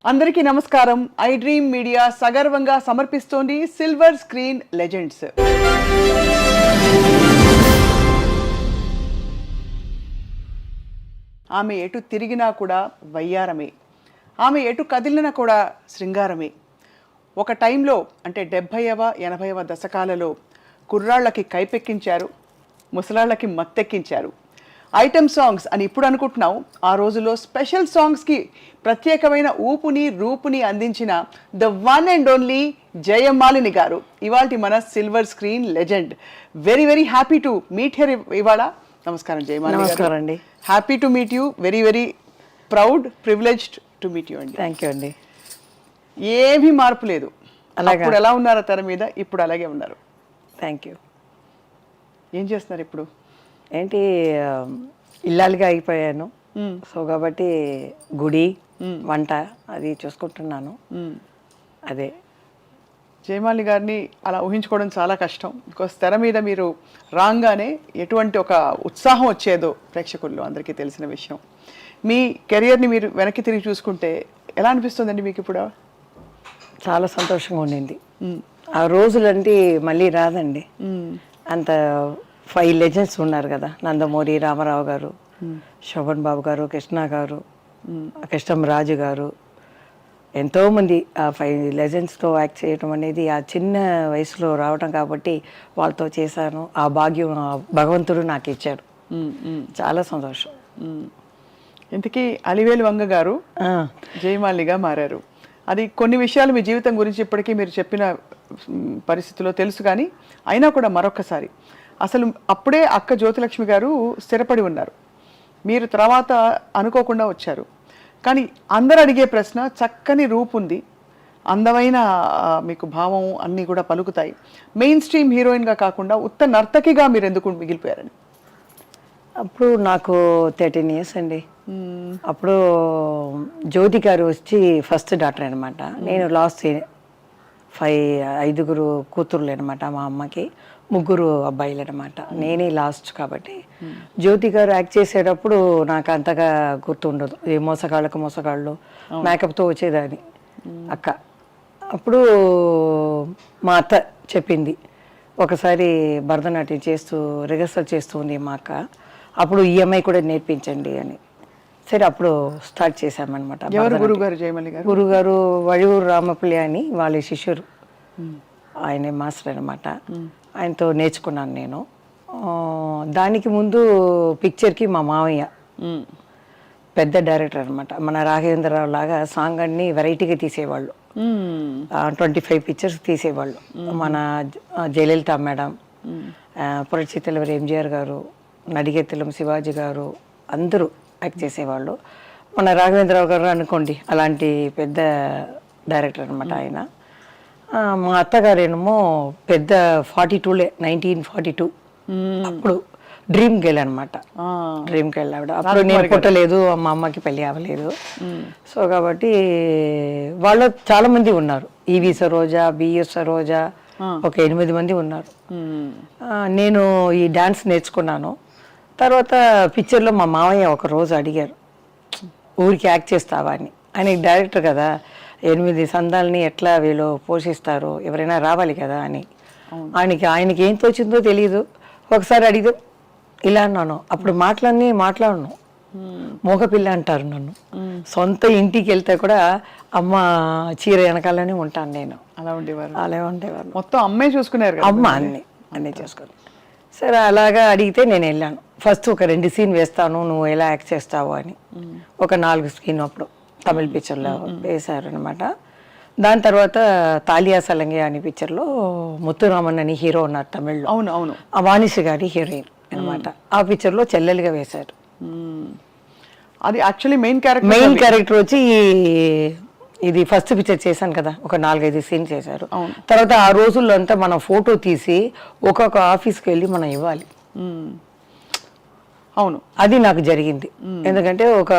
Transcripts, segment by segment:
అందరికీ నమస్కారం. I dream media సగర్వంగా సమర్పిస్తోంది సిల్వర్ స్క్రీన్ లెజెండ్స్. ఆమె ఎటు తిరిగినా కూడా వయ్యారమే, ఆమె ఎటు కదిలినా కూడా శృంగారమే. ఒక టైంలో అంటే 70వ 80వ దశకాలలో కుర్రాళ్ళకి కైపెక్కించారు, ముసలాళ్ళకి మత్తెక్కించారు. ఐటమ్ సాంగ్స్ అని ఇప్పుడు అనుకుంటున్నాం, ఆ రోజుల్లో స్పెషల్ సాంగ్స్కి ప్రత్యేకమైన ఊపుని రూపుని అందించిన the one and only Jayamalini గారు ఇవాళ మన silver screen legend. Very very happy to meet her ఇవాళ. నమస్కారం జయమాలిని. నమస్కారం అండి. Happy to meet you. Very very proud, privileged to meet you అండి. థ్యాంక్ యూ అండి. ఏమీ మార్పు లేదు. అలాగే ఇప్పుడు ఎలా ఉన్నారో తెర మీద, ఇప్పుడు అలాగే ఉన్నారు. Thank you. ఏం చేస్తున్నారు ఇప్పుడు? ఏంటి ఇల్లాలుగా అయిపోయాను. సో కాబట్టి గుడి వంట అది చూసుకుంటున్నాను. అదే జయమాలిని గారిని అలా ఊహించుకోవడం చాలా కష్టం. బికాస్ తెర మీద మీరు రాగానే ఎటువంటి ఒక ఉత్సాహం వచ్చేదో ప్రేక్షకుల్లో అందరికీ తెలిసిన విషయం. మీ కెరియర్ని మీరు వెనక్కి తిరిగి చూసుకుంటే ఎలా అనిపిస్తుందండి మీకు ఇప్పుడు? చాలా సంతోషంగా ఉండింది. ఆ రోజులంటే మళ్ళీ రాదండి. అంత 5 లెజెండ్స్ ఉన్నారు కదా, నందమూరి రామారావు గారు, శోభన్ బాబు గారు, కృష్ణ గారు, కృష్ణం రాజు గారు, ఎంతోమంది ఆ 5 లెజెండ్స్తో యాక్ట్ చేయడం అనేది ఆ చిన్న వయసులో రావడం కాబట్టి వాళ్ళతో చేశాను. ఆ భాగ్యం భగవంతుడు నాకు ఇచ్చాడు. చాలా సంతోషం. ఇంతకీ అలివేలు వంగ గారు జయమాలినిగా మారారు. అది కొన్ని విషయాలు మీ జీవితం గురించి ఇప్పటికీ మీరు చెప్పిన పరిస్థితిలో తెలుసు, కానీ అయినా కూడా మరొకసారి అసలు అప్పుడే అక్క జ్యోతిలక్ష్మి గారు స్థిరపడి ఉన్నారు, మీరు తర్వాత అనుకోకుండా వచ్చారు. కానీ అందరు అడిగే ప్రశ్న, చక్కని రూపు ఉంది, అందమైన మీకు భావం అన్నీ కూడా పలుకుతాయి, మెయిన్ స్ట్రీమ్ హీరోయిన్గా కాకుండా ఉత్త నర్తకిగా మీరు ఎందుకు మిగిలిపోయారని? అప్పుడు నాకు 13 ఇయర్స్ అండి. అప్పుడు జ్యోతి గారు వచ్చి ఫస్ట్ డాక్టర్ అనమాట. నేను లాస్ట్ 5 కూతుర్లు అనమాట. మా అమ్మకి 3 అబ్బాయిలు అనమాట. నేనే లాస్ట్ కాబట్టి జ్యోతి గారు యాక్ట్ చేసేటప్పుడు నాకు అంతగా గుర్తుండదు. ఈ మోసగాళ్ళు మేకప్తో వచ్చేదాన్ని అక్క. అప్పుడు మా అత్త చెప్పింది, ఒకసారి భరతనాట్యం చేస్తూ రిహర్సల్ చేస్తూ ఉంది మా అక్క, అప్పుడు ఈఎంఐ కూడా నేర్పించండి అని. సరే అప్పుడు స్టార్ట్ చేశామన్నమాట. గురుగారు వడివూరు రామపల్లి అని వాళ్ళ శిష్యురు, ఆయనే మాస్టర్ అనమాట. ఆయనతో నేర్చుకున్నాను నేను. దానికి ముందు పిక్చర్కి మా మావయ్య పెద్ద డైరెక్టర్ అనమాట. మన రాఘవేంద్రరావు లాగా సాంగ్ అన్ని వెరైటీగా తీసేవాళ్ళు. 25 పిక్చర్స్ తీసేవాళ్ళు. మన జయలలిత మేడం, పురచితలవరి ఎంజిఆర్ గారు, నడిగెత్తలం శివాజీ గారు అందరూ యాక్ట్ చేసేవాళ్ళు. మన రాఘవేంద్రరావు గారు అనుకోండి, అలాంటి పెద్ద డైరెక్టర్ అనమాట ఆయన. మా అత్తగారేమో పెద్ద 42లే, 1942 అప్పుడు డ్రీమ్ గర్ల్ అనమాట. డ్రీమ్ గర్ల్ ఆవిడ. అప్పుడు నేను పుట్టలేదు, మా అమ్మకి పెళ్ళి అవ్వలేదు. సో కాబట్టి వాళ్ళు చాలా మంది ఉన్నారు. ఈవి సరోజ, బిఎస్ సరోజ, ఒక 8 మంది ఉన్నారు. నేను ఈ డాన్స్ నేర్చుకున్నాను. తర్వాత పిక్చర్లో మా మావయ్య ఒక రోజు అడిగారు, ఊరికి యాక్ట్ చేస్తావా అని. ఆయన డైరెక్టర్ కదా, 8 సందాలని ఎట్లా వీళ్ళు పోషిస్తారు, ఎవరైనా రావాలి కదా అని. ఆయనకి ఏం తోచిందో తెలియదు. ఒకసారి అడిగితే ఇలా అన్నాను. అప్పుడు మాట్లాడను, మోగపిల్ల అంటారు నన్ను. సొంత ఇంటికి వెళ్తే కూడా అమ్మ చీర వెనకాలనే ఉంటాను నేను. అలా ఉండేవారు. మొత్తం అమ్మే చూసుకున్నారు, అమ్మ అన్నీ చూసుకుని. సరే అలాగా అడిగితే నేను వెళ్ళాను. ఫస్ట్ ఒక 2 సీన్ వేస్తాను, నువ్వు ఎలా యాక్ట్ చేస్తావు అని. ఒక 4 సీన్ అప్పుడు తమిళ పిక్చర్లో వేశారు అనమాట. దాని తర్వాత తాలియా సలంగే అనే పిక్చర్లో ముత్తురామన్ అని హీరో ఉన్నారు తమిళ్లో. అవును. ఆ వాణిశ్రీ గారి హీరోయిన్ అనమాట. ఆ పిక్చర్లో చెల్లెలుగా వేశారు. అది యాక్చువల్లీ మెయిన్ క్యారెక్టర్ వచ్చి ఇది ఫస్ట్ పిక్చర్ చేశాను కదా, ఒక 4-5 సీన్ చేశారు. తర్వాత ఆ రోజుల్లో అంతా మనం ఫోటో తీసి ఒక్కొక్క ఆఫీస్కి వెళ్ళి మనం ఇవ్వాలి. అవును, అది నాకు జరిగింది. ఎందుకంటే ఒక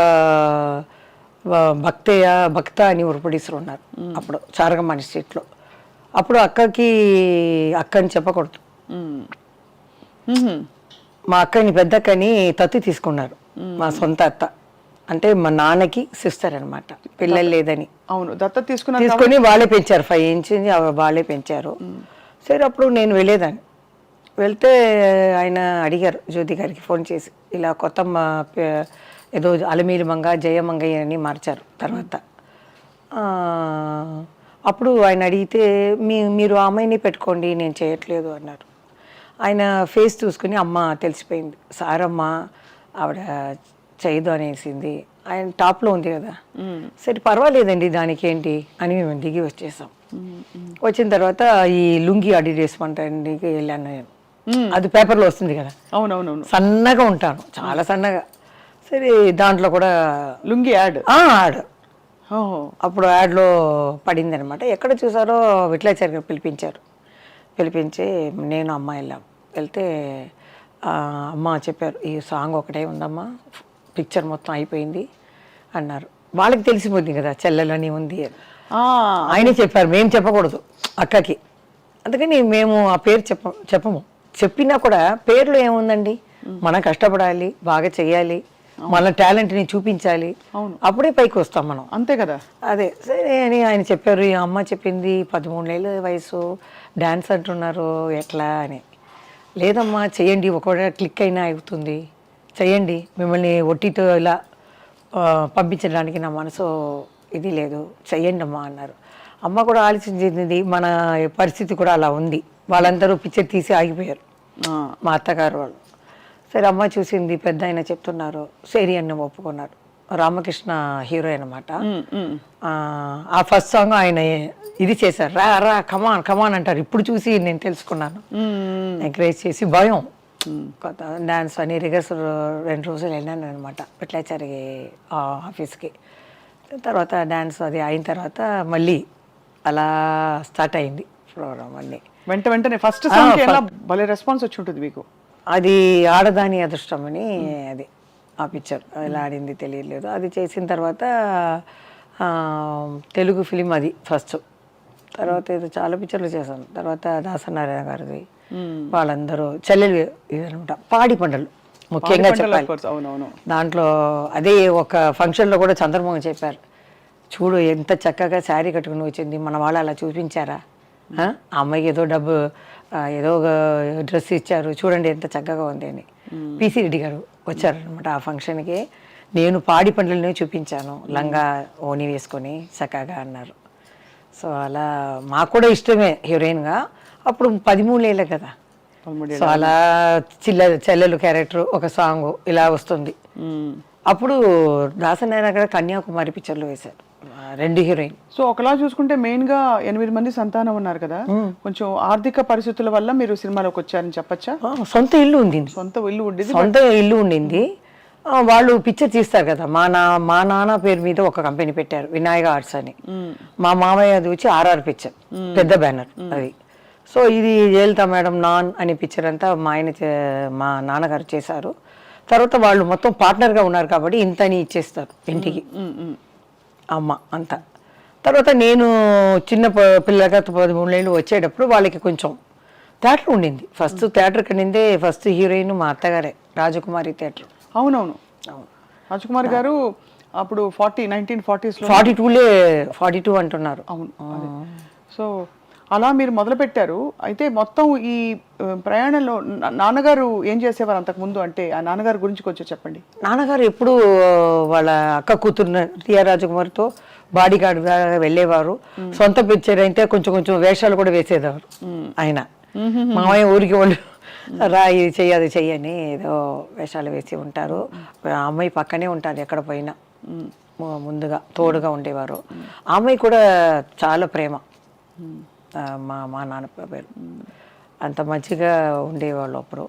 భక్త అని ఉరుపడిస్తారు ఉన్నారు అప్పుడు చారగమాని స్ట్రీట్లో. అప్పుడు అక్కని చెప్పకూడదు. మా అక్కని, పెద్ద అక్కని తత్తి తీసుకున్నారు, మా సొంత అత్త. అంటే మా నాన్నకి సిస్టర్ అనమాట, పిల్లలు లేదని అవును, దత్తత తీసుకున్నారు తీసుకొని వాళ్ళే పెంచారు, 5 ఇంచ్ వాళ్ళే పెంచారు. సరే అప్పుడు నేను వెళ్ళేదాన్ని. వెళ్తే ఆయన అడిగారు జ్యోతి గారికి ఫోన్ చేసి, ఇలా కొత్త ఏదో అలమీలి మంగ జయమంగయ్య అని మార్చారు తర్వాత. అప్పుడు ఆయన అడిగితే మీరు ఆ అమ్మాయిని పెట్టుకోండి నేను చేయట్లేదు అన్నారు. ఆయన ఫేస్ చూసుకుని అమ్మ తెలిసిపోయింది, సార్ అమ్మ ఆవిడ చేయదు అనేసింది. ఆయన టాప్లో ఉంది కదా, సరే పర్వాలేదండి దానికి ఏంటి అని మేము దిగి వచ్చేసాం. వచ్చిన తర్వాత ఈ లుంగి అడ్వర్టైజ్మెంట్కి వెళ్ళాను నేను. అది పేపర్లో వస్తుంది కదా, అవునవునవును, సన్నగా ఉంటాను చాలా సన్నగా. సరే దాంట్లో కూడా లుంగి యాడ్ అప్పుడు యాడ్లో పడింది అనమాట. ఎక్కడ చూసారో విట్లాచారి గారు పిలిపించి నేను అమ్మ వెళ్ళాం. వెళ్తే అమ్మ చెప్పారు, ఈ సాంగ్ ఒకటే ఉందమ్మా, పిక్చర్ మొత్తం అయిపోయింది అన్నారు. వాళ్ళకి తెలిసిపోతుంది కదా చెల్లెలని ఉంది అని. ఆయనే చెప్పారు, మేము చెప్పకూడదు అక్కకి, అందుకని మేము ఆ పేరు చెప్పము. చెప్పినా కూడా పేర్లో ఏముందండి, మనం కష్టపడాలి, బాగా చెయ్యాలి, మన టాలెంట్ని చూపించాలి, అప్పుడే పైకి వస్తాం మనం, అంతే కదా. అదే సరే అని ఆయన చెప్పారు. ఈ అమ్మ చెప్పింది 13 ఏళ్ళ వయసు, డ్యాన్స్ అంటున్నారు ఎట్లా అని. లేదమ్మా చెయ్యండి, ఒకవేళ క్లిక్ అయినా అవుతుంది, చెయ్యండి, మిమ్మల్ని ఒట్టితో ఇలా పంపించడానికి నా మనసు ఇది లేదు, చెయ్యండి అమ్మా అన్నారు. అమ్మ కూడా ఆలోచించింది, మన పరిస్థితి కూడా అలా ఉంది, వాళ్ళందరూ పిక్చర్ తీసి ఆగిపోయారు మా అత్తగారు వాళ్ళు. సరే అమ్మ చూసింది, పెద్ద ఆయన చెప్తున్నారు, సరి అన్న ఒప్పుకున్నారు. రామకృష్ణ హీరో అనమాట. ఆ ఫస్ట్ సాంగ్ ఆయన ఇది చేశారు, రా రా కమాన్ కమాన్ అంటారు. ఇప్పుడు చూసి నేను తెలుసుకున్నాను, ఎంకరేజ్ చేసి భయం కొత్త డాన్స్ అని రిహర్సల్ 2 రోజులు వెళ్ళాను అనమాట పిట్లాచారి ఆఫీస్కి. తర్వాత డాన్స్ అది అయిన తర్వాత మళ్ళీ అలా స్టార్ట్ అయింది ప్రోగ్రామ్ అన్నీ. వెంటనే ఫస్ట్ సాంగ్ ఎలా భలే రెస్పాన్స్ వచ్చి ఉంటుంది మీకు. అది ఆడదాని అదృష్టం అని, అది ఆ పిక్చర్ ఎలా ఆడింది తెలియలేదు. అది చేసిన తర్వాత తెలుగు ఫిలిం అది ఫస్ట్. తర్వాత ఏదో చాలా పిక్చర్లు చేశాను. తర్వాత దాసనారాయణ గారిది, వాళ్ళందరూ చెల్లెలు ఇదనమాట, పాడి పంటలు ముఖ్యంగా చెప్పాలి. దాంట్లో అదే ఒక ఫంక్షన్లో కూడా చంద్రమోహన్ చెప్పారు, చూడు ఎంత చక్కగా శారీ కట్టుకుని వచ్చింది, మన వాళ్ళు అలా చూపించారా, ఆ అమ్మాయికి ఏదో డబ్బు ఏదో ఒక డ్రెస్ ఇచ్చారు, చూడండి ఎంత చక్కగా ఉంది అని. పిసి రెడ్డి గారు వచ్చారనమాట ఆ ఫంక్షన్కి. నేను పాడి పండ్లనే చూపించాను, లంగా ఓని వేసుకొని చక్కగా అన్నారు. సో అలా మాకు కూడా ఇష్టమే హీరోయిన్గా. అప్పుడు 13 ఏళ్ళే కదా, సో అలా చెల్లెలు క్యారెక్టర్ ఒక సాంగ్ ఇలా వస్తుంది. అప్పుడు దాసనారాయణ గారు కన్యాకుమారి పిక్చర్లో వేశారు 2 హీరోయిన్. సో ఒకలా చూసుకుంటే మెయిన్ గా 8 మంది సంతానం ఉన్నారు కదా, కొంచెం ఆర్థిక పరిస్థితుల వల్ల మీరు సినిమాలోకి వచ్చారని చెప్పచ్చా? సొంత ఇల్లు ఉండింది. వాళ్ళు పిక్చర్ తీస్తారు కదా, మా నాన్న పేరు మీద ఒక కంపెనీ పెట్టారు, వినాయక ఆర్ట్స్ అని. మా మామయ్య అది వచ్చి RR పిక్చర్, పెద్ద బ్యానర్ అది. సో ఇది జయలలిత మేడం నాన్ అనే పిక్చర్ అంతా మా నాన్నగారు చేశారు. తర్వాత వాళ్ళు మొత్తం పార్ట్నర్గా ఉన్నారు కాబట్టి ఇంతని ఇచ్చేస్తారు ఇంటికి అమ్మ అంతా. తర్వాత నేను చిన్న పిల్లగా 13 ఏళ్ళు వచ్చేటప్పుడు వాళ్ళకి కొంచెం థియేటర్ ఉండింది. ఫస్ట్ థియేటర్ కనిందే ఫస్ట్ హీరోయిన్ మా అత్తగారే, రాజకుమారి థియేటర్. అవునవును, రాజకుమారి గారు అప్పుడు 1940s 42 అంటున్నారు. అవును. సో అలా మీరు మొదలు పెట్టారు. అయితే మొత్తం ఈ ప్రయాణంలో నాన్నగారు ఏం చేసేవారు అంతకుముందు, అంటే ఆ నాన్నగారి గురించి కొంచెం చెప్పండి. నాన్నగారు ఎప్పుడు వాళ్ళ అక్క కూతురు టిఆర్ రాజకుమారితో బాడీ గార్డ్గా వెళ్ళేవారు. సొంత పిక్చర్ అయితే కొంచెం కొంచెం వేషాలు కూడా వేసేవారు ఆయన. మామయ్య ఊరికి వాళ్ళు రా ఇది చెయ్యి అది చెయ్యని ఏదో వేషాలు వేసి ఉంటారు. అమ్మాయి పక్కనే ఉంటారు ఎక్కడ పోయినా, ముందుగా తోడుగా ఉండేవారు. ఆ అమ్మాయి కూడా చాలా ప్రేమ, మా నాన్న పేరు. అంత మంచిగా ఉండేవాళ్ళు అప్పుడు.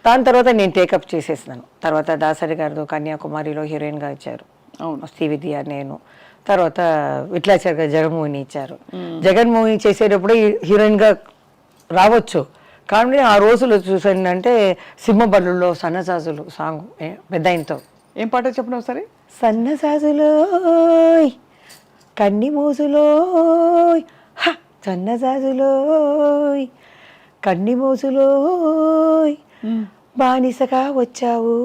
దాని తర్వాత నేను టేకప్ చేసేసినాను. తర్వాత దాసరి గారు కన్యాకుమారిలో హీరోయిన్గా ఇచ్చారు, శ్రీవిద్య నేను. తర్వాత విట్లాచారి గారు జగన్మోహిని ఇచ్చారు. జగన్మోహిని చేసేటప్పుడు హీరోయిన్గా రావచ్చు, కానీ ఆ రోజులు చూసానంటే సింహబల్లులో సన్నజాజులు సాంగ్ పెద్ద ఆయనతో. ఏం పాట చెప్పండి ఒకసారి. సన్నజాజులో కన్ని మోసులో సన్నజాజులో కన్ని మోసులో బానిసగా వచ్చావు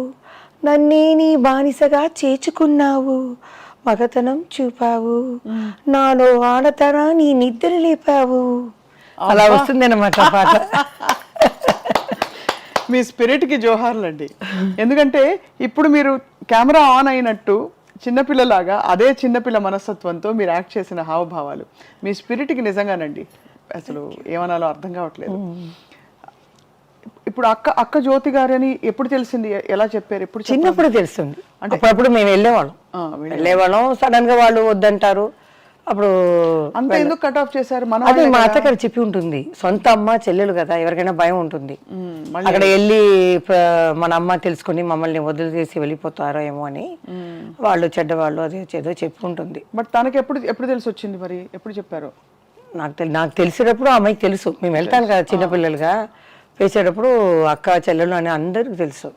నన్నే నీ బానిసగా చేర్చుకున్నావు, మగతనం చూపావు, నాలో ఆడతనా నీ నిద్ర లేపావు. అలా వస్తుంది అన్నమాట పాట. మీ స్పిరిట్కి జోహార్లండి. ఎందుకంటే ఇప్పుడు మీరు కెమెరా ఆన్ అయినట్టు చిన్నపిల్లలాగా అదే చిన్నపిల్ల మనస్తత్వంతో మీరు యాక్ట్ చేసిన హావభావాలు మీ స్పిరిట్కి నిజంగానండి అసలు ఏమనాలో అర్థం కావట్లేదు. ఇప్పుడు అక్క జ్యోతి గారని ఎప్పుడు తెలిసింది, ఎలా చెప్పారు, ఎప్పుడు చిన్నప్పుడు తెలుస్తుంది. అప్పుడప్పుడు మేము వెళ్ళేవాళ్ళం, సడన్ గా వాళ్ళు వద్దంటారు. అప్పుడు అంత ఎందుకు కట్ ఆఫ్ చేశారు? అదే మా అత్తగారు చెప్పి ఉంటుంది, సొంత అమ్మ చెల్లెలు కదా, ఎవరికైనా భయం ఉంటుంది. అక్కడ వెళ్ళి మన అమ్మ తెలుసుకుని మమ్మల్ని వదిలిచేసి వెళ్ళిపోతారో ఏమో అని వాళ్ళు చెడ్డవాళ్ళు అది ఏదో చెప్పి ఉంటుంది. బట్ తనకి ఎప్పుడు తెలిసి వచ్చింది, మరి ఎప్పుడు చెప్పారు? నాకు తెలిసేటప్పుడు అమ్మాయికి తెలుసు, మేము వెళ్తాను కదా చిన్నపిల్లలుగా వేసేటప్పుడు అక్క చెల్లెలు అని అందరికి తెలుసు.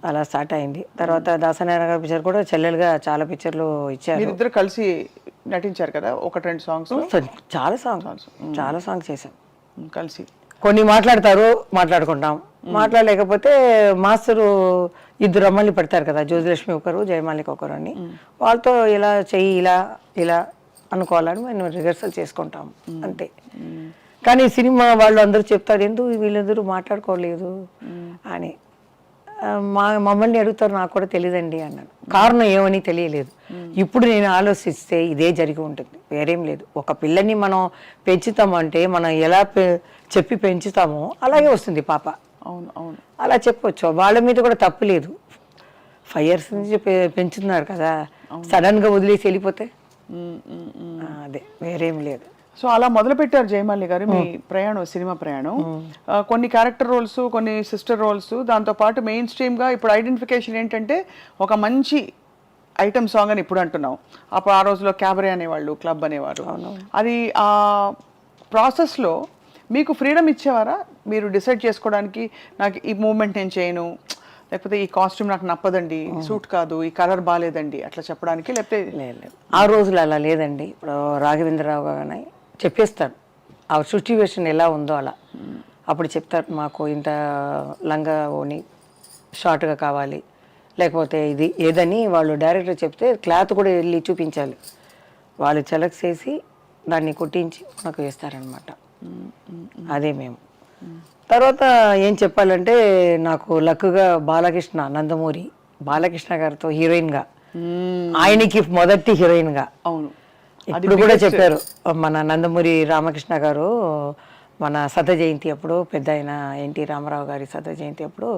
అలా స్టార్ట్ అయింది. తర్వాత దాసనారాయణ గారి పిక్చర్ కూడా చెల్లెలుగా చాలా పిక్చర్లు ఇచ్చారు. మీరిద్దరు కలిసి నటించారు కదా, 1-2 సాంగ్స్, చాలా సాంగ్స్ చేశాం కలిసి. కొన్ని మాట్లాడుకుంటాం, మాట్లాడలేకపోతే మాస్టరు 2 అమ్మాయిని పెడతారు కదా, జ్యోతిలక్ష్మి ఒకరు, జయమాలిక ఒకరు అని. వాళ్ళతో ఇలా చెయ్యి ఇలా అనుకోవాలని మేము రిహర్సల్ చేసుకుంటాం అంతే. కానీ సినిమా వాళ్ళు అందరూ చెప్తారు, ఎందుకు వీళ్ళందరూ మాట్లాడుకోలేదు అని. మమ్మల్ని అడుగుతారు, నాకు కూడా తెలియదండి అన్నాను. కారణం ఏమని తెలియలేదు. ఇప్పుడు నేను ఆలోచిస్తే ఇదే జరిగి ఉంటుంది, వేరేం లేదు. ఒక పిల్లని మనం పెంచుతామంటే మనం ఎలా చెప్పి పెంచుతామో అలాగే వస్తుంది పాప. అవును అవును, అలా చెప్పొచ్చు. వాళ్ళ మీద కూడా తప్పు లేదు. 5 years నుంచి పెంచుతున్నారు కదా, సడన్ గా వదిలేసి వెళ్ళిపోతే అదే వేరేం లేదు. సో అలా మొదలు పెట్టారు జయమాలిని గారు మీ ప్రయాణం, సినిమా ప్రయాణం. కొన్ని క్యారెక్టర్ రోల్స్, కొన్ని సిస్టర్ రోల్స్, దాంతోపాటు మెయిన్ స్ట్రీమ్గా ఇప్పుడు ఐడెంటిఫికేషన్ ఏంటంటే ఒక మంచి ఐటమ్ సాంగ్ అని ఇప్పుడు అంటున్నాం. అప్పుడు ఆ రోజులో క్యాబరే అనేవాళ్ళు, క్లబ్ అనేవారు. అది ఆ ప్రాసెస్లో మీకు ఫ్రీడమ్ ఇచ్చేవారా, మీరు డిసైడ్ చేసుకోవడానికి నాకు ఈ మూమెంట్ నేను చేయను, లేకపోతే ఈ కాస్ట్యూమ్ నాకు నప్పదండి, సూట్ కాదు, ఈ కలర్ బాగాలేదండి అట్లా చెప్పడానికి? లేకపోతే లేదు, ఆ రోజులు అలా లేదండి. ఇప్పుడు రాఘవేంద్రరావు గారు చెప్పేస్తారు ఆ సిచ్యువేషన్ ఎలా ఉందో అలా. అప్పుడు చెప్తారు, మాకు ఇంత లంగా ఓని షార్ట్గా కావాలి, లేకపోతే ఇది ఏదని వాళ్ళు డైరెక్టర్ చెప్తే క్లాత్ కూడా వెళ్ళి చూపించాలి. వాళ్ళు సెలెక్ట్ చేసి దాన్ని కుట్టించి నాకు వేస్తారనమాట. అదే మేము. తర్వాత ఏం చెప్పాలంటే నాకు లక్కుగా నందమూరి బాలకృష్ణ గారితో హీరోయిన్గా, ఆయనకి మొదటి హీరోయిన్గా. అవును, ఇప్పుడు కూడా చెప్పారు మన నందమూరి రామకృష్ణ గారు మన శత జయంతి అప్పుడు, పెద్ద ఆయన ఎన్టీ రామారావు గారి శత జయంతి అప్పుడు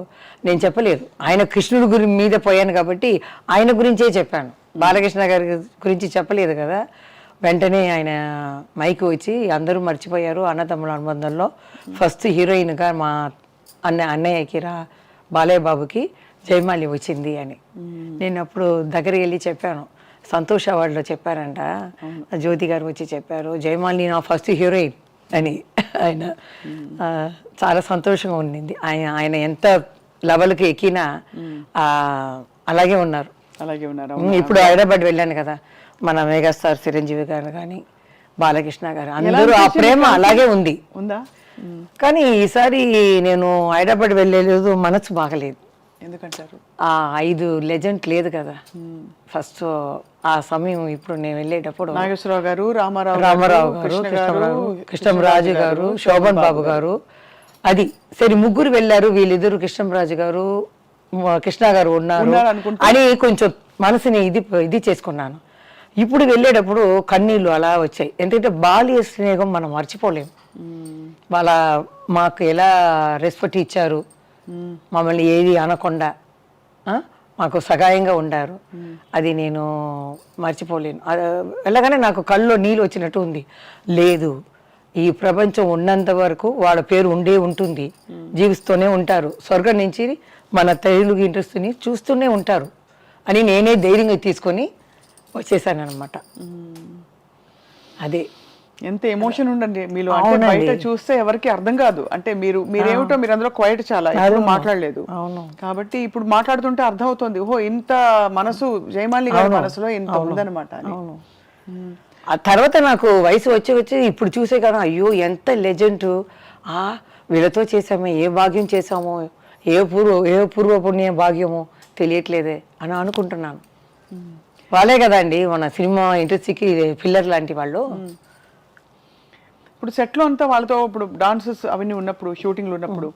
నేను చెప్పలేదు, ఆయన కృష్ణుడి మీద పోయాను కాబట్టి ఆయన గురించే చెప్పాను, బాలకృష్ణ గారి గురించి చెప్పలేదు కదా. వెంటనే ఆయన మైక్ వచ్చి అందరూ మర్చిపోయారు అన్నతమ్ముల అనుబంధంలో ఫస్ట్ హీరోయిన్గా మా అన్నయ్యకి బాలయ్య బాబుకి జయమాలి వచ్చింది అని. నేను అప్పుడు దగ్గరికి వెళ్ళి చెప్పాను, సంతోష్ అవార్డులో చెప్పారంట, జ్యోతి గారు వచ్చి చెప్పారు జయమాలిని నా ఫస్ట్ హీరోయిన్ అని. ఆయన చాలా సంతోషంగా ఉండింది. ఆయన ఎంత లెవెల్కి ఎక్కినా అలాగే ఉన్నారు. ఇప్పుడు హైదరాబాద్ వెళ్ళాను కదా, మన మెగాస్టార్ చిరంజీవి గారు కానీ బాలకృష్ణ గారు అందరూ ఆ ప్రేమ అలాగే ఉందా. కానీ ఈసారి నేను హైదరాబాద్ వెళ్ళలేదు, మనసు బాగలేదు. ఎందుకంటారు? ఆ 5 లెజెండ్ లేదు కదా ఫస్ట్ ఆ సమయం. ఇప్పుడు నేను వెళ్ళేటప్పుడు నాగేశ్వరరావు గారు, రామారావు గారు, కృష్ణంరాజు గారు, శోభన్ బాబు గారు, అది సరే ముగ్గురు వెళ్ళారు. వీళ్ళిద్దరు కృష్ణంరాజు గారు, కృష్ణ గారు ఉన్నారు అని కొంచెం మనసుని ఇది చేసుకున్నాను. ఇప్పుడు వెళ్ళేటప్పుడు కన్నీళ్ళు అలా వచ్చాయి. ఎందుకంటే బాల్య స్నేహం మనం మర్చిపోలేము. వాళ్ళ మాకు ఎలా రెస్పెక్ట్ ఇచ్చారు, మమ్మల్ని ఏది అనకుండా మాకు సహాయంగా ఉండారు, అది నేను మర్చిపోలేను. వెళ్ళగానే నాకు కళ్ళలో నీళ్ళు వచ్చినట్టు ఉంది. లేదు, ఈ ప్రపంచం ఉన్నంత వరకు వాళ్ళ పేరు ఉంటుంది, జీవిస్తూనే ఉంటారు, స్వర్గం నుంచి మన తెలుగు ఇండస్ట్రీని చూస్తూనే ఉంటారు అని నేనే ధైర్యంగా తీసుకొని వచ్చేసాను అనమాట. అదే ఎంత ఎమోషన్ ఉండండి మీలో. అంటే బయట చూస్తే ఎవరికి అర్థం కాదు. అంటే మీరేమిటో మీరు అందులో క్వైట్ చాలా ఎప్పుడు మాట్లాడలేదు కాబట్టి ఇప్పుడు మాట్లాడుతుంటే అర్థం అవుతుంది, ఓహో ఇంత మనసు జయమాలి గారి మనసులో ఇంత ఉందన్నమాట. ఆ తర్వాత నాకు వయసు వచ్చి ఇప్పుడు చూసే కదా, అయ్యో ఎంత లెజెండ్, వీళ్ళతో చేసామే, ఏ భాగ్యం చేసామో, ఏ పూర్వ పుణ్య భాగ్యమో తెలియట్లేదే అని అనుకుంటున్నాను. వాళ్ళే కదండి మన సినిమా ఇండస్ట్రీకి పిల్లర్ లాంటి వాళ్ళు. ఇప్పుడు సెట్లో అంతా వాళ్ళతో ఇప్పుడు డాన్సెస్ అవన్నీ ఉన్నప్పుడు, షూటింగ్లు ఉన్నప్పుడు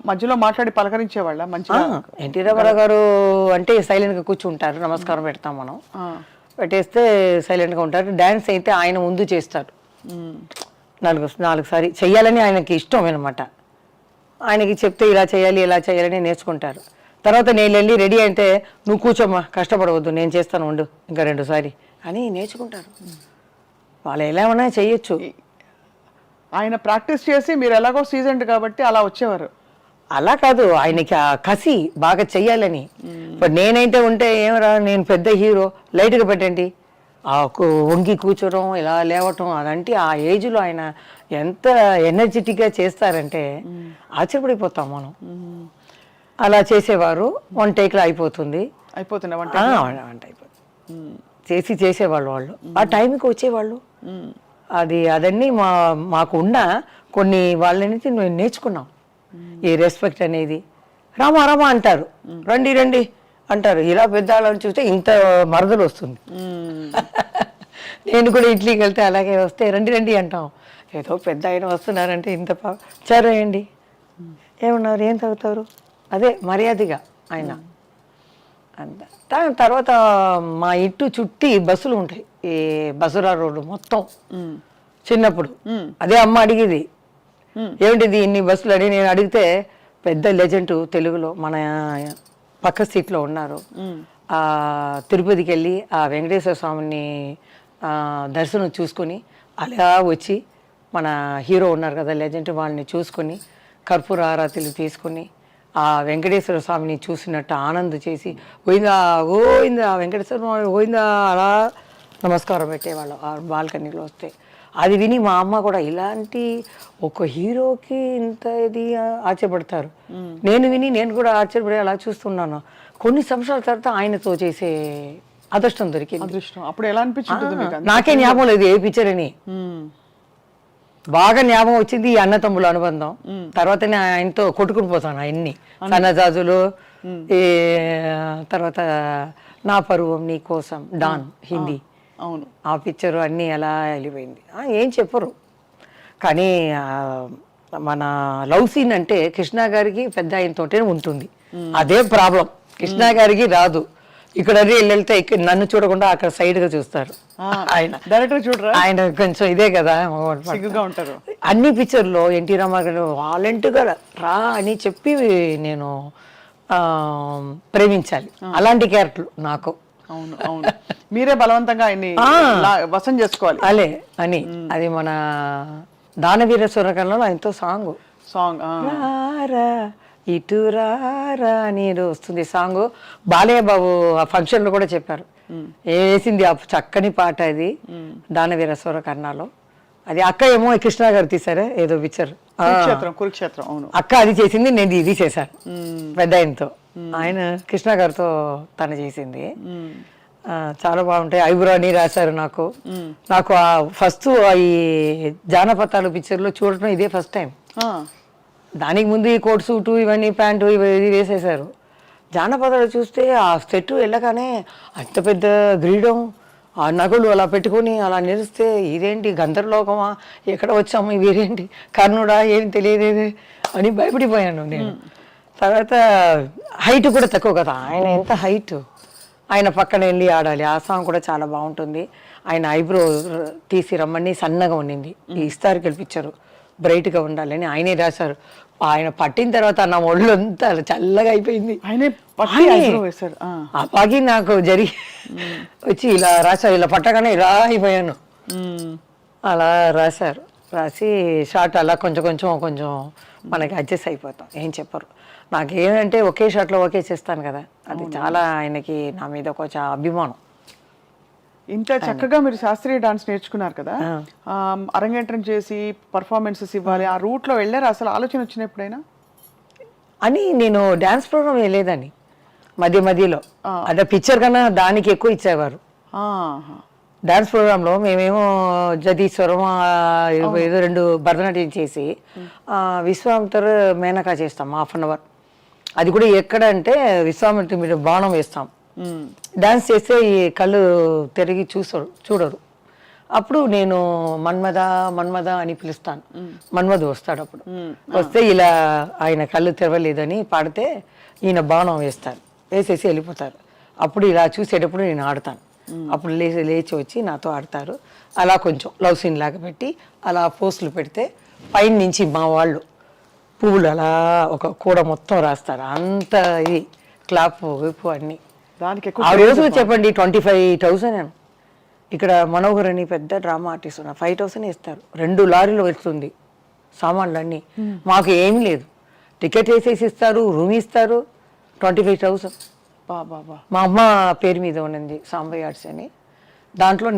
మధ్యలో మాట్లాడి పలకరించేవాళ్ళ మంచిగా? ఎన్టీ రామారావు గారు అంటే సైలెంట్గా కూర్చుంటారు, నమస్కారం పెడతాం మనం, పెట్టేస్తే సైలెంట్గా ఉంటారు. డ్యాన్స్ అయితే ఆయన ముందు చేస్తాడు, నాలుగు సారి చెయ్యాలని ఆయనకి ఇష్టం అనమాట. ఆయనకి చెప్తే ఇలా చేయాలి ఇలా చేయాలని నేర్చుకుంటారు. తర్వాత నేను వెళ్ళి రెడీ అంటే నువ్వు కూర్చోమ్మా, కష్టపడవద్దు, నేను చేస్తాను ఉండు ఇంకా 2 సారి అని నేర్చుకుంటారు. వాళ్ళు ఎలా ఉన్నా చెయ్యొచ్చు. ఆయన ప్రాక్టీస్ చేసి మీరు ఎలాగో సీజన్డ్ కాబట్టి అలా వచ్చేవారు. అలా కాదు, ఆయనకి ఆ కసి బాగా చెయ్యాలని. ఇప్పుడు నేనైతే ఉంటే ఏమరా నేను పెద్ద హీరో, లైట్గా పెట్టండి, వంగి కూర్చోవడం ఇలా లేవటం అదంటే ఆ ఏజ్లో ఆయన ఎంత ఎనర్జెటిక్గా చేస్తారంటే ఆశ్చర్యపడిపోతాం మనం. అలా చేసేవారు. 1 టేక్లో అయిపోతుంది. వంట అయిపోతుంది. చేసేవాళ్ళు వాళ్ళు. ఆ టైంకి వచ్చేవాళ్ళు. అదన్నీ మాకు ఉన్న కొన్ని వాళ్ళ నుంచి మేము నేర్చుకున్నాం. ఈ రెస్పెక్ట్ అనేది. రామా రామా అంటారు, రండి రండి అంటారు. ఇలా పెద్దవాళ్ళని చూస్తే ఇంత మరదలు వస్తుంది. నేను కూడా ఇడ్లీకి వెళ్తే అలాగే వస్తే రండి రండి అంటాం. ఏదో పెద్ద ఆయన వస్తున్నారంటే ఇంత సరేయండి, ఏమన్నారు, ఏం తాగుతారు, అదే మర్యాదగా ఆయన అంత. తర్వాత మా ఇంటి చుట్టి బస్సులు ఉంటాయి, ఈ బసురా రోడ్డు మొత్తం. చిన్నప్పుడు అదే అమ్మ అడిగేది, ఏమిటిది ఇన్ని బస్సులు అని. నేను అడిగితే పెద్ద లెజెండ్ తెలుగులో మన పక్క సీట్లో ఉన్నారు, తిరుపతికి వెళ్ళి ఆ వెంకటేశ్వర స్వామిని దర్శనం చూసుకొని అలా వచ్చి మన హీరో ఉన్నారు కదా లెజెండ్, వాళ్ళని చూసుకొని కర్పూర ఆరాతిలు తీసుకొని ఆ వెంకటేశ్వర స్వామిని చూసినట్టు ఆనందం చేసి పోయిందా గోయిందా వెంకటేశ్వర స్వామి పోయిందా అలా నమస్కారం పెట్టేవాళ్ళు ఆ బాల్కనీలో వస్తే. అది విని మా అమ్మ కూడా ఇలాంటి ఒక హీరోకి ఇంత ఇది ఆశ్చర్యపడతారు. నేను విని నేను కూడా ఆశ్చర్యపడి అలా చూస్తున్నాను. కొన్ని సంవత్సరాల తర్వాత ఆయనతో చేసే అదృష్టం దొరికింది. అప్పుడు ఎలా అనిపించింది? నాకే జ్ఞాపకం లేదు ఏ పిక్చర్ అని. బాగా జ్ఞాపకం వచ్చింది ఈ అన్నతమ్ముల అనుబంధం. తర్వాతనే ఆయనతో కొట్టుకుని పోతాను ఆయన్ని, సన్నజాజులు, ఈ తర్వాత నా పరువం నీ కోసం, డాన్ హిందీ, అవును ఆ పిక్చరు అన్నీ ఎలా వెళ్ళిపోయింది. ఏం చెప్పరు కానీ మన లవ్ సీన్ అంటే కృష్ణ గారికి పెద్ద ఆయనతోటే ఉంటుంది. అదే ప్రాబ్లం, కృష్ణ గారికి రాదు. ఇక్కడ వెళ్తే నన్ను చూడకుండా అక్కడ సైడ్ గా చూస్తారు. ఆయన డైరెక్టర్ చూడరా, ఆయన కొంచెం ఇదే కదా ఉంటారు. అన్ని పిక్చర్లో ఎన్టీ రామారావు వాలంటీర్గా రా అని చెప్పి నేను ప్రేమించాలి. అలాంటి క్యారెక్టర్ నాకు. అవును అవును, మీరే బలవంతంగా ఆయన్ని వశం చేసుకోవాలి అలే అని. అది మన దానవీర సూరకర్ణలో ఆయనతో సాంగ్ ఇటు రారా అని వస్తుంది సాంగ్. బాలయ్య బాబు ఆ ఫంక్షన్ లో కూడా చెప్పారు, వేసింది ఆ చక్కని పాట అది దానవీర సూరకర్ణలో. అది అక్క ఏమో కృష్ణ గారు తీసారే ఏదో పిక్చర్ కురుక్షేత్రం. అవును, అక్క అది చేసింది, నేను ఇది చేశాను పెద్ద ఆయనతో. ఆయన కృష్ణ గారితో తను చేసింది. చాలా బాగుంటాయి. ఐబ్రో అని రాశారు నాకు. నాకు ఫస్ట్ ఈ జానపదాలు పిక్చర్లో చూడటం ఇదే ఫస్ట్ టైం. దానికి ముందు ఈ కోట్ సూటు ఇవన్నీ ప్యాంటు ఇది వేసేసారు. జానపదాలు చూస్తే ఆ సెట్ వెళ్ళగానే అంత పెద్ద గ్రీడం, ఆ నగలు అలా పెట్టుకొని అలా నిలిస్తే ఇదేంటి గంధర్లోకమా, ఎక్కడ వచ్చాము, ఇవేంటి కర్ణుడా, ఏం తెలియదు అని భయపడిపోయాను నేను. తర్వాత హైట్ కూడా తక్కువ కదా ఆయన, ఎంత హైట్, ఆయన పక్కన వెళ్ళి ఆడాలి. ఆ సాంగ్ కూడా చాలా బాగుంటుంది. ఆయన ఐబ్రో తీసి రమ్మని సన్నగా ఉండింది, ఈ ఇస్తారు పిక్చరు బ్రైట్గా ఉండాలని ఆయనే రాశారు. ఆయన పట్టిన తర్వాత నా ఒళ్ళు అంతా చల్లగా అయిపోయింది. ఆ పాకి నాకు జరిగి వచ్చి ఇలా రాశారు, ఇలా పట్టగానే ఇలా అయిపోయాను. అలా రాశారు, రాసి షార్ట్ అలా కొంచెం కొంచెం మనకి అడ్జస్ట్ అయిపోతాం, ఏం చెప్పరు. నాకేమంటే ఒకే షాట్లో ఒకే చేస్తాను కదా, అది చాలా ఆయనకి నా మీద కొంచెం అభిమానం. ఇంత చక్కగా మీరు శాస్త్రీయ డాన్స్ నేర్చుకున్నారు కదా, అరంగేట్రం చేసి పర్ఫార్మెన్సెస్ ఇవ్వాలి, ఆ రూట్లో వెళ్ళారు. అసలు ఆలోచన వచ్చిన ఎప్పుడైనా అని నేను డాన్స్ ప్రోగ్రామ్ వెళ్ళేదాన్ని మధ్యలో. అదే పిక్చర్ కన్నా దానికి ఎక్కువ ఇచ్చేవారు. డాన్స్ ప్రోగ్రాంలో మేమేమో జదీశ్వరం ఏదో 2 భరతనాట్యం చేసి విశ్వామిత్ర మేనకా చేస్తాం 1/2 hour. అది కూడా ఎక్కడ అంటే విశ్వామిత్ర మీద బాణం వేస్తాం, డాన్స్ చేస్తే ఈ కళ్ళు తిరిగి చూడరు. అప్పుడు నేను మన్మద మన్మద అని పిలుస్తాను, మన్మధు వస్తాడు. అప్పుడు వస్తే ఇలా ఆయన కళ్ళు తెరవలేదని పాడితే ఈయన బాణం వేస్తారు, వేసేసి వెళ్ళిపోతారు. అప్పుడు ఇలా చూసేటప్పుడు నేను ఆడతాను. అప్పుడు లేచి వచ్చి నాతో ఆడతారు. అలా కొంచెం లవ్ సీన్ లాగా పెట్టి అలా పోస్టులు పెడితే పైన నుంచి మా వాళ్ళు పువ్వులు అలా ఒక కూడ మొత్తం రాస్తారు. అంత ఇది క్లాప్ వైపు అన్ని. దానికి ఆ రోజు చెప్పండి 25,000. ఇక్కడ మనోహర్ అని పెద్ద డ్రామా ఆర్టిస్ట్ ఉన్నారు, 5,000 ఇస్తారు. 2 లారీలు వెళ్తుంది సామాన్లు అన్నీ. మాకు ఏమీ లేదు, టికెట్ వేసేసి ఇస్తారు, రూమ్ ఇస్తారు. 25,000 మా అమ్మ పేరు మీద ఉన్నది సాంబయ్య ఆర్ట్స్ అని. దాంట్లో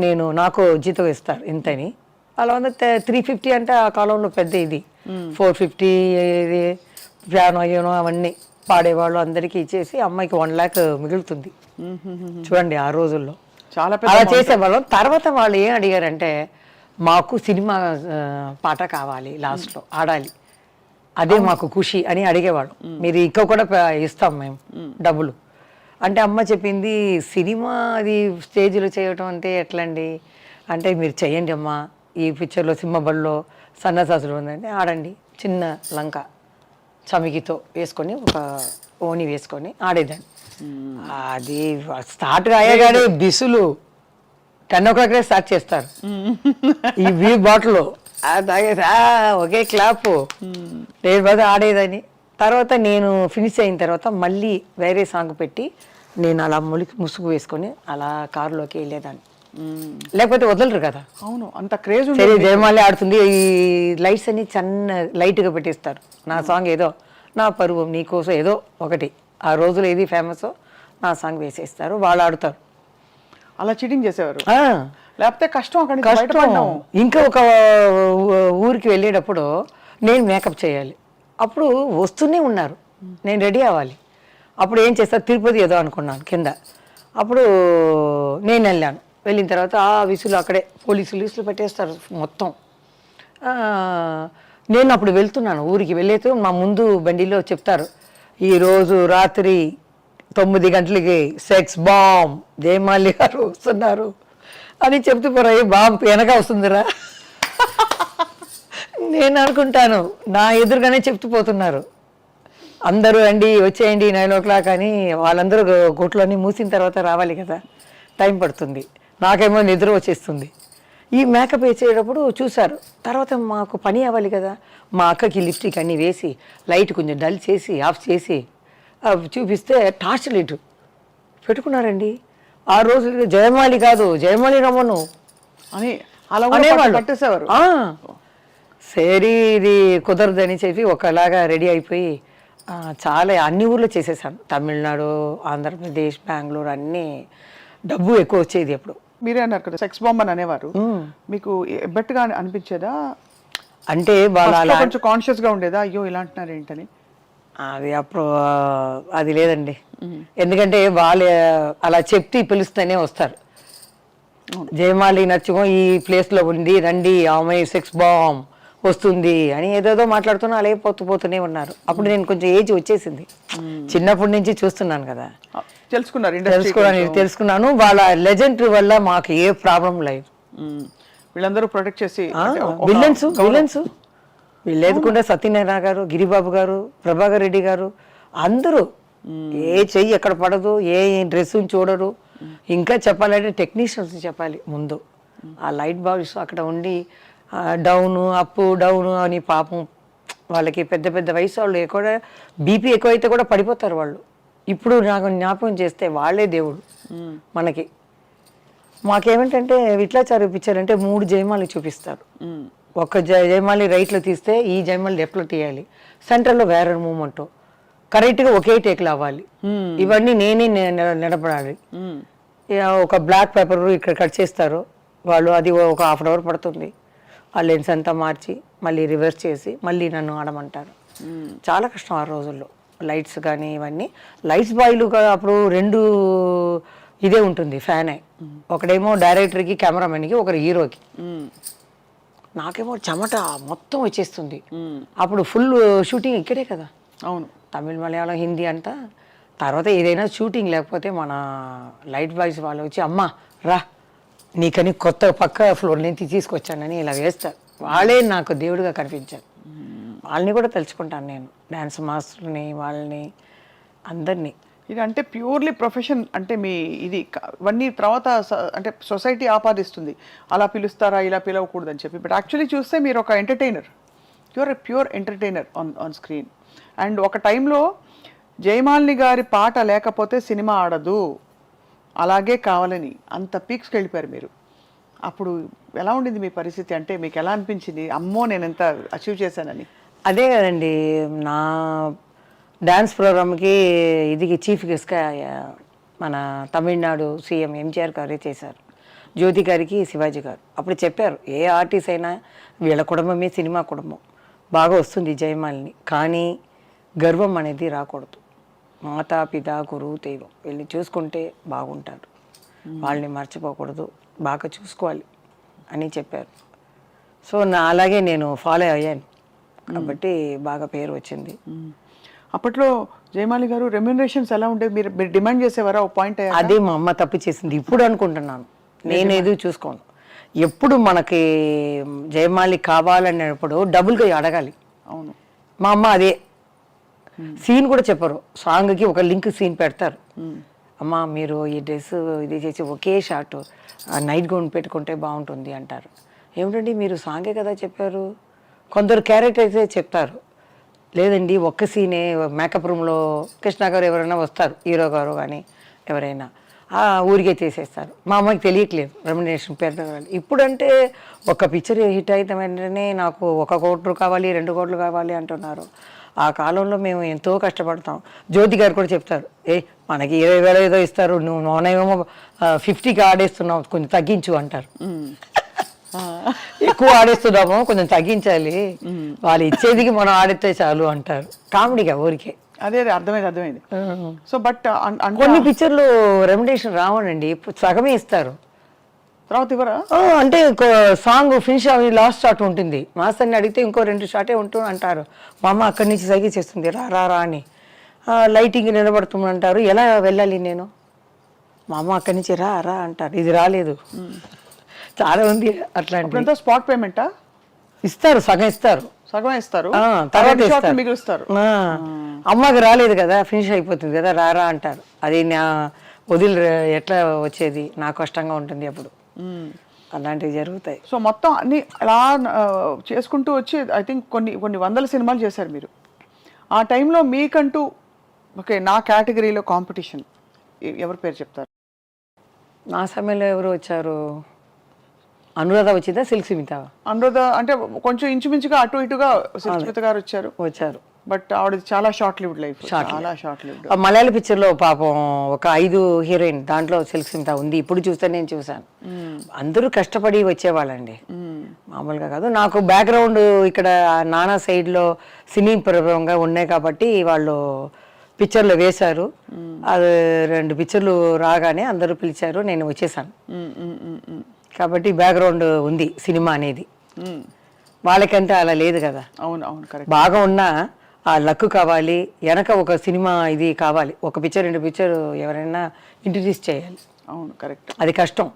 నాకు జీతం ఇస్తారు ఇంతని. అలా ఉంది 350 అంటే ఆ కాలంలో పెద్ద ఇది. 450 పియానో యూనో అవన్నీ పాడేవాళ్ళు అందరికీ ఇచ్చేసి అమ్మాయికి 1 lakh మిగులుతుంది. చూడండి ఆ రోజుల్లో చాలా అలా చేసేవాళ్ళం. తర్వాత వాళ్ళు ఏం అడిగారంటే మాకు సినిమా పాట కావాలి, లాస్ట్లో ఆడాలి, అదే మాకు ఖుషి అని అడిగేవాడు. మీరు ఇంకా కూడా ఇస్తాం మేము డబ్బులు అంటే. అమ్మ చెప్పింది సినిమా అది స్టేజ్లో చేయటం అంటే ఎట్లండి అంటే, మీరు చెయ్యండి అమ్మ, ఈ పిక్చర్లో సింహబడిలో సన్నసాసులు ఉందంటే ఆడండి, చిన్న లంక చమికితో వేసుకొని ఒక ఓని వేసుకొని ఆడేదాన్ని. అది స్టార్ట్ అయ్యగానే బిసులు 10 o'clock స్టార్ట్ చేస్తారు. ఈ వీల్ బాటిల్ తాగేసి ఒకే క్లాప్ నేను బాగా ఆడేదని. తర్వాత నేను ఫినిష్ అయిన తర్వాత మళ్ళీ వేరే సాంగ్ పెట్టి నేను అలా ముసుగు వేసుకొని అలా కారులోకి వెళ్ళేదాన్ని. లేకపోతే వదలరు కదా. అవును, అంత క్రేజ్. సరే జయమాలి ఆడుతుంది, ఈ లైట్స్ అన్ని లైట్గా పెట్టేస్తారు. నా సాంగ్ ఏదో నా పరువం నీకోసం ఏదో ఒకటి ఆ రోజులు ఏది ఫేమస్ నా సాంగ్ వేసేస్తారు, వాళ్ళు ఆడుతారు. అలా చీటింగ్ చేసేవారు. లేకపోతే కష్టం, ఇంకా ఒక ఊరికి వెళ్ళేటప్పుడు నేను మేకప్ చేయాలి. అప్పుడు వస్తూనే ఉన్నారు, నేను రెడీ అవ్వాలి. అప్పుడు ఏం చేస్తారు, తిరుపతి ఏదో అనుకున్నాను కింద. అప్పుడు నేను వెళ్ళాను. వెళ్ళిన తర్వాత ఆ విసులు అక్కడే పోలీసులు పెట్టేస్తారు మొత్తం. నేను అప్పుడు వెళ్తున్నాను ఊరికి. వెళ్ళేతో మా ముందు బండిలో చెప్తారు, ఈరోజు రాత్రి 9 గంటలకి సెక్స్ బాంబ్ జయమాలి గారు వస్తున్నారు అని చెప్తూ పోరా. బాంబ్ వెనక వస్తుందిరా నేను అనుకుంటాను, నా ఎదురుగానే చెప్తూ పోతున్నారు. అందరూ అండి వచ్చేయండి 9 o'clock అని. వాళ్ళందరూ గుట్లోని మూసిన తర్వాత రావాలి కదా, టైం పడుతుంది. నాకేమో నిద్ర వచ్చేస్తుంది. ఈ మేకప్ వేసేటప్పుడు చూశారు. తర్వాత మాకు పని అవ్వాలి కదా, మా అక్కకి లిప్స్టిక్ అన్నీ వేసి లైట్ కొంచెం డల్ చేసి ఆఫ్ చేసి చూపిస్తే టార్చ్ లైట్ పెట్టుకున్నారండి. ఆ రోజు జయమాలి కాదు జయమాలి రమ్మను అని అనేవాళ్ళు పట్టేసేవారు. సరే ఇది కుదరదని చెప్పి ఒకలాగా రెడీ అయిపోయి చాలా అన్ని ఊర్లో చేసేసాను. తమిళనాడు, ఆంధ్రప్రదేశ్, బెంగళూరు అన్నీ. డబ్బు ఎక్కువ వచ్చేది అప్పుడు. మీరే అన్నారు కదా సెక్స్ బాంబ్ అని అనేవారు. మీకు ఎబ్బట్టుగా అనిపించేదా? అంటే వాళ్ళు కొంచెం కాన్షియస్గా ఉండేదా, అయ్యో ఇలా అంటున్నారు ఏంటని? అది అప్పుడు అది లేదండి. ఎందుకంటే వాళ్ళు అలా చెప్తే పిలుస్తూనే వస్తారు. జయమాలి నచ్చుకో ఈ ప్లేస్లో ఉంది రండి, ఆమె సెక్స్ బాంబ్ వస్తుంది అని ఏదేదో మాట్లాడుతున్నా అలాగే పోతూనే ఉన్నారు. అప్పుడు నేను కొంచెం ఏజ్ వచ్చేసింది, చిన్నప్పటి నుంచి చూస్తున్నాను కదా, తెలుసుకున్నాను. వాళ్ళ లెజెండ్ వల్ల మాకు ఏ ప్రాబ్లం లేదు. వీళ్ళందరూ ప్రొటెక్ట్ చేసి విలన్స్ వీళ్ళు లేదుకుండా సత్యనారాయణ గారు, గిరిబాబు గారు, ప్రభాకర్ రెడ్డి గారు అందరూ ఏ చెయ్యి ఎక్కడ పడదు, ఏ డ్రెస్ చూడరు. ఇంకా చెప్పాలంటే టెక్నీషియన్స్ చెప్పాలి ముందు. ఆ లైట్ బాల్స్ అక్కడ ఉండి డౌను అప్పు డౌను అని పాపం వాళ్ళకి పెద్ద పెద్ద వయసు వాళ్ళు ఎక్కువ బీపీ ఎక్కువైతే కూడా పడిపోతారు వాళ్ళు. ఇప్పుడు నాకు జ్ఞాపకం చేస్తే వాళ్ళే దేవుడు మనకి. మాకేమిటంటే విట్లాచారు పిక్చర్ అంటే 3 జయమాలి చూపిస్తారు. ఒక జయమాలి రైట్లో తీస్తే ఈ జయమాలి లెఫ్ట్లో తీయాలి, సెంటర్లో వేరే మూమెంట్ కరెక్ట్గా ఒకే టేక్లో అవ్వాలి. ఇవన్నీ నేనే నిలబడాలి. ఒక బ్లాక్ పేపర్ ఇక్కడ కట్ చేస్తారు వాళ్ళు, అది ఒక 1/2 hour పడుతుంది. ఆ లెన్స్ అంతా మార్చి మళ్ళీ రివర్స్ చేసి మళ్ళీ నన్ను ఆడమంటారు. చాలా కష్టం ఆ రోజుల్లో. లైట్స్ కానీ ఇవన్నీ లైట్స్ బాయ్లు అప్పుడు 2 ఇదే ఉంటుంది ఫ్యానే. ఒకడేమో డైరెక్టర్కి, కెమెరామెన్కి, ఒకరు హీరోకి. నాకేమో చెమట మొత్తం వచ్చేస్తుంది. అప్పుడు ఫుల్ షూటింగ్ ఇక్కడే కదా, అవును. తమిళ్, మలయాళం, హిందీ అంతా. తర్వాత ఏదైనా షూటింగ్ లేకపోతే మన లైట్ బాయ్స్ వాళ్ళు వచ్చి అమ్మ రా నీకని కొత్త పక్క ఫ్లోర్ నుంచి తీసుకొచ్చానని ఇలా వేస్తారు. వాళ్ళే నాకు దేవుడిగా కనిపించారు. వాళ్ళని కూడా తెలుసుకుంటాను నేను, డ్యాన్స్ మాస్టర్ని, వాళ్ళని అందరినీ. ఇది అంటే ప్యూర్లీ ప్రొఫెషన్ అంటే మీ ఇది ఇవన్నీ తర్వాత అంటే సొసైటీ ఆపాదిస్తుంది, అలా పిలుస్తారా ఇలా పిలవకూడదని చెప్పి. బట్ యాక్చువల్లీ చూస్తే మీరు ఒక entertainer, you're a pure entertainer on screen. And ఒక టైంలో జయమాలిని గారి పాట లేకపోతే సినిమా ఆడదు, అలాగే కావాలని అంత పీక్స్కి వెళ్ళిపోయారు మీరు. అప్పుడు ఎలా ఉండింది మీ పరిస్థితి? అంటే మీకు ఎలా అనిపించింది, అమ్మో నేను ఎంత అచీవ్ చేశానని? అదే కదండి, నా డ్యాన్స్ ప్రోగ్రామ్కి ఇది చీఫ్ గెస్ట్గా మన తమిళనాడు సీఎం ఎంజీఆర్ గారే చేశారు, జ్యోతి గారికి శివాజీ గారు. అప్పుడు చెప్పారు ఏ ఆర్టిస్ట్ అయినా వీళ్ళ కుటుంబమే సినిమా కుటుంబం, బాగా వస్తుంది జయమాలిని, కానీ గర్వం అనేది రాకూడదు. మాతా పిత గురువు దైవం వీళ్ళని చూసుకుంటే బాగుంటారు, వాళ్ళని మర్చిపోకూడదు, బాగా చూసుకోవాలి అని చెప్పారు. సో అలాగే నేను ఫాలో అయ్యాను కాబట్టి బాగా పేరు వచ్చింది. అప్పట్లో జయమాలి గారు రెమ్యునరేషన్స్ ఎలా ఉండేది? మీరు మీరు డిమాండ్ చేసేవారా ఓ పాయింట్? అదే మా అమ్మ తప్పు చేసింది ఇప్పుడు అనుకుంటున్నాను. నేను ఏది చూసుకోను, ఎప్పుడు మనకి జయమాలి కావాలనేటప్పుడు డబుల్గా అడగాలి. అవును. మా అమ్మ అదే సీన్ కూడా చెప్పరు, సాంగ్కి ఒక లింక్ సీన్ పెడతారు. అమ్మ మీరు ఈ డ్రెస్ ఇది చేసి ఒకే షార్ట్ నైట్ గౌన్ పెట్టుకుంటే బాగుంటుంది అంటారు. ఏమిటండి మీరు సాంగే కదా చెప్పారు. కొందరు క్యారెక్టర్సే చెప్తారు, లేదండి ఒక్క సీనే మేకప్ రూమ్లో కృష్ణ గారు ఎవరైనా వస్తారు, హీరో గారు కానీ ఎవరైనా ఊరికే చేసేస్తారు. మా అమ్మకి తెలియట్లేదు రెమ్యునరేషన్ పెడతారు. ఇప్పుడంటే ఒక పిక్చర్ హిట్ అయితే వెంటనే నాకు 1 కోటి కావాలి 2 కోట్లు కావాలి అంటున్నారు. ఆ కాలంలో మేము ఎంతో కష్టపడతాం. జ్యోతి గారు కూడా చెప్తారు, మనకి 20,000 ఏదో ఇస్తారు, నువ్వు నోనేమో 50కి ఆడేస్తున్నావు, కొంచెం తగ్గించు అంటారు. ఎక్కువ ఆడేస్తున్నాము, కొంచెం తగ్గించాలి, వాళ్ళు ఇచ్చేదికి మనం ఆడితే చాలు అంటారు. కామెడీగా ఊరికే. అదే అర్థమైంది. సో బట్ కొన్ని పిక్చర్లు రెమ్యునరేషన్ రావనండి, సగమే ఇస్తారు, తర్వాత ఇవ్వరా? అంటే సాంగ్ ఫినిష్ అవి లాస్ట్ షాట్ ఉంటుంది, మాస్టర్ని అడిగితే ఇంకో 2 షాటే ఉంటుంది అంటారు. మా అమ్మ అక్కడి నుంచి సైకి చేస్తుంది, రా అని. లైటింగ్ నిలబడుతుందంటారు, ఎలా వెళ్ళాలి నేను? మా అమ్మ అక్కడి నుంచి రా అంటారు, ఇది రాలేదు. చాలా ఉంది అట్లాంటి. స్పాట్ పేమెంటా ఇస్తారు, సగం ఇస్తారు, తర్వాత మిగులుస్తారు. అమ్మకి రాలేదు కదా, ఫినిష్ అయిపోతుంది కదా, రా అంటారు. అది నా వదిలి ఎట్లా వచ్చేది, నాకు కష్టంగా ఉంటుంది అప్పుడు. అలాంటివి జరుగుతాయి. సో మొత్తం అన్ని అలా చేసుకుంటూ వచ్చి ఐ థింక్ కొన్ని వందల సినిమాలు చేశారు మీరు. ఆ టైంలో మీకంటూ ఓకే నా కేటగిరీలో కాంపిటీషన్ ఎవరి పేరు చెప్తారు? నా సమయంలో ఎవరు వచ్చారు? అనురాధ వచ్చిందా, సిల్క్ స్మిత? అనురాధ అంటే కొంచెం ఇంచుమించుగా అటు ఇటుగా సిల్క్ స్మిత గారు వచ్చారు. బట్ ఆవిడ చాలా షార్ట్ లివ్డ్ లైఫ్, చాలా షార్ట్ లివ్డ్. మలయాళ పిక్చర్లో పాపం ఒక 5 హీరోయిన్, దాంట్లో సిల్క్ స్మిత ఉంది. ఇప్పుడు చూస్తే నేను చూసాను, అందరూ కష్టపడి వచ్చేవాళ్ళండి, మామూలుగా కాదు. నాకు బ్యాక్గ్రౌండ్ ఇక్కడ నానా సైడ్లో సినీ ప్రభావంగా ఉన్నాయి కాబట్టి వాళ్ళు పిక్చర్లో వేశారు. అది 2 పిక్చర్లు రాగానే అందరూ పిలిచారు, నేను వచ్చేసాను. కాబట్టి బ్యాక్గ్రౌండ్ ఉంది సినిమా అనేది. వాళ్ళకంటే అలా లేదు కదా. అవును కరెక్ట్. బాగా ఉన్నా ఆ లక్ కావాలి, వెనక ఒక సినిమా ఇది కావాలి, ఒక పిక్చర్ 2 పిక్చర్ ఎవరైనా ఇంట్రడ్యూస్ చేయాలి. అవును కరెక్ట్. అది కష్టం,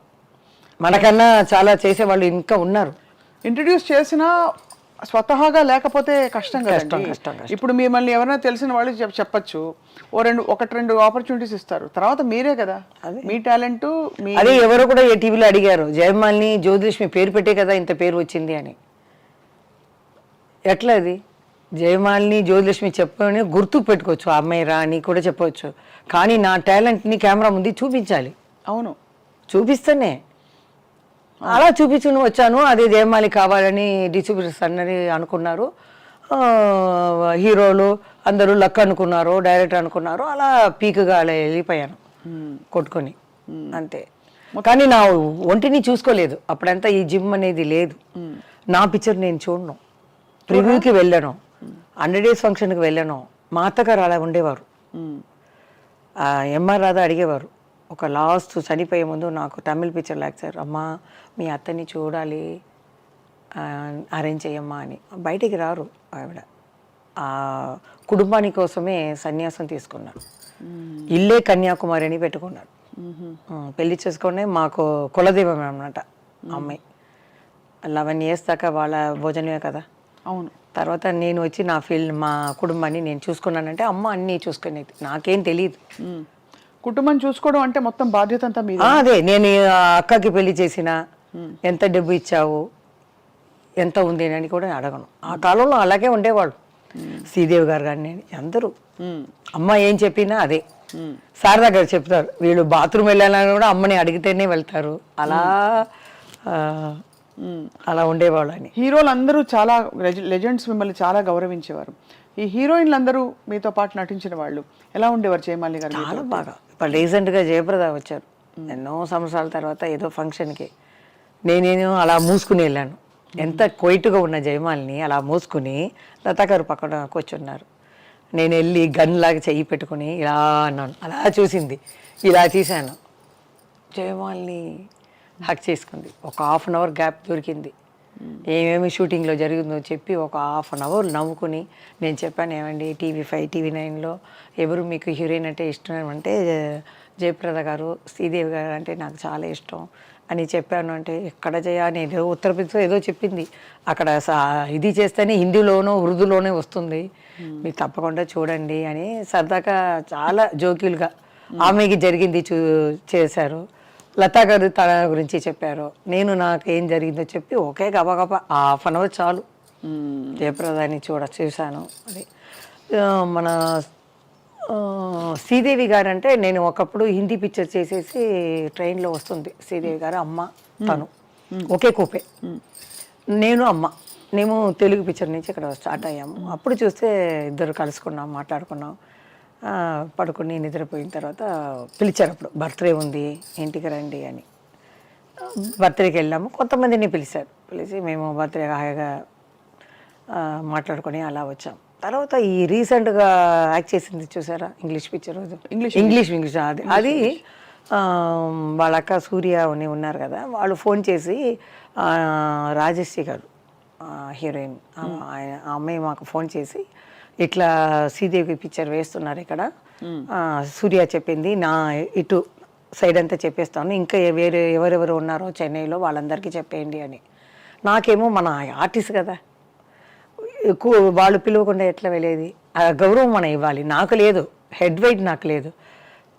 మనకన్నా చాలా చేసేవాళ్ళు ఇంకా ఉన్నారు. ఇంట్రడ్యూస్ చేసినా స్వతహాగా లేకపోతే కష్టం కదండి. ఇప్పుడు మిమ్మల్ని ఎవరైనా తెలిసిన వాళ్ళు చెప్పచ్చు, 1-2 ఆపర్చునిటీస్ ఇస్తారు, తర్వాత మీరే కదా మీ టాలెంట్. అదే ఎవరో కూడా ఏ టీవీలో అడిగారు, జయమాలిని జ్యోతిలక్ష్మి పేరు పెట్టే కదా ఇంత పేరు వచ్చింది అని. ఎట్లా అది? జయమాలిని జ్యోతిలక్ష్మి చెప్పని గుర్తు పెట్టుకోవచ్చు, అమ్మాయి రా అని కూడా చెప్పవచ్చు, కానీ నా టాలెంట్ని కెమెరా ముందు చూపించాలి. అవును, చూపిస్తేనే. అలా చూపించుకుని వచ్చాను, అదే జయమాలి కావాలని డిస్ట్రిబ్యూటర్స్ అన్నది అనుకున్నారు, హీరోలు అందరూ లక్ అనుకున్నారు, డైరెక్టర్ అనుకున్నారు, అలా పీక్గా అలా వెళ్ళిపోయాను కొట్టుకొని అంతే. కానీ నా ఒంటిని చూసుకోలేదు అప్పుడంతా, ఈ జిమ్ అనేది లేదు. నా పిక్చర్ నేను చూడను, ప్రివ్యూకి వెళ్ళాను, 100 days ఫంక్షన్కి వెళ్ళాను. మా అత్తగారు అలా ఉండేవారు, ఎంఆర్ రాధా అడిగేవారు. ఒక లాస్ట్ చనిపోయే ముందు నాకు తమిళ్ పిక్చర్ లేచారు, అమ్మ మీ అత్తని చూడాలి, అరేంజ్ చేయమ్మా అని. బయటికి రారు ఆవిడ, ఆ కుటుంబాని కోసమే సన్యాసం తీసుకున్నాడు. ఇల్లే కన్యాకుమారి అని పెట్టుకున్నాడు. పెళ్లి చేసుకునే మాకు కులదైవం అన్నమాట అమ్మాయి. 11 years దాకా వాళ్ళ భోజనమే కదా. అవును. తర్వాత నేను వచ్చి నా ఫీల్డ్ మా కుటుంబాన్ని నేను చూసుకున్నానంటే అమ్మ అన్నీ చూసుకునేది, నాకేం తెలియదు. కుటుంబం చూసుకోవడం అంటే మొత్తం బాధ్యత అంతా మీద. అదే నేను ఆ అక్కకి పెళ్లి చేసిన ఎంత డబ్బు ఇచ్చావు ఎంత ఉంది అని కూడా అడగను. ఆ కాలంలో అలాగే ఉండేవాళ్ళు. శ్రీదేవి గారు కానీ అందరూ అమ్మ ఏం చెప్పినా అదే. శారదా గారు చెప్తారు, వీళ్ళు బాత్రూమ్ వెళ్ళాలని కూడా అమ్మని అడిగితేనే వెళ్తారు. అలా అలా ఉండేవాళ్ళు అని. హీరోలు అందరూ చాలా లెజెండ్స్ మిమ్మల్ని చాలా గౌరవించేవారు. ఈ హీరోయిన్లు అందరూ మీతో పాటు నటించిన వాళ్ళు ఎలా ఉండేవారు జయమాలి గారు? చాలా బాగా. ఇప్పుడు రీసెంట్గా జయప్రద వచ్చారు ఎన్నో సంవత్సరాల తర్వాత ఏదో ఫంక్షన్కి. నేనేమో అలా మూసుకుని వెళ్ళాను. ఎంత కొయిట్గా ఉన్న జయమాలిని అలా మూసుకుని లతా గారు పక్కన కూర్చున్నారు. నేను వెళ్ళి గన్ లాగా చెయ్యి పెట్టుకుని ఇలా అన్నాను. అలా చూసింది, ఇలా తీశాను. జయమాలిని హక్ చేసుకుంది. ఒక 1/2 hour గ్యాప్ దొరికింది. ఏమేమి షూటింగ్లో జరిగిందో చెప్పి ఒక 1/2 hour నవ్వుకుని నేను చెప్పాను, ఏమండి TV5 TV9లో ఎవరు మీకు హీరోయిన్ అంటే ఇష్టం అంటే జయప్రద గారు, శ్రీదేవి గారు అంటే నాకు చాలా ఇష్టం అని చెప్పాను. అంటే ఎక్కడ నేను ఏదో ఉత్తరప్రదేశ్లో ఏదో చెప్పింది, అక్కడ ఇది చేస్తేనే హిందీలోనో ఉర్దూలోనే వస్తుంది, మీరు తప్పకుండా చూడండి అని సరదాగా చాలా జోక్యులుగా ఆమెకి జరిగింది చేశారు. లతా గారు తన గురించి చెప్పారు, నేను నాకు ఏం జరిగిందో చెప్పి ఒకే గబగబా 1/2 hour చాలు జయప్రదాన్ని చూశాను. అది మన శ్రీదేవి గారు అంటే నేను ఒకప్పుడు హిందీ పిక్చర్ చేసేసి ట్రైన్లో వస్తుంది శ్రీదేవి గారు, అమ్మ తను ఒకే కూపే, నేను అమ్మ మేము తెలుగు పిక్చర్ నుంచి ఇక్కడ స్టార్ట్ అయ్యాము. అప్పుడు చూస్తే ఇద్దరు కలుసుకున్నాం, మాట్లాడుకున్నాం. పడుకుని నిద్రపోయిన తర్వాత పిలిచారు. అప్పుడు బర్త్డే ఉంది ఇంటికి రండి అని. బర్త్డేకి వెళ్ళాము. కొంతమందిని పిలిచి మేము బర్త్డే హాయిగా మాట్లాడుకొని అలా వచ్చాం. తర్వాత ఈ రీసెంట్గా యాక్ట్ చేసింది చూసారా ఇంగ్లీష్ పిక్చర్, ఇంగ్లీష్ అది వాళ్ళ అక్క సూర్య అని ఉన్నారు కదా, వాళ్ళు ఫోన్ చేసి రాజశ్రీ గారు హీరోయిన్ ఆ అమ్మాయి మాకు ఫోన్ చేసి ఇట్లా శ్రీదేవి పిక్చర్ వేస్తున్నారు ఇక్కడ, సూర్య చెప్పింది నా ఇటు సైడ్ అంతా చెప్పేస్తాను, ఇంకా వేరే ఎవరెవరు ఉన్నారో చెన్నైలో వాళ్ళందరికీ చెప్పేయండి అని. నాకేమో మన ఆర్టిస్ట్ కదా, వాళ్ళు పిలవకుండా ఎట్లా వెళ్ళేది, ఆ గౌరవం మనం ఇవ్వాలి, నాకు లేదు, హెడ్ వెయిట్ నాకు లేదు,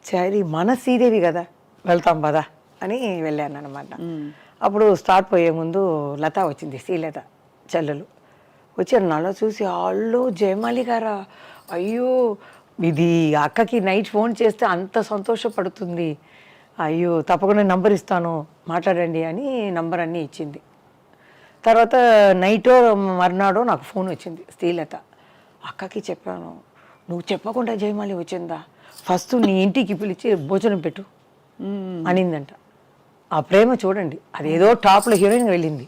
సరే మన శ్రీదేవి కదా వెళ్తాం పదా అని వెళ్ళాను అనమాట. అప్పుడు స్టార్ట్ పోయే ముందు లత వచ్చింది, శ్రీలత చెల్లెలు వచ్చారు. నాలో చూసి వాళ్ళు జయమాలి గారా, అయ్యో ఇది అక్కకి నైట్ ఫోన్ చేస్తే అంత సంతోషపడుతుంది, అయ్యో తప్పకుండా నంబర్ ఇస్తాను మాట్లాడండి అని నంబర్ అన్నీ ఇచ్చింది. తర్వాత నైటో మర్నాడో నాకు ఫోన్ వచ్చింది శ్రీలత, అక్కకి చెప్పాను, నువ్వు చెప్పకుండా జయమాలి వచ్చిందా, ఫస్ట్ నీ ఇంటికి పిలిచి భోజనం పెట్టు అనిందంట. ఆ ప్రేమ చూడండి, అదేదో టాప్లో హీరోయిన్ వెళ్ళింది,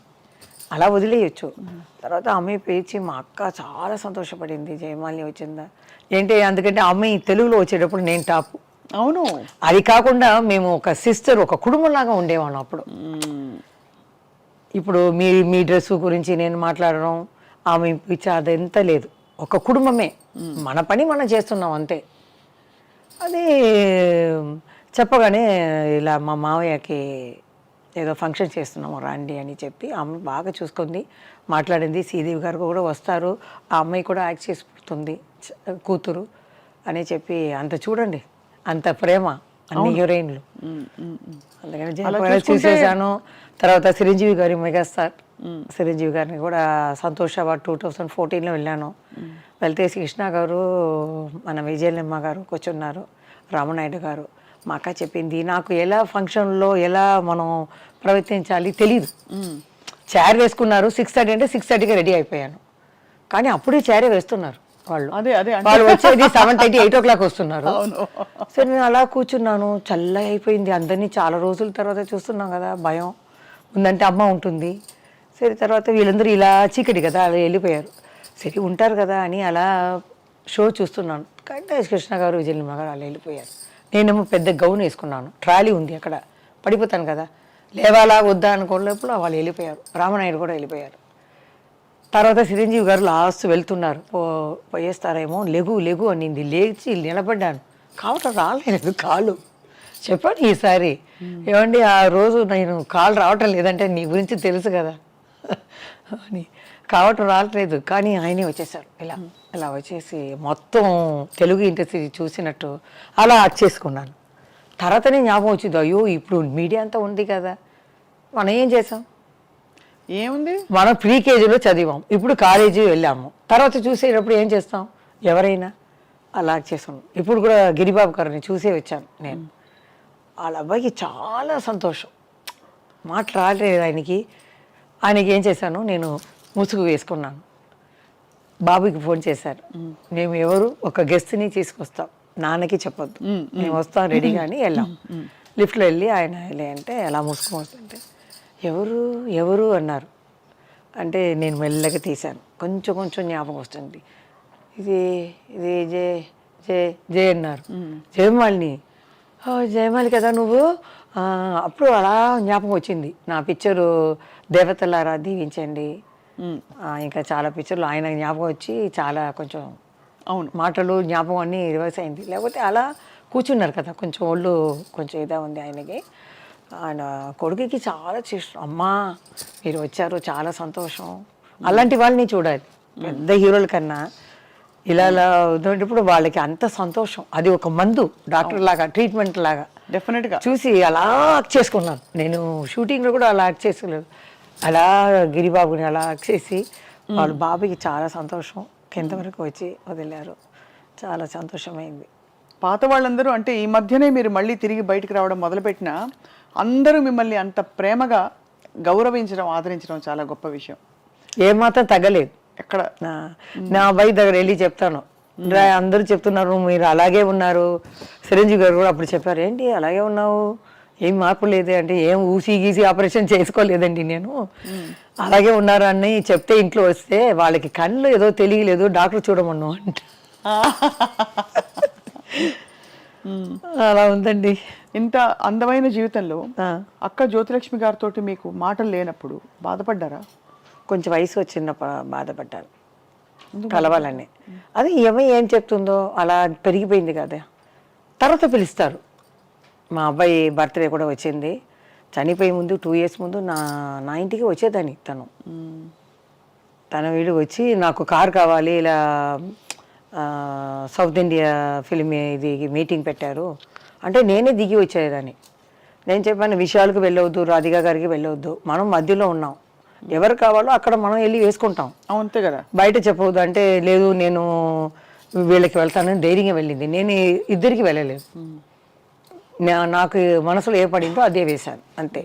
అలా వదిలేయచ్చు. తర్వాత అమ్మాయి పేచి మా అక్క చాలా సంతోషపడింది జయమాలిని వచ్చిందా ఏంటి, అందుకంటే అమ్మాయి తెలుగులో వచ్చేటప్పుడు నేను టాప్. అవును, అది కాకుండా మేము ఒక సిస్టర్, ఒక కుటుంబంలాగా ఉండేవాళ్ళం అప్పుడు. ఇప్పుడు మీ డ్రెస్ గురించి నేను మాట్లాడడం, ఆమె పిచ్చి అదంతా లేదు, ఒక కుటుంబమే, మన పని మనం చేస్తున్నాం అంతే. అది చెప్పగానే ఇలా మా మావయ్యకి ఏదో ఫంక్షన్ చేస్తున్నాము రండి అని చెప్పి అమ్మ బాగా చూసుకుంది, మాట్లాడింది. శ్రీదేవి గారు కూడా వస్తారు, ఆ అమ్మాయి కూడా యాక్ట్ చేసిపోతుంది కూతురు అని చెప్పి, అంత చూడండి అంత ప్రేమ అన్ని హీరోయిన్లు. అందుకని చూసేసాను. తర్వాత చిరంజీవి గారి మెగాస్టార్ చిరంజీవి గారిని కూడా సంతోష్ అవార్డ్ 2014లో వెళ్ళాను. వెళ్తే కృష్ణ గారు, మన విజయలమ్మ గారు కూర్చున్నారు, రామనాయుడు గారు. మా అక్క చెప్పింది, నాకు ఎలా ఫంక్షన్లో ఎలా మనం ప్రవర్తించాలి తెలీదు. చైర్ వేసుకున్నారు 6:30 అంటే 6:30కి రెడీ అయిపోయాను, కానీ అప్పుడే చైరే వేస్తున్నారు వాళ్ళు. వాళ్ళు వచ్చేది 7:30 8 o'clock వస్తున్నారు. సరే నేను అలా కూర్చున్నాను, చల్లగా అయిపోయింది. అందరినీ చాలా రోజుల తర్వాత చూస్తున్నాం కదా, భయం ఉందంటే అమ్మ ఉంటుంది. సరే తర్వాత వీళ్ళందరూ ఇలా చీకటి కదా అలా వెళ్ళిపోయారు. సరే ఉంటారు కదా అని అలా షో చూస్తున్నాను. కానీ కృష్ణ గారు విజయలమ్మ గారు అలా వెళ్ళిపోయారు. నేనేమో పెద్ద గౌన్ వేసుకున్నాను, ట్రాలీ ఉంది అక్కడ, పడిపోతాను కదా, లేవాలా వద్దా అనుకోలేప్పుడు వాళ్ళు వెళ్ళిపోయారు. రామనాయుడు కూడా వెళ్ళిపోయారు. తర్వాత చిరంజీవి గారు లాస్ట్ వెళ్తున్నారు, పోయేస్తారేమో, లెగు లెగు అనింది. లేచి నిలబడ్డాను, కావటం రాలేదు కాలు. చెప్పండి ఈసారి, ఏమండి ఆ రోజు నేను కాలు రావటం లేదంటే నీ గురించి తెలుసు కదా అని, కావటం రావట్లేదు. కానీ ఆయనే వచ్చేసారు, ఇలా ఇలా వచ్చేసి మొత్తం తెలుగు ఇండస్ట్రీ చూసినట్టు అలా చేసుకున్నాను. తర్వాతనే జ్ఞాపకం వచ్చింది, అయ్యో ఇప్పుడు మీడియా అంతా ఉంది కదా, మనం ఏం చేసాం, ఏముంది, మనం ప్రీ కేజీలో చదివాం, ఇప్పుడు కాలేజీ వెళ్ళాము, తర్వాత చూసేటప్పుడు ఏం చేస్తాం, ఎవరైనా అలా చేసాం. ఇప్పుడు కూడా గిరిబాబు గారిని చూసే వచ్చాను నేను. వాళ్ళ అబ్బాయికి చాలా సంతోషం, మాట రాలేదు ఆయనకి ఏం చేశాను, నేను ముసుగు వేసుకున్నాను. బాబుకి ఫోన్ చేశారు, మేము ఎవరు ఒక గెస్ట్ని తీసుకొస్తాం, నాన్నకి చెప్పొద్దు, మేము వస్తాం రెడీగా అని వెళ్ళాం. లిఫ్ట్లో వెళ్ళి ఆయన వెళ్ళి అంటే అలా ముసుగు వస్తుంటే ఎవరు ఎవరు అన్నారు. అంటే నేను మెల్లగా తీశాను, కొంచెం కొంచెం జ్ఞాపకం వస్తుంది. ఇది ఇది జే జే జే అన్నారు. జయమాలిని, జయమాలి కదా నువ్వు. అప్పుడు అలా జ్ఞాపకం వచ్చింది, నా పిక్చరు దేవతలారా దీవించండి, ఇంకా చాలా పిక్చర్లు ఆయన జ్ఞాపకం వచ్చి చాలా కొంచెం అవును మాటలు జ్ఞాపకం అన్నీ రివర్స్ అయింది. లేకపోతే అలా కూర్చున్నారు కదా, కొంచెం ఒళ్ళు కొంచెం ఇదా ఉంది ఆయనకి. ఆయన కొడుకుకి చాలా చేస్తాం, అమ్మా మీరు వచ్చారు చాలా సంతోషం. అలాంటి వాళ్ళని చూడాలి, పెద్ద హీరోల కన్నా ఇలా ఉన్నప్పుడు వాళ్ళకి అంత సంతోషం. అది ఒక మందు, డాక్టర్ లాగా, ట్రీట్మెంట్ లాగా డెఫినెట్గా చూసి చూసి అలా యాక్ట్ చేసుకున్నాను. నేను షూటింగ్లో కూడా అలా యాక్ట్ చేసుకోలేదు, అలా గిరిబాబుని అలా యాక్ట్ చేసి వాళ్ళ బాబుకి చాలా సంతోషం. కింద వరకు వచ్చి వదిలారు, చాలా సంతోషమైంది. పాత వాళ్ళందరూ అంటే ఈ మధ్యనే మీరు మళ్ళీ తిరిగి బయటికి రావడం మొదలుపెట్టినా అందరూ మిమ్మల్ని అంత ప్రేమగా గౌరవించడం, ఆదరించడం చాలా గొప్ప విషయం. ఏమాత్రం తగ్గలేదు. ఎక్కడ నా అబ్బాయి దగ్గర వెళ్ళి చెప్తాను, అందరూ చెప్తున్నారు మీరు అలాగే ఉన్నారు. చిరంజీవి గారు కూడా అప్పుడు చెప్పారు, ఏంటి అలాగే ఉన్నావు, ఏం మార్పు లేదే అంటే, ఏం ఊసి గీసి ఆపరేషన్ చేసుకోలేదండి నేను, అలాగే ఉన్నారు అని చెప్తే ఇంట్లో వస్తే వాళ్ళకి కళ్ళు ఏదో తెలియలేదు, డాక్టర్ చూడమన్నావు అంట. అలా ఉందండి. ఇంత అందమైన జీవితంలో అక్క జ్యోతిలక్ష్మి గారితో మీకు మాటలు లేనప్పుడు బాధపడ్డారా? కొంచెం వయసు వచ్చినప్పుడు బాధపడ్డాను, కలవాలని. అది ఏం చెప్తుందో అలా పెరిగిపోయింది కదా. తర్వాత పిలుస్తారు, మా అబ్బాయి బర్త్డే కూడా వచ్చింది, చనిపోయే ముందు 2 years ముందు నా ఇంటికి వచ్చేదాన్ని తన వీడికి వచ్చి, నాకు కార్ కావాలి, ఇలా సౌత్ ఇండియా ఫిల్మ్ ఇది మీటింగ్ పెట్టారు అంటే నేనే దిగి వచ్చేదాన్ని. నేను చెప్పాను, విషయాలకు వెళ్ళవద్దు, రాధికా గారికి వెళ్ళవద్దు, మనం మధ్యలో ఉన్నాం, ఎవరు కావాలో అక్కడ మనం వెళ్ళి వేసుకుంటాం, అంతే కదా, బయట చెప్పవద్దు అంటే, లేదు నేను వీళ్ళకి వెళ్తానని ధైర్యంగా వెళ్ళింది. నేను ఇద్దరికి వెళ్ళలేదు, నాకు మనసులో ఏ పడిందో అదే వేశాను అంతే.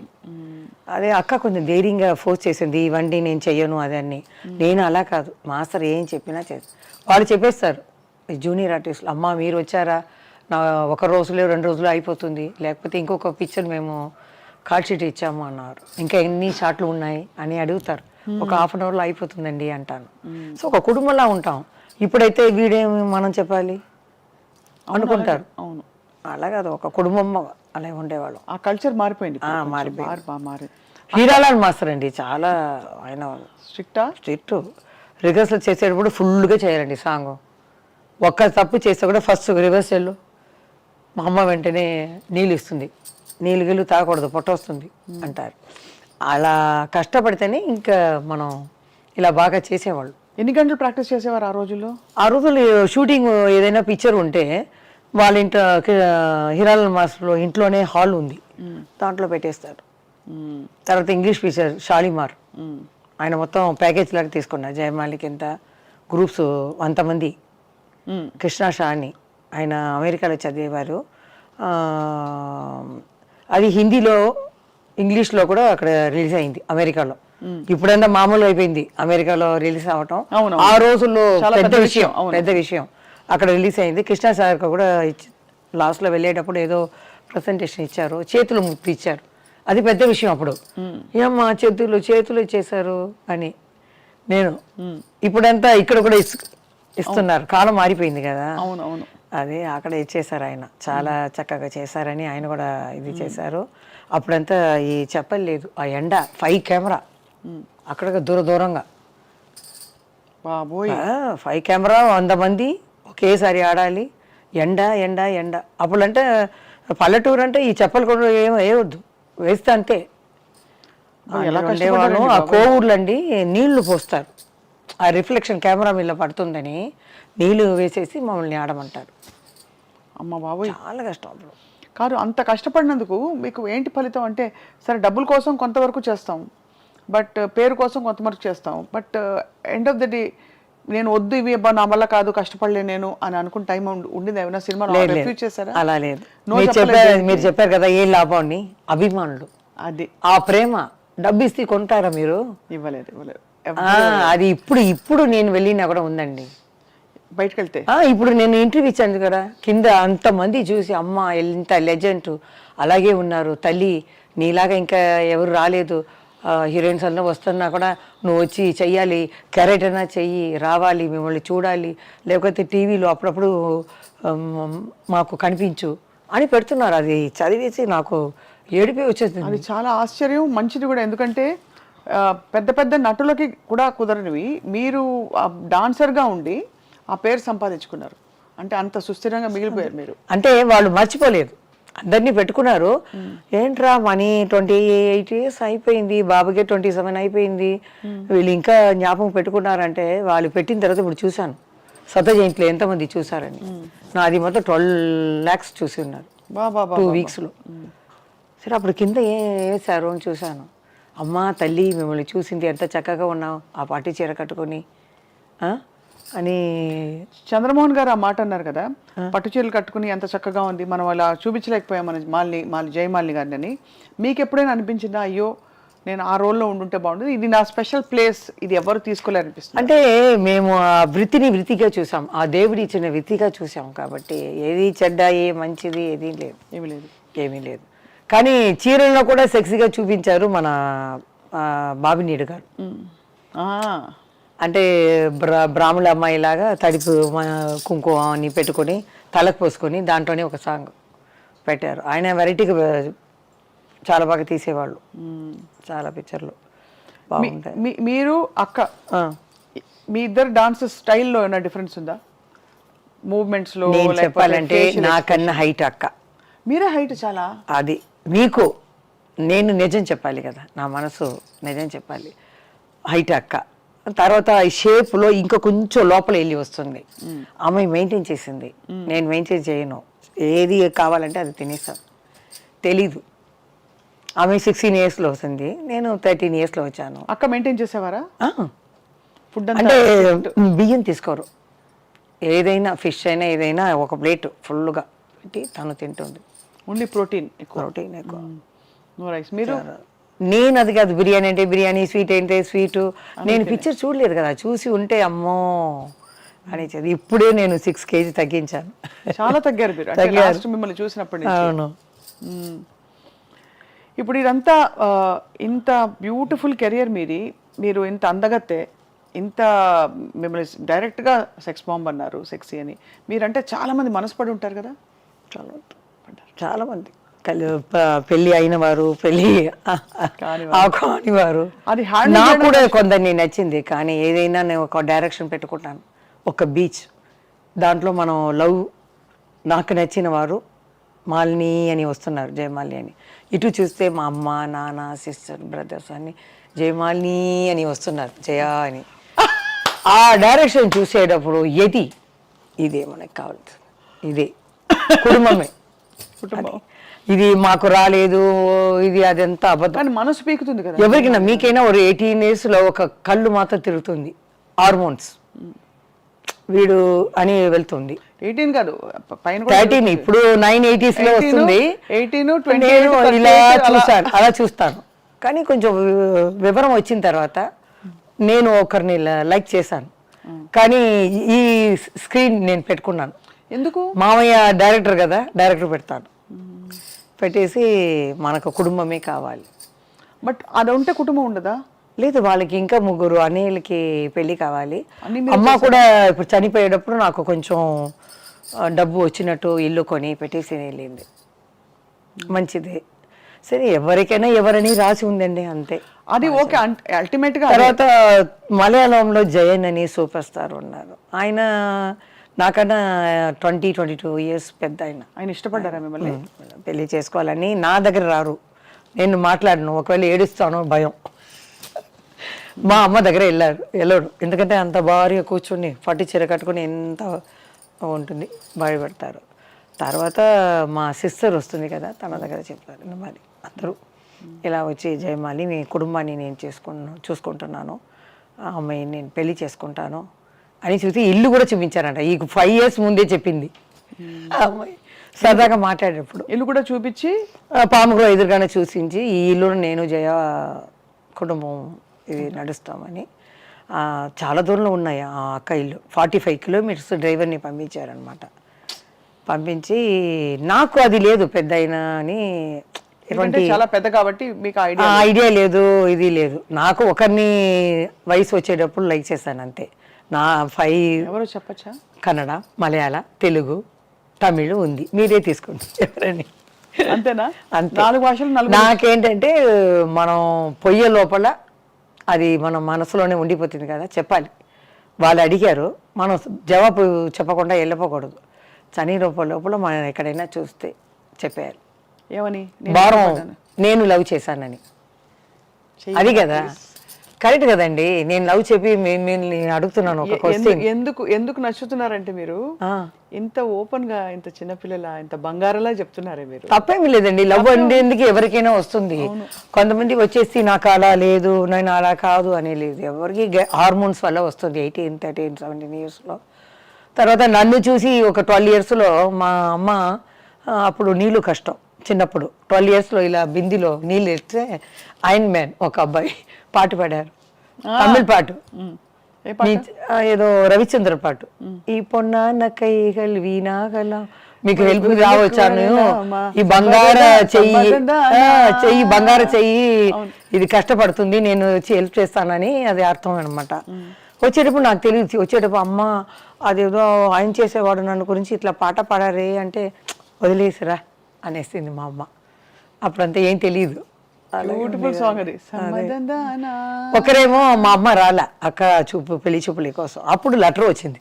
అదే అక్క కొంచెం ధైర్యంగా ఫోర్స్ చేసింది, ఇవన్నీ నేను చెయ్యను అదని. నేను అలా కాదు, మాస్టర్ ఏం చెప్పినా చేస్తాను. వాళ్ళు చెప్పేస్తారు జూనియర్ ఆర్టిస్టులు, అమ్మ మీరు వచ్చారా, నా 1 రోజులో 2 రోజులు అయిపోతుంది, లేకపోతే ఇంకొక పిక్చర్ మేము కాల్ షీట్ ఇచ్చాము అన్నారు, ఇంకా ఎన్ని షాట్లు ఉన్నాయి అని అడుగుతారు, ఒక 1/2 hourలో అయిపోతుందండి అంటాను. సో ఒక కుటుంబంలా ఉంటాం. ఇప్పుడైతే వీడేమి మనం చెప్పాలి అనుకుంటారు. అవును, అలా కాదు, ఒక కుటుంబం అలా ఉండేవాళ్ళం. ఆ కల్చర్ మారిపోయింది, మారిపోయింది. హీరాలాల్ మాస్టర్ అండి, చాలా ఆయన స్ట్రిక్ట్. రిహర్సల్ చేసేటప్పుడు ఫుల్గా చేయాలండి సాంగ్. ఒక్క తప్పు చేస్తే కూడా ఫస్ట్ రిహర్సల్ మా అమ్మ వెంటనే నీళ్ళు ఇస్తుంది, నీళ్ళు గిల్లు తాగకూడదు పొట్ట వస్తుంది అంటారు. అలా కష్టపడితేనే ఇంకా మనం ఇలా బాగా చేసేవాళ్ళు. ఎన్ని గంటలు ప్రాక్టీస్ చేసేవారు ఆ రోజుల్లో? ఆ రోజులు షూటింగ్ ఏదైనా పిక్చర్ ఉంటే వాళ్ళ ఇంట్లో, హీరాలాల్ మాస్టర్లో ఇంట్లోనే హాల్ ఉంది, దాంట్లో పెట్టేస్తారు. తర్వాత ఇంగ్లీష్ పిక్చర్ షాలిమార్, ఆయన మొత్తం ప్యాకేజ్ లాగా తీసుకున్నారు. జయమాలికి ఎంత గ్రూప్స్ 100 మంది, కృష్ణా షా అని ఆయన అమెరికాలో చదివేవారు. అది హిందీలో ఇంగ్లీష్లో కూడా అక్కడ రిలీజ్ అయింది అమెరికాలో. ఇప్పుడైనా మామూలు అయిపోయింది అమెరికాలో రిలీజ్ అవ్వటం, ఆ రోజుల్లో పెద్ద విషయం. అక్కడ రిలీజ్ అయింది. కృష్ణా సార్ కూడా లాస్ట్లో వెళ్ళేటప్పుడు ఏదో ప్రజెంటేషన్ ఇచ్చారు, చేతులు ముక్తి ఇచ్చారు, అది పెద్ద విషయం అప్పుడు. ఏమ్మా చేతులు ఇచ్చేశారు అని. నేను ఇప్పుడంతా ఇక్కడ కూడా ఇస్తున్నారు, కాలం మారిపోయింది కదా. అవునవును, అదే అక్కడ ఇచ్చేసారు, ఆయన చాలా చక్కగా చేశారని ఆయన కూడా ఇది చేశారు. అప్పుడంతా ఈ చెప్పలేదు, ఆ ఎండ 5 కెమెరా అక్కడ దూరంగా బాబోయ్. 5 కెమెరా 100 మంది ఒకేసారి ఆడాలి. ఎండ ఎండ ఎండ. అప్పుడంటే పల్లెటూరు అంటే ఈ చెప్పలు కూడా వేయవద్దు, వేస్తే అంతే. ఎలా ఉండేవాళ్ళు ఆ కోవూర్లండి నీళ్లు పోస్తారు, ఆ రిఫ్లెక్షన్ కెమెరా మీద పడుతుందని నీళ్లు వేసేసి మమ్మల్ని ఆడమంటారు. అమ్మ బాబోయ్, చాలా కష్టం అప్పుడు. కాదు, అంత కష్టపడినందుకు మీకు ఏంటి ఫలితం అంటే, సరే డబ్బుల కోసం కొంతవరకు చేస్తాం, బట్ పేరు కోసం కొంతవరకు చేస్తాం, but end of the day నేను వద్దు ఇవి అబ్బా నా వల్ల కాదు కష్టపడలేను నేను అని అనుకున్న టైం ఉండింది ఏమైనా సినిమా రిఫ్యూజ్ చేశారా? అలా లేదు. No మీరు చెప్పారు కదా ఏం లాభం అని. అభిమానులు, అది ఆ ప్రేమ. డబ్బు ఇస్తే కొంటారా మీరు? ఇవ్వలేదు ఇవ్వలేదు. అది ఇప్పుడు నేను వెళ్ళినా కూడా ఉందండి. బయటకు వెళ్తే ఇప్పుడు నేను ఇంటర్వ్యూ ఇచ్చాను కదా, కింద అంతమంది చూసి అమ్మ ఎంత లెజెండ్, అలాగే ఉన్నారు తల్లి, నీలాగా ఇంకా ఎవరు రాలేదు, హీరోయిన్స్ అన్నా వస్తున్నా కూడా నువ్వు వచ్చి చెయ్యాలి, క్యారెక్టర్ అయినా చెయ్యి, రావాలి, మిమ్మల్ని చూడాలి, లేకపోతే టీవీలో అప్పుడప్పుడు మాకు కనిపించు అని పెడుతున్నారు. అది చదివేసి నాకు ఏడిపోయి వచ్చేసింది. అది చాలా ఆశ్చర్యం, మంచిది కూడా. ఎందుకంటే పెద్ద పెద్ద నటులకి కూడా కుదరనివి మీరు డాన్సర్గా ఉండి ఆ పేరు సంపాదించుకున్నారు అంటే అంత సుస్థిరంగా మిగిలిపోయారు మీరు. అంటే వాళ్ళు మర్చిపోలేదు, అందరినీ పెట్టుకున్నారు. ఏంట్రా మనీ 28 years అయిపోయింది, బాబుకే 27 అయిపోయింది, వీళ్ళు ఇంకా జ్ఞాపకం పెట్టుకున్నారంటే వాళ్ళు పెట్టిన తర్వాత ఇప్పుడు చూశాను సత జయంతిలో ఎంతమంది చూసారని. నాది మొత్తం 12 lakhs చూసి ఉన్నారు 2 weeksలో. సరే అప్పుడు కింద వేసారు అని చూశాను. అమ్మా తల్లి మిమ్మల్ని చూసింది, ఎంత చక్కగా ఉన్నావు ఆ పట్టు చీర కట్టుకొని అని. చంద్రమోహన్ గారు ఆ మాట అన్నారు కదా, పట్టు చీరలు కట్టుకుని ఎంత చక్కగా ఉంది, మనం అలా చూపించలేకపోయాం మన జయమాలిని గారిని అని. మీకు ఎప్పుడైనా అనిపించిందా అయ్యో నేను ఆ రోల్లో ఉండుంటే బాగుంటుంది, ఇది నా స్పెషల్ ప్లేస్, ఇది ఎవరు తీసుకోలేరనిపిస్తుంది? అంటే మేము ఆ వృత్తిగా చూసాం, ఆ దేవుడి ఇచ్చిన వృత్తిగా చూసాం కాబట్టి ఏది చెడ్డ ఏ మంచిది ఏదీ లేదు, ఏమీ లేదు. కానీ చీరల్లో కూడా సెక్సీగా చూపించారు మన బాబినీడు గారు. అంటే బ్రాహ్మణ అమ్మాయి లాగా తడిపు కుంకుమ అని పెట్టుకొని తలకు పోసుకొని దాంట్లోనే ఒక సాంగ్ పెట్టారు. ఆయన వెరైటీగా చాలా బాగా తీసేవాళ్ళు, చాలా పిక్చర్లు బాగుంటాయి. మీరు అక్క మీ ఇద్దరు డాన్స్ స్టైల్లో ఏమైనా డిఫరెన్స్ ఉందా? మూవ్మెంట్స్ లో చెప్పాలంటే నాకన్నా హైట్ అక్క. మీరే హైట్ చాలా. అది మీకు నేను నిజం చెప్పాలి కదా, నా మనసు నిజం చెప్పాలి. హైట్ అక్క తర్వాత షేప్లో ఇంకా కొంచెం లోపల వెళ్ళి వస్తుంది. ఆమె మెయింటైన్ చేసింది, నేను మెయింటైన్ చేయను. ఏది కావాలంటే అది తినేస్తాను, తెలీదు. ఆమె 16 yearsలో వస్తుంది, నేను 13 yearsలో వచ్చాను. అక్క మెయింటైన్ చేసేవారా? ఫుడ్ అంటే బియ్యం తీసుకోరు, ఏదైనా ఫిష్ అయినా ఏదైనా ఒక ప్లేట్ ఫుల్గా పెట్టి తను తింటుంది. ఓన్లీ ప్రోటీన్ ఎక్కువ. No rice. మీరు? నేను అది కాదు, బిర్యానీ అంటే బిర్యానీ, స్వీట్ అంటే స్వీటు. నేను పిక్చర్ చూడలేదు కదా, చూసి ఉంటే అమ్మో అనేది. ఇప్పుడే నేను 6 kg తగ్గించాను. చాలా తగ్గారు మీరు మిమ్మల్ని చూసినప్పటి నుంచి. అవును. ఇప్పుడు ఇదంతా ఇంత బ్యూటిఫుల్ కెరియర్ మీది, మీరు ఇంత అందగత్తే, ఇంత మిమ్మల్ని డైరెక్ట్గా సెక్స్ బాంబ్ అన్నారు, సెక్సీ అని. మీరంటే చాలా మంది మనసుపడి ఉంటారు కదా? చాలా మంది పెళ్ళి అయిన వారు, పెళ్ళి కాని వారు. అది నాకు కూడా కొందరిని నచ్చింది. కానీ ఏదైనా నేను ఒక డైరెక్షన్ పెట్టుకుంటాను, ఒక బీచ్, దాంట్లో మనం లవ్, నాకు నచ్చిన వారు మాలిని అని వస్తున్నారు, జయమాలిని అని. ఇటు చూస్తే మా అమ్మ నాన్న సిస్టర్ బ్రదర్స్ అని జయమాలిని అని వస్తున్నారు, జయ అని. ఆ డైరెక్షన్ చూసేటప్పుడు ఇదే మనకు కావాల్సింది, ఇదే కుటుంబమే. ఇది మాకు రాలేదు, ఇది అదంతా అబద్ధం. మనసు పీకుతుంది కదా ఎవరికైనా. మీకైనా ఒక 18 yearsలో ఒక కళ్ళు మాత్రం తిరుగుతుంది, హార్మోన్స్ వీడు అని వెళ్తుంది. 18 కాదు, 13. ఇప్పుడు 980sలో వస్తుంది. 18, నేను ఇలా చూస్తాను, అలా చూస్తాను. కానీ కొంచెం వివరం వచ్చిన తర్వాత నేను ఒకరిని లైక్ చేశాను, కానీ ఈ స్క్రీన్ నేను పెట్టుకున్నాను. ఎందుకు? మామయ్య డైరెక్టర్ కదా, డైరెక్టర్ పెడతాను, పెట్టేసి మనకు కుటుంబమే కావాలి. బట్ అది ఉంటే కుటుంబం ఉండదా? లేదు, వాళ్ళకి ఇంకా 3 అన్నయ్యలకి పెళ్ళి కావాలి. అమ్మ కూడా ఇప్పుడు చనిపోయేటప్పుడు నాకు కొంచెం డబ్బు వచ్చినట్టు ఇల్లు కొని పెట్టేసి వెళ్ళింది. మంచిది. సరే, ఎవరికైనా ఎవరని రాసి ఉందండి, అంతే. అది ఓకే, అల్టిమేట్ గా తర్వాత మలయాళంలో జయన్ అని సూపర్ స్టార్ ఉన్నారు. ఆయన నాకన్నా 22 ఇయర్స్ పెద్ద ఆయన. ఆయన ఇష్టపడ్డారా మిమ్మల్ని? పెళ్లి చేసుకోవాలని నా దగ్గర రారు, నేను మాట్లాడను, ఒకవేళ ఏడుస్తాను భయం. మా అమ్మ దగ్గర వెళ్ళాడు, ఎందుకంటే అంత భారీగా కూర్చొని పట్టు చీర కట్టుకుని ఎంత ఉంటుంది, భయపడతారు. తర్వాత మా సిస్టర్ వస్తుంది కదా, తన దగ్గర చెప్పారు మరి అందరూ ఇలా వచ్చి జయమాలి మీ కుటుంబాన్ని నేను చూసుకుంటున్నాను, ఆ అమ్మాయిని నేను పెళ్లి చేసుకుంటాను అని చూసి ఇల్లు కూడా చూపించారంట. ఈ 5 years ముందే చెప్పింది ఆ అమ్మాయి. సరదాగా మాట్లాడేటప్పుడు ఇల్లు కూడా చూపించి పాముగ్రో ఎదురుగానే చూసించి ఈ ఇల్లు నేను జయ కుటుంబం ఇది నడుస్తామని. చాలా దూరంలో ఉన్నాయి ఆ అక్క ఇల్లు, 45 kilometers డ్రైవర్ని పంపించారనమాట. పంపించి నాకు అది లేదు పెద్ద అయినా అని, చాలా పెద్ద కాబట్టి మీకు ఐడియా లేదు, ఇది లేదు. నాకు ఒకరిని వయసు వచ్చేటప్పుడు లైక్ చేశాను అంతే. నా 5 ఎవరో చెప్పచ్చా? కన్నడ, మలయాళ, తెలుగు, తమిళ్ ఉంది, మీరే తీసుకోండి ఎవరని. అంతేనా? అంతే. 4 భాషలు. నాకేంటంటే మనం పొయ్యే లోపల అది మన మనసులోనే ఉండిపోతుంది కదా, చెప్పాలి. వాళ్ళు అడిగారు, మనం జవాబు చెప్పకుండా వెళ్ళిపోకూడదు. చని లోపల మనం ఎక్కడైనా చూస్తే చెప్పేయాలి. ఏమని? వారం నేను లవ్ చేశానని. అది కదా కరెక్ట్ కదండి. నేను లవ్ చెప్పి మిమ్మల్ని అడుగుతున్నాను ఒక క్వశ్చన్. ఎందుకు నచ్చుతున్నారంటే మీరు ఇంత ఓపెన్ గా, ఇంత చిన్నపిల్లల, ఇంత బంగారలా చెప్తున్నారే మీరు. తప్పేమీ లేదండి, లవ్ అనేది ఎవరికైనా వస్తుంది. కొంతమంది వచ్చేసి నాకు అలా లేదు, నేను అలా కాదు అనే లేదు. ఎవరికి హార్మోన్స్ వల్ల వస్తుంది 18, 13, 17 yearsలో. తర్వాత నన్ను చూసి ఒక 12 yearsలో మా అమ్మ, అప్పుడు నీళ్ళు కష్టం చిన్నప్పుడు, 12 yearsలో ఇలా బిందిలో నీళ్ళు ఎత్తే ఐరన్ మ్యాన్ ఒక అబ్బాయి పాట పాడారు, తమిళ్ పాట, ఏదో రవిచంద్ర పాట. ఈ పొన్న కైగల్ వీణాగల మీకు హెల్ప్ రావచ్చాను, ఈ బంగార చెయ్యి బంగార చెయ్యి ఇది కష్టపడుతుంది, నేను వచ్చి హెల్ప్ చేస్తానని అది అర్థం అనమాట. వచ్చేటప్పుడు నాకు తెలియదు, వచ్చేటప్పుడు అమ్మ అదేదో ఆయన చేసేవాడు నన్ను గురించి ఇట్లా పాట పాడారే అంటే వదిలేసిరా అనేసింది మా అమ్మ. అప్పుడంతా ఏం తెలియదు. బ్యూటిఫుల్ సాంగ్ అది. ఒకరేమో మా అమ్మ రాలే అక్క పెళ్లి చూపుల కోసం. అప్పుడు లెటర్ వచ్చింది,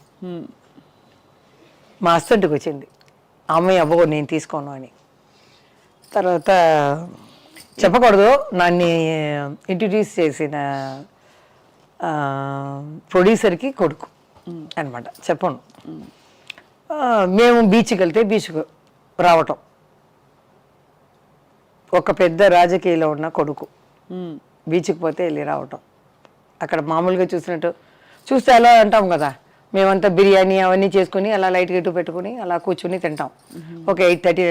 మా హస్బెండ్కి వచ్చింది, అమ్మాయి అబ్బో నేను తీసుకోను అని. తర్వాత చెప్పకూడదు, నన్ను ఇంట్రడ్యూస్ చేసిన ప్రొడ్యూసర్కి కొడుకు అనమాట, చెప్పను. మేము బీచ్కి వెళ్తే బీచ్కు రావటం, ఒక పెద్ద రాజకీయాల్లో ఉన్న కొడుకు బీచ్కి పోతే వెళ్ళి రావటం. అక్కడ మామూలుగా చూస్తే అలా అంటాం కదా, మేమంతా బిర్యానీ అవన్నీ చేసుకుని అలా లైట్ గట్టు పెట్టుకుని అలా కూర్చుని తింటాం. ఒక 8:30,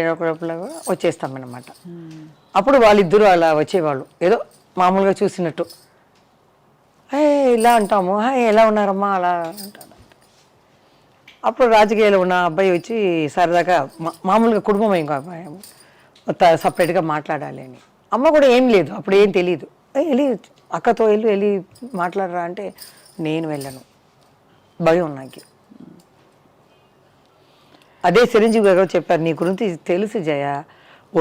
9 వచ్చేస్తాం అన్నమాట. అప్పుడు వాళ్ళిద్దరూ అలా వచ్చేవాళ్ళు, ఏదో మామూలుగా చూసినట్టు ఇలా అంటాము, ఎలా ఉన్నారమ్మా అలా అంటారు. అప్పుడు రాజకీయాలు ఉన్న అబ్బాయి వచ్చి సరదాగా మామూలుగా కుటుంబం ఇంకా సపరేట్గా మాట్లాడాలి అని. అమ్మ కూడా ఏం లేదు, అప్పుడు ఏం తెలియదు. వెళ్ళి అక్కతో వెళ్ళి మాట్లాడరా అంటే నేను వెళ్ళను, భయం నాకు. అదే చిరంజీవి గారు చెప్పారు, నీ గురించి తెలుసు జయ,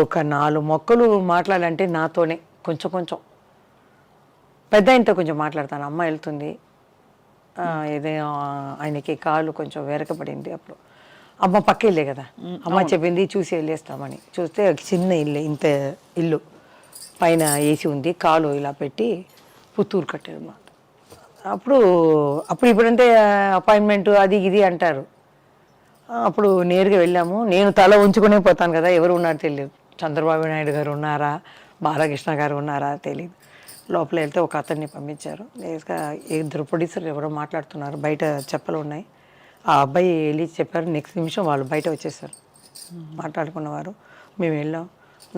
ఒక 4 మొక్కలు మాట్లాడాలంటే నాతోనే కొంచెం పెద్ద ఆయనతో కొంచెం మాట్లాడతాను. అమ్మ వెళ్తుంది, ఏదైనా ఆయనకి కాలు కొంచెం వెరకబడింది. అప్పుడు అమ్మ పక్క ఇల్లే కదా, అమ్మ చెప్పింది చూసి వెళ్ళేస్తామని. చూస్తే చిన్న ఇల్లు, ఇంత ఇల్లు, పైన ఏసీ ఉంది, కాలు ఇలా పెట్టి పుత్తూరు కట్టారు అన్నమాట. ఇప్పుడంటే అపాయింట్మెంట్ అది ఇది అంటారు. అప్పుడు నేరుగా వెళ్ళాము. నేను తల ఉంచుకునే పోతాను కదా, ఎవరు ఉన్నారో తెలియదు. చంద్రబాబు నాయుడు గారు ఉన్నారా, బాలకృష్ణ గారు ఉన్నారా తెలియదు. లోపల వెళ్తే ఒక అతన్ని పంపించారు. లేక 2 ప్రొడ్యూసర్లు ఎవరో మాట్లాడుతున్నారు, బయట చెప్పలు ఉన్నాయి. ఆ అబ్బాయి వెళ్ళి చెప్పారు, నెక్స్ట్ నిమిషం వాళ్ళు బయట వచ్చేసారు మాట్లాడుకున్నవారు. మేము వెళ్ళాం,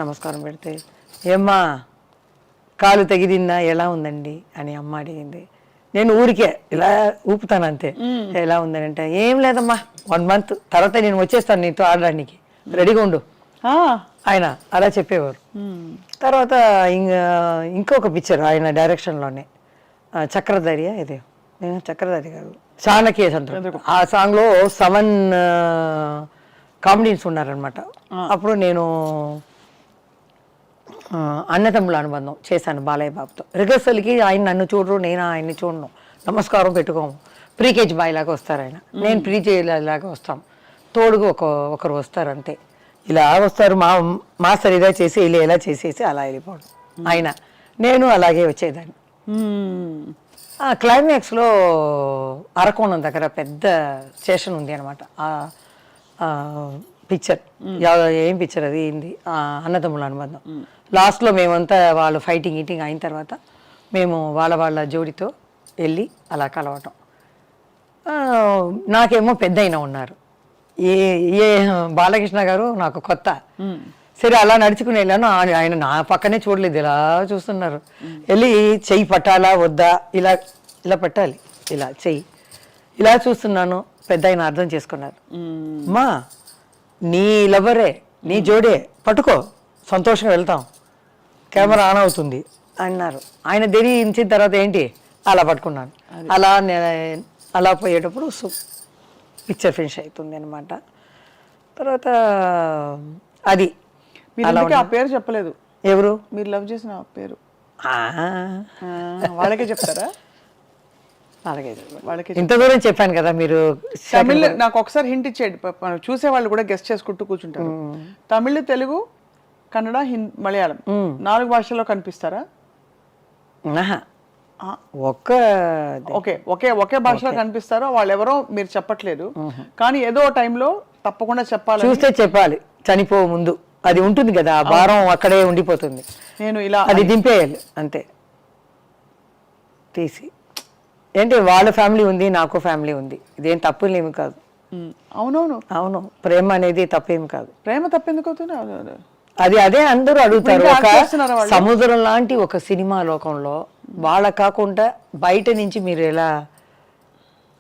నమస్కారం పెడితే ఏమ్మా కాలు తెగిదిందా, ఎలా ఉందండి అని అమ్మ అడిగింది. నేను ఊరికే ఇలా ఊపుతాను అంతే, ఎలా ఉందని అంటే ఏం లేదమ్మా 1 month తర్వాత నేను వచ్చేస్తాను నీతో ఆడడానికి, రెడీగా ఉండు ఆయన అలా చెప్పేవారు. తర్వాత ఇంకొక పిక్చర్ ఆయన డైరెక్షన్లోనే, చక్రధారి, ఇది చక్రధారి గారు చాణక్య చంద్ర, ఆ సాంగ్లో 7 కామెడీన్స్ ఉన్నారనమాట. అప్పుడు నేను అన్నతమ్ముల అనుబంధం చేశాను బాలయ్య బాబుతో. రిహర్సల్కి ఆయన నన్ను చూడరు, నేను ఆయన్ని చూడను, నమస్కారం పెట్టుకోము. ప్రీకేజీ బాయ్ లాగా వస్తారు ఆయన, నేను లాగా వస్తాం, తోడుగా ఒకరు వస్తారు అంతే. ఇలా వస్తారు, మాస్టర్ ఇలా చేసి ఇలా చేసేసి అలా వెళ్ళిపోవడం. ఆయన నేను అలాగే వచ్చేదాన్ని. క్లైమాక్స్లో అరకోణం దగ్గర పెద్ద స్టేషన్ ఉంది అనమాట. పిక్చర్ ఏం పిక్చర్ అది ఏంది, అన్నదమ్ముల అనుబంధం. లాస్ట్లో మేమంతా వాళ్ళు ఫైటింగ్ ఈటింగ్ అయిన తర్వాత మేము వాళ్ళ జోడితో వెళ్ళి అలా కలవటం. నాకేమో పెద్ద అయినా ఉన్నారు, ఏ బాలకృష్ణ గారు నాకు కొత్త. సరే అలా నడుచుకుని వెళ్ళాను, ఆయన నా పక్కనే చూడలేదు, ఇలా చూస్తున్నారు. వెళ్ళి చెయ్యి పట్టాలా వద్దా, ఇలా ఇలా పట్టాలి, ఇలా చెయ్యి ఇలా చూస్తున్నాను. పెద్ద ఆయన అర్థం చేసుకున్నారు, అమ్మా నీ లవరే, నీ జోడే, పట్టుకో, సంతోషంగా వెళ్తాం, కెమెరా ఆన్ అవుతుంది అన్నారు. ఆయన ధరించిన తర్వాత ఏంటి అలా పట్టుకున్నాను. అలా పోయేటప్పుడు పిక్చర్ ఫినిష్ అవుతుంది అనమాట. తర్వాత అది ఆ పేరు చెప్పలేదు. ఎవరు మీరు లవ్ చేసిన పేరు వాళ్ళకే చెప్తారా? వాళ్ళకే ఇంత దూరం చెప్పాను కదా మీరు. తమిళ్ నాకు ఒకసారి హింట్ ఇచ్చేది, చూసే వాళ్ళు కూడా గెస్ట్ చేసుకుంటూ కూర్చుంటారు. తమిళ్, తెలుగు, కన్నడ, మలయాళం 4 భాషల్లో కనిపిస్తారా? ఒకే భాషలో కనిపిస్తారో వాళ్ళు ఎవరో మీరు చెప్పట్లేదు, కానీ ఏదో టైంలో తప్పకుండా చెప్పాలి, చూస్తే చెప్పాలి. చనిపో ముందు అది ఉంటుంది కదా, ఆ భారం అక్కడే ఉండిపోతుంది. నేను ఇలా అది దింపేయాలి అంతే తీసి. ఏంటి వాళ్ళ ఫ్యామిలీ ఉంది, నాకు ఫ్యామిలీ ఉంది, ఇదేం తప్పులేమి కాదు. అవును, ప్రేమ అనేది తప్పేమి కాదు. ప్రేమ తప్పెందుకు అవుతుంది? అదే అందరూ అడుగుతారు. ఒక సముద్రం లాంటి ఒక సినిమా లోకంలో వాళ్ళ కాకుండా బయట నుంచి మీరు ఎలా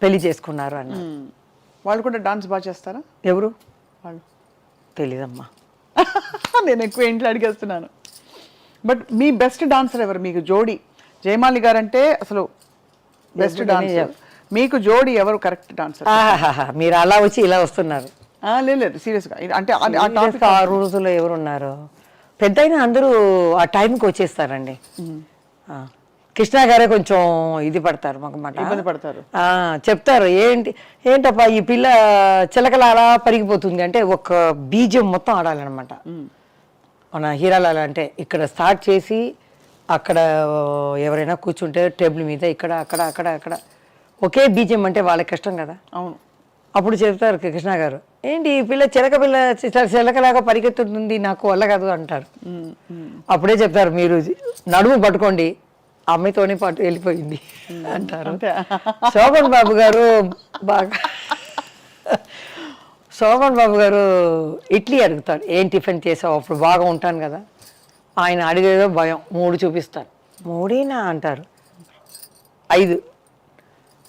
పెళ్లి చేసుకున్నారు అన్న. వాళ్ళు కూడా డాన్స్ బాగా చేస్తారా? ఎవరు వాళ్ళు తెలీదమ్మా. నేను ఎక్కువ ఇంట్లో అడిగేస్తున్నాను. బట్ మీ బెస్ట్ డాన్సర్ ఎవరు మీకు జోడి? జయమాలి గారు అంటే అసలు బెస్ట్ డాన్సర్. మీకు జోడి ఎవరు కరెక్ట్ డాన్సర్? మీరు అలా వచ్చి ఇలా వస్తున్నారు. లేదు సీరియస్గా, అంటే ఆ రోజుల్లో ఎవరున్నారు పెద్ద అయినా అందరూ ఆ టైంకి వచ్చేస్తారండి. కృష్ణ గారే కొంచెం ఇది పడతారు, ఇబ్బంది పడతారు, చెప్తారు ఏంటప్పా ఈ పిల్ల చిలకల అలా పరిగిపోతుంది అంటే ఒక బీజం మొత్తం ఆడాలన్నమాట. మన హీరాలాల అంటే ఇక్కడ స్టార్ట్ చేసి అక్కడ ఎవరైనా కూర్చుంటే టేబుల్ మీద ఇక్కడ అక్కడ అక్కడ అక్కడ ఒకే బీజం అంటే వాళ్ళకి కష్టం కదా. అవును. అప్పుడు చెప్తారు కృష్ణ గారు, ఏంటి ఈ పిల్ల చిలకలాగా పరిగెత్తుతుంది, నాకు వల్ల కాదు అంటారు. అప్పుడే చెప్తారు, మీరు నడుము పట్టుకోండి, అమ్మాయితోనే పాటు వెళ్ళిపోయింది అంటారు. శోభన్ బాబు గారు శోభన్ బాబు గారు ఇడ్లీ అడుగుతారు, ఏం టిఫిన్ చేసావు, అప్పుడు బాగా ఉంటాను కదా. ఆయన అడిగేదో భయం, 3 చూపిస్తారు. 3 అంటారు, 5.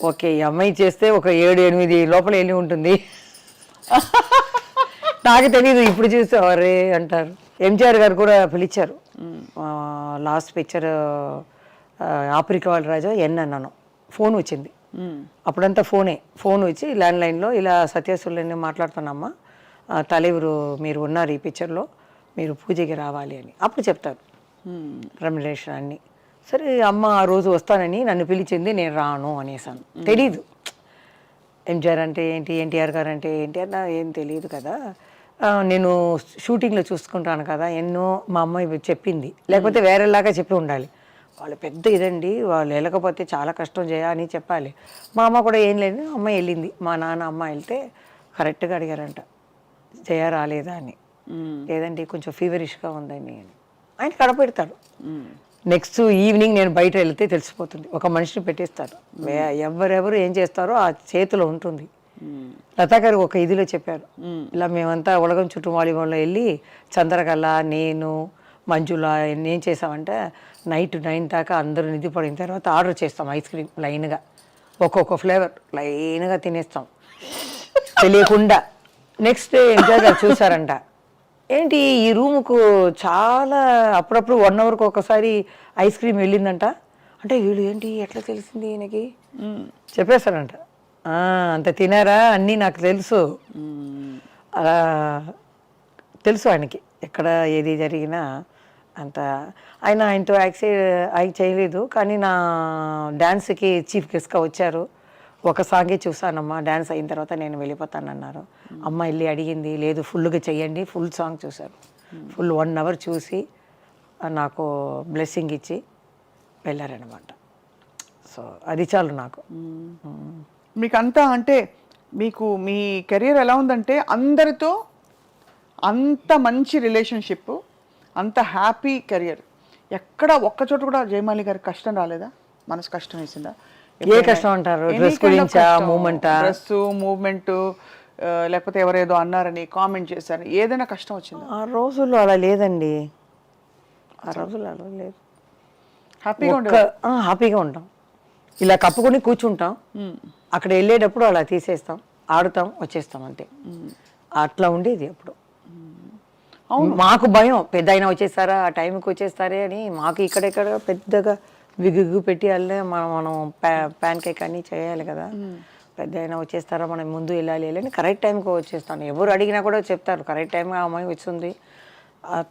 ఓకే, ఈ అమ్మాయి చేస్తే ఒక 7-8 లోపల వెళ్ళి ఉంటుంది. నాకు తెలీదు, ఇప్పుడు చూస్తే అవరే అంటారు. ఎంజిఆర్ గారు కూడా పిలిచారు లాస్ట్ పిక్చర్ ఆఫ్రికా వాళ్ళ రాజా అన్నాను. ఫోన్ వచ్చింది, అప్పుడంతా ఫోన్ వచ్చి ల్యాండ్లైన్లో ఇలా సత్యసుల్ని మాట్లాడుతున్నామ్మా, తలెవరు మీరు ఉన్నారు ఈ పిక్చర్లో, మీరు పూజకి రావాలి అని. అప్పుడు చెప్తారు రెమ్యునరేషన్ అన్నీ. సరే అమ్మ ఆ రోజు వస్తానని నన్ను పిలిచింది, నేను రాను అనేసాను. తెలీదు ఎంజిఆర్ అంటే ఏంటి, ఎన్టీఆర్ గారు అంటే ఏంటి అన్న ఏం తెలియదు కదా. నేను షూటింగ్లో చూసుకుంటాను కదా, ఎన్నో మా అమ్మాయి చెప్పింది, లేకపోతే వేరేలాగా చెప్పి ఉండాలి. వాళ్ళు పెద్ద ఇదండి, వాళ్ళు వెళ్ళకపోతే చాలా కష్టం అని చెప్పాలి. మా అమ్మ కూడా ఏం లేదు, అమ్మ వెళ్ళింది. మా నాన్న అమ్మ వెళ్తే కరెక్ట్గా అడిగారంట, జయ రాలేదా అని. లేదండి కొంచెం ఫీవరిష్గా ఉందని. ఆయన కడపెడతాడు. నెక్స్ట్ ఈవినింగ్ నేను బయట వెళ్తే తెలిసిపోతుంది, ఒక మనిషిని పెట్టేస్తారు. ఎవరెవరు ఏం చేస్తారో ఆ చేతిలో ఉంటుంది. లతా గారు ఒక ఇదిలో చెప్పారు, ఇలా మేమంతా ఉలగం చుట్టూ వాలీబాల్లో వెళ్ళి చంద్రకళ, నేను, మంజుల ఏం చేసామంటే నైట్ 9 దాకా అందరూ నిధి పడిన తర్వాత ఆర్డర్ చేస్తాం ఐస్ క్రీమ్ లైన్గా, ఒక్కొక్క ఫ్లేవర్ లైన్గా తినేస్తాం తెలియకుండా. నెక్స్ట్ డే ఎంజాయ్ గారు చూసారంట, ఏంటి ఈ రూముకు చాలా అప్పుడప్పుడు 1 అవర్కి ఒకసారి ఐస్ క్రీమ్ వెళ్ళిందంట. అంటే వీళ్ళు ఏంటి ఎట్లా తెలిసింది ఈయనకి చెప్పేస్తారంట. అంత తినారా అన్నీ నాకు తెలుసు, అలా తెలుసు ఆయనకి. ఎక్కడ ఏది జరిగినా అంత ఆయనతో యాక్ట్ చేయలేదు, కానీ నా డ్యాన్స్కి చీఫ్ గెస్ట్గా వచ్చారు. ఒక సాంగే చూసానమ్మా, డ్యాన్స్ అయిన తర్వాత నేను వెళ్ళిపోతానన్నారు. అమ్మ వెళ్ళి అడిగింది, లేదు ఫుల్గా చెయ్యండి, ఫుల్ సాంగ్ చూశారు. ఫుల్ 1 hour చూసి నాకు బ్లెస్సింగ్ ఇచ్చి వెళ్ళారనమాట. సో అది చాలు నాకు. మీకు అంతా అంటే మీకు మీ కెరియర్ ఎలా ఉందంటే అందరితో అంత మంచి రిలేషన్షిప్, అంత హ్యాపీ కెరియర్, ఎక్కడ ఒక్క చోట కూడా జయమాలి గారికి కష్టం రాలేదా? మనసు కష్టం వేసిందా? ఏ కష్టం అంటారు? డ్రెస్ గురించా, మూమెంటా? డ్రెస్, మూమెంట్, లేకపోతే ఎవరేదో అన్నారని కామెంట్ చేశారని ఏదైనా కష్టం వచ్చిందా? ఆ రోజుల్లో అలా లేదండి, ఆ రోజుల్లో అలా లేదు. హ్యాపీగా హ్యాపీగా ఉంటాం, ఇలా కప్పుకొని కూర్చుంటాం, అక్కడ వెళ్ళేటప్పుడు అలా తీసేస్తాం, ఆడుతాం, వచ్చేస్తాం అంతే. అట్లా ఉండేది అప్పుడు. మాకు భయం, పెద్ద అయినా వచ్చేస్తారా, ఆ టైంకి వచ్చేస్తారే అని. మాకు ఇక్కడెక్కడ పెద్దగా విగ్గు పెట్టి వెళ్ళే మనం ప్యాన్ కేక్ అన్నీ చేయాలి కదా. పెద్ద అయినా వచ్చేస్తారా, మనం ముందు వెళ్ళాలి అని కరెక్ట్ టైంకి వచ్చేస్తాను. ఎవరు అడిగినా కూడా చెప్తారు, కరెక్ట్ టైంగా అమ్మాయి వచ్చింది,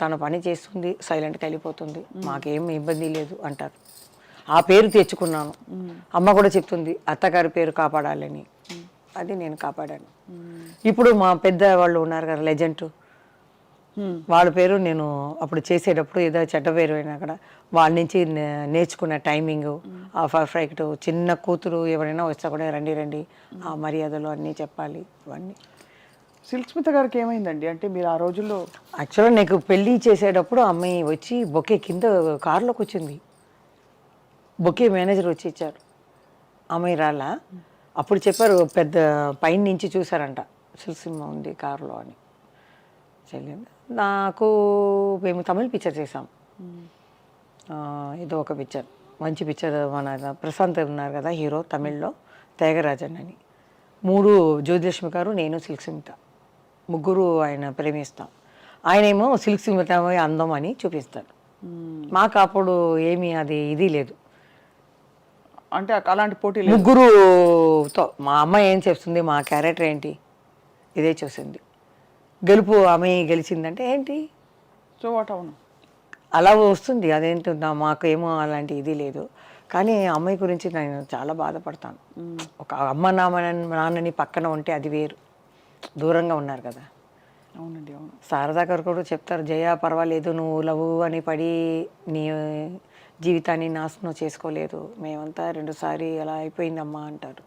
తన పని చేస్తుంది, సైలెంట్గా వెళ్ళిపోతుంది, మాకేం ఇబ్బంది లేదు అంటారు. ఆ పేరు తెచ్చుకున్నాను. అమ్మ కూడా చెప్తుంది, అత్తగారి పేరు కాపాడాలని. అది నేను కాపాడాను. ఇప్పుడు మా పెద్ద వాళ్ళు ఉన్నారు కదా, లెజెండ్, వాళ్ళ పేరు నేను అప్పుడు చేసేటప్పుడు ఏదో చెడ్డ పేరు అయినా కూడా వాళ్ళ నుంచి నేర్చుకున్న టైమింగ్, ఆ పర్ఫెక్ట్. చిన్న కూతురు ఎవరైనా వస్తా కూడా రండి రండి, ఆ మర్యాదలు అన్నీ చెప్పాలి. ఇవన్నీ సిల్క్ స్మిత గారికి ఏమైందండి? అంటే మీరు ఆ రోజుల్లో యాక్చువల్గా నాకు పెళ్ళి చేసేటప్పుడు అమ్మాయి వచ్చి బొకే కింద కారులోకి వచ్చింది. బొకే మేనేజర్ వచ్చి ఇచ్చారు, అమ్మాయి రాలా. అప్పుడు చెప్పారు, పెద్ద పైన నుంచి చూసారంట, సిల్సిమ్మ ఉంది కారులో అని. చెల్లింది నాకు. మేము తమిళ్ పిక్చర్ చేసాం, ఏదో ఒక పిక్చర్, మంచి పిక్చర్. మన ప్రశాంత్ ఉన్నారు కదా హీరో, తమిళ్లో త్యాగరాజన్ అని. 3 జ్యోతిలక్ష్మి గారు, నేను, సిల్క్ స్మిత, ముగ్గురు ఆయన ప్రేమిస్తాం. ఆయనేమో సిల్క్ స్మిత అందం అని చూపిస్తారు. మాకు అప్పుడు ఏమీ అది ఇది లేదు, అంటే అలాంటి పోటీ ముగ్గురుతో. మా అమ్మాయి ఏం చెప్తుంది, మా క్యారెక్టర్ ఏంటి, ఇదే చూసింది. గెలుపు అమ్మాయి గెలిచిందంటే ఏంటి, సో వాట్, అవును అలా వస్తుంది. అదేంటి, మాకు ఏమో అలాంటి ఇది లేదు. కానీ అమ్మాయి గురించి నేను చాలా బాధపడతాను. ఒక అమ్మ నాన్నని పక్కన ఉంటే అది వేరు, దూరంగా ఉన్నారు కదా. అవునండి, అవును. శారదా గారు కూడా చెప్తారు, జయ పర్వాలేదు, నువ్వు లవ్ అని పడి నీ జీవితాన్ని నాశనం చేసుకోలేదు, మేమంతా 2 సారి అలా అయిపోయిందమ్మా అంటారు.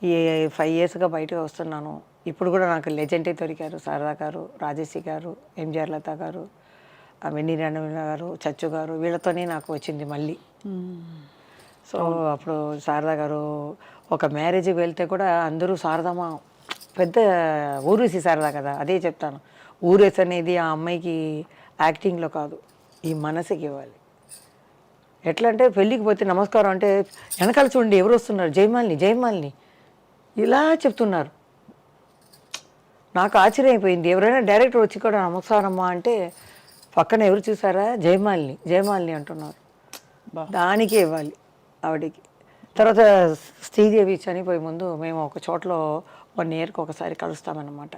ఈ 5 yearsగా బయటకు వస్తున్నాను. ఇప్పుడు కూడా నాకు లెజెండే దొరికారు, శారదా గారు, రాజేశ్వరి గారు, ఎంజిఆర్ లత గారు, వెన్నీరాణ గారు, చచ్చు గారు, వీళ్ళతోనే నాకు వచ్చింది మళ్ళీ. సో అప్పుడు శారదా గారు ఒక మ్యారేజ్కి వెళ్తే కూడా అందరూ శారదమ్మ, పెద్ద ఊరేసి శారదా కదా. అదే చెప్తాను, ఊరేసి అనేది ఆ అమ్మాయికి యాక్టింగ్లో కాదు, ఈ మనసుకి ఇవ్వాలి. ఎట్లా అంటే పెళ్ళికి పోతే నమస్కారం అంటే వెనకాల చూడండి ఎవరు వస్తున్నారు, జయమాలిని జయమాలిని ఇలా చెప్తున్నారు. నాకు ఆశ్చర్యం అయిపోయింది. ఎవరైనా డైరెక్టర్ వచ్చి కూడా నమస్కారమ్మా అంటే పక్కన ఎవరు చూసారా, జయమాలిని జయమాలిని అంటున్నారు. దానికే ఇవ్వాలి ఆవిడికి. తర్వాత శ్రీదేవి చనిపోయే ముందు మేము ఒక చోట్లో 1 yearకి ఒకసారి కలుస్తామన్నమాట.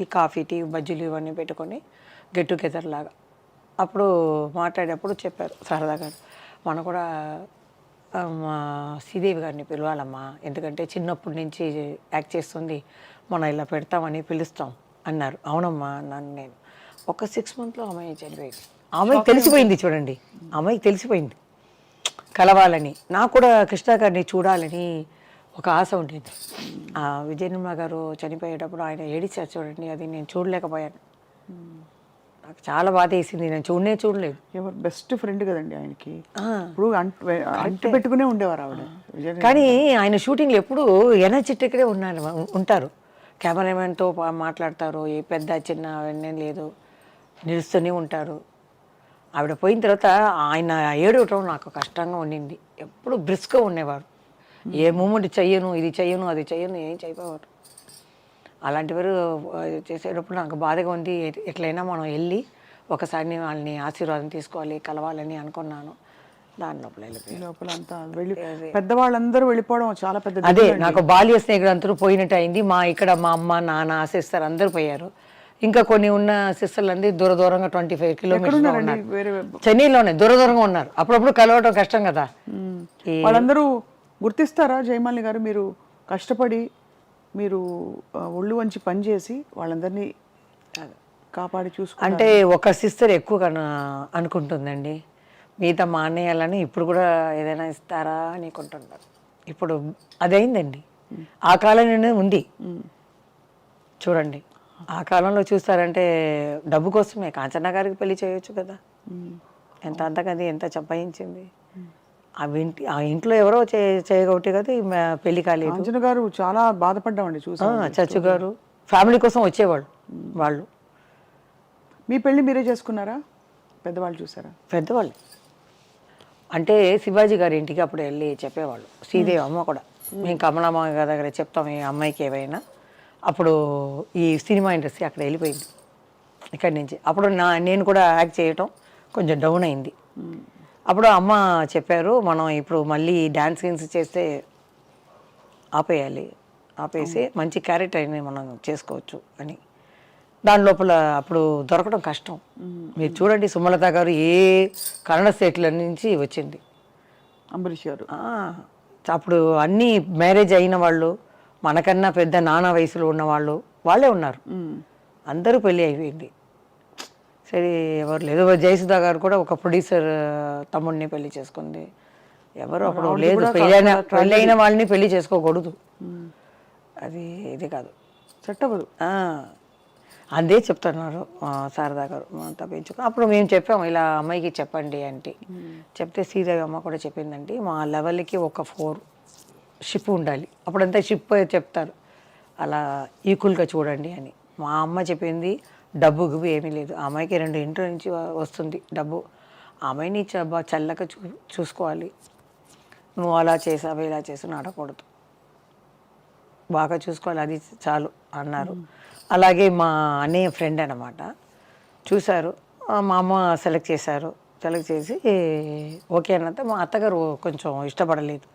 ఈ కాఫీ, టీ, బజ్జీలు ఇవన్నీ పెట్టుకొని గెట్ టుగెదర్ లాగా. అప్పుడు మాట్లాడేటప్పుడు చెప్పారు శారదా గారు, మనం కూడా మా శ్రీదేవి గారిని పిలవాలమ్మా, ఎందుకంటే చిన్నప్పటి నుంచి యాక్ట్ చేస్తుంది, మనం ఇలా పెడతామని పిలుస్తాం అన్నారు. అవునమ్మా అన్నాను నేను. ఒక 6 monthsలో అమ్మాయి చనిపోయింది. అమ్మాయికి తెలిసిపోయింది, చూడండి అమ్మాయికి తెలిసిపోయింది కలవాలని. నాకు కూడా కృష్ణ గారిని చూడాలని ఒక ఆశ ఉండేది. విజయనిర్మల గారు చనిపోయేటప్పుడు ఆయన ఏడిచారు చూడండి, అది నేను చూడలేకపోయాను. నాకు చాలా బాధ వేసింది, నేను చూడలేదు. ఎవరు బెస్ట్ ఫ్రెండ్ కదండి ఆయనకి, ఇప్పుడు అంటు పెట్టుకునే ఉండేవారు ఆవిడ. కానీ ఆయన షూటింగ్లో ఎప్పుడు ఎనర్జెటిక్గా ఉంటారు, కెమెరామెన్తో మాట్లాడతారు, ఏ పెద్ద చిన్న అవన్నీ లేదు, నిలుస్తూనే ఉంటారు. ఆవిడ పోయిన తర్వాత ఆయన ఏడవటం నాకు కష్టంగా ఉండింది. ఎప్పుడు బ్రిస్క్గా ఉండేవారు, ఏ మూమెంట్ చెయ్యను, ఇది చెయ్యను, అది చెయ్యను, ఏం చేయకపోవారు. అలాంటి వారు చేసేటప్పుడు నాకు బాధగా ఉంది. ఎట్లయినా మనం వెళ్ళి ఒకసారి వాళ్ళని ఆశీర్వాదం తీసుకోవాలి, కలవాలని అనుకున్నాను. దాని లోపల అంతా పెద్దవాళ్ళందరూ వెళ్ళిపోవడం చాలా పెద్ద. అదే నాకు బాల్య స్నేహితులు అందరూ పోయినట్టు అయింది. ఇక్కడ మా అమ్మ నాన్న ఆశిస్తారు అందరూ పోయారు. ఇంకా కొన్ని ఉన్న సిస్టర్లు అంది దూరంగా 25 కిలోమీటర్స్ ఎక్కడున్నారండి వేరే చెన్నైలోనే దూరంగా ఉన్నారు. అప్పుడప్పుడు కలవటం కష్టం కదా. వాళ్ళందరూ గుర్తిస్తారా జయమాలిని గారు? మీరు కష్టపడి మీరు ఒళ్ళు వంచి పనిచేసి వాళ్ళందరినీ కాపాడి చూసుకుంటే అంటే ఒక సిస్టర్ ఎక్కువ అనుకుంటుందండి, మిగతా మానేయాలని. ఇప్పుడు కూడా ఏదైనా ఇస్తారా అని అనుకుంటున్నారు. ఇప్పుడు అదైందండి. ఆ కాలంలోనే ఉంది చూడండి. ఆ కాలంలో చూస్తారంటే డబ్బు కోసమే కాంచనా గారికి పెళ్లి చేయొచ్చు కదా. ఎంత అంతకది ఎంత చంపాయించింది. ఆ ఇంట్లో ఎవరో చేయగొట్టి కదా పెళ్లి కాలేదు. కాంచన గారు చాలా బాధపడ్డామండి చూసా. చచ్చు గారు ఫ్యామిలీ కోసం వచ్చేవాళ్ళు వాళ్ళు. మీ పెళ్లి మీరే చేసుకున్నారా? పెద్దవాళ్ళు చూసారా? పెద్దవాళ్ళు అంటే శివాజీ గారి ఇంటికి అప్పుడు వెళ్ళి చెప్పేవాళ్ళు. శ్రీదేవి అమ్మ కూడా మేము కమలమ్మ గారి దగ్గర చెప్తాం ఈ అమ్మాయికి ఏవైనా. అప్పుడు ఈ సినిమా ఇండస్ట్రీ అక్కడ వెళ్ళిపోయింది ఇక్కడి నుంచి. అప్పుడు నేను కూడా యాక్ట్ చేయటం కొంచెం డౌన్ అయింది. అప్పుడు అమ్మ చెప్పారు, మనం ఇప్పుడు మళ్ళీ డ్యాన్స్ సీన్స్ చేస్తే ఆపేసి మంచి క్యారెక్టర్ని మనం చేసుకోవచ్చు అని. దాని లోపల అప్పుడు దొరకడం కష్టం. మీరు చూడండి, సుమలత గారు ఏ కన్నడ స్టేట్ల నుంచి వచ్చింది. అంబరీష్ గారు అప్పుడు అన్నీ మ్యారేజ్ అయిన వాళ్ళు, మనకన్నా పెద్ద నాన్న వయసులో ఉన్నవాళ్ళు వాళ్ళే ఉన్నారు. అందరూ పెళ్ళి అయిపోయింది. సరే ఎవరు లేదు. జయసుధా గారు కూడా ఒక ప్రొడ్యూసర్ తమ్ముడిని పెళ్లి చేసుకుంది. ఎవరు అప్పుడు లేదు. పెళ్ళైన వాళ్ళని పెళ్లి చేసుకోకూడదు, అది ఇది కాదు, సెట్ అవ్వదు. అదే చెప్తున్నారు శారదా గారు తప్పించుకో. అప్పుడు మేము చెప్పాము ఇలా అమ్మాయికి చెప్పండి అంటే, చెప్తే శ్రీదేవి అమ్మ కూడా చెప్పిందండి, మా లెవెల్కి ఒక 4 షిప్ ఉండాలి. అప్పుడంతా షిప్ చెప్తారు, అలా ఈక్వల్గా చూడండి అని. మా అమ్మ చెప్పింది డబ్బు గిబ్బు ఏమీ లేదు, ఆ అమ్మాయికి 2 ఇంట్లో నుంచి వస్తుంది డబ్బు, ఆ అమ్మాయిని చల్లగా చూసుకోవాలి, నువ్వు అలా చేసావు ఇలా చేసావు ఆడకూడదు, బాగా చూసుకోవాలి, అది చాలు అన్నారు. అలాగే మా అన్నయ్య ఫ్రెండ్ అనమాట చూశారు, మా అమ్మ సెలెక్ట్ చేశారు. సెలెక్ట్ చేసి ఓకే అన్నంత మా అత్తగారు కొంచెం ఇష్టపడలేదు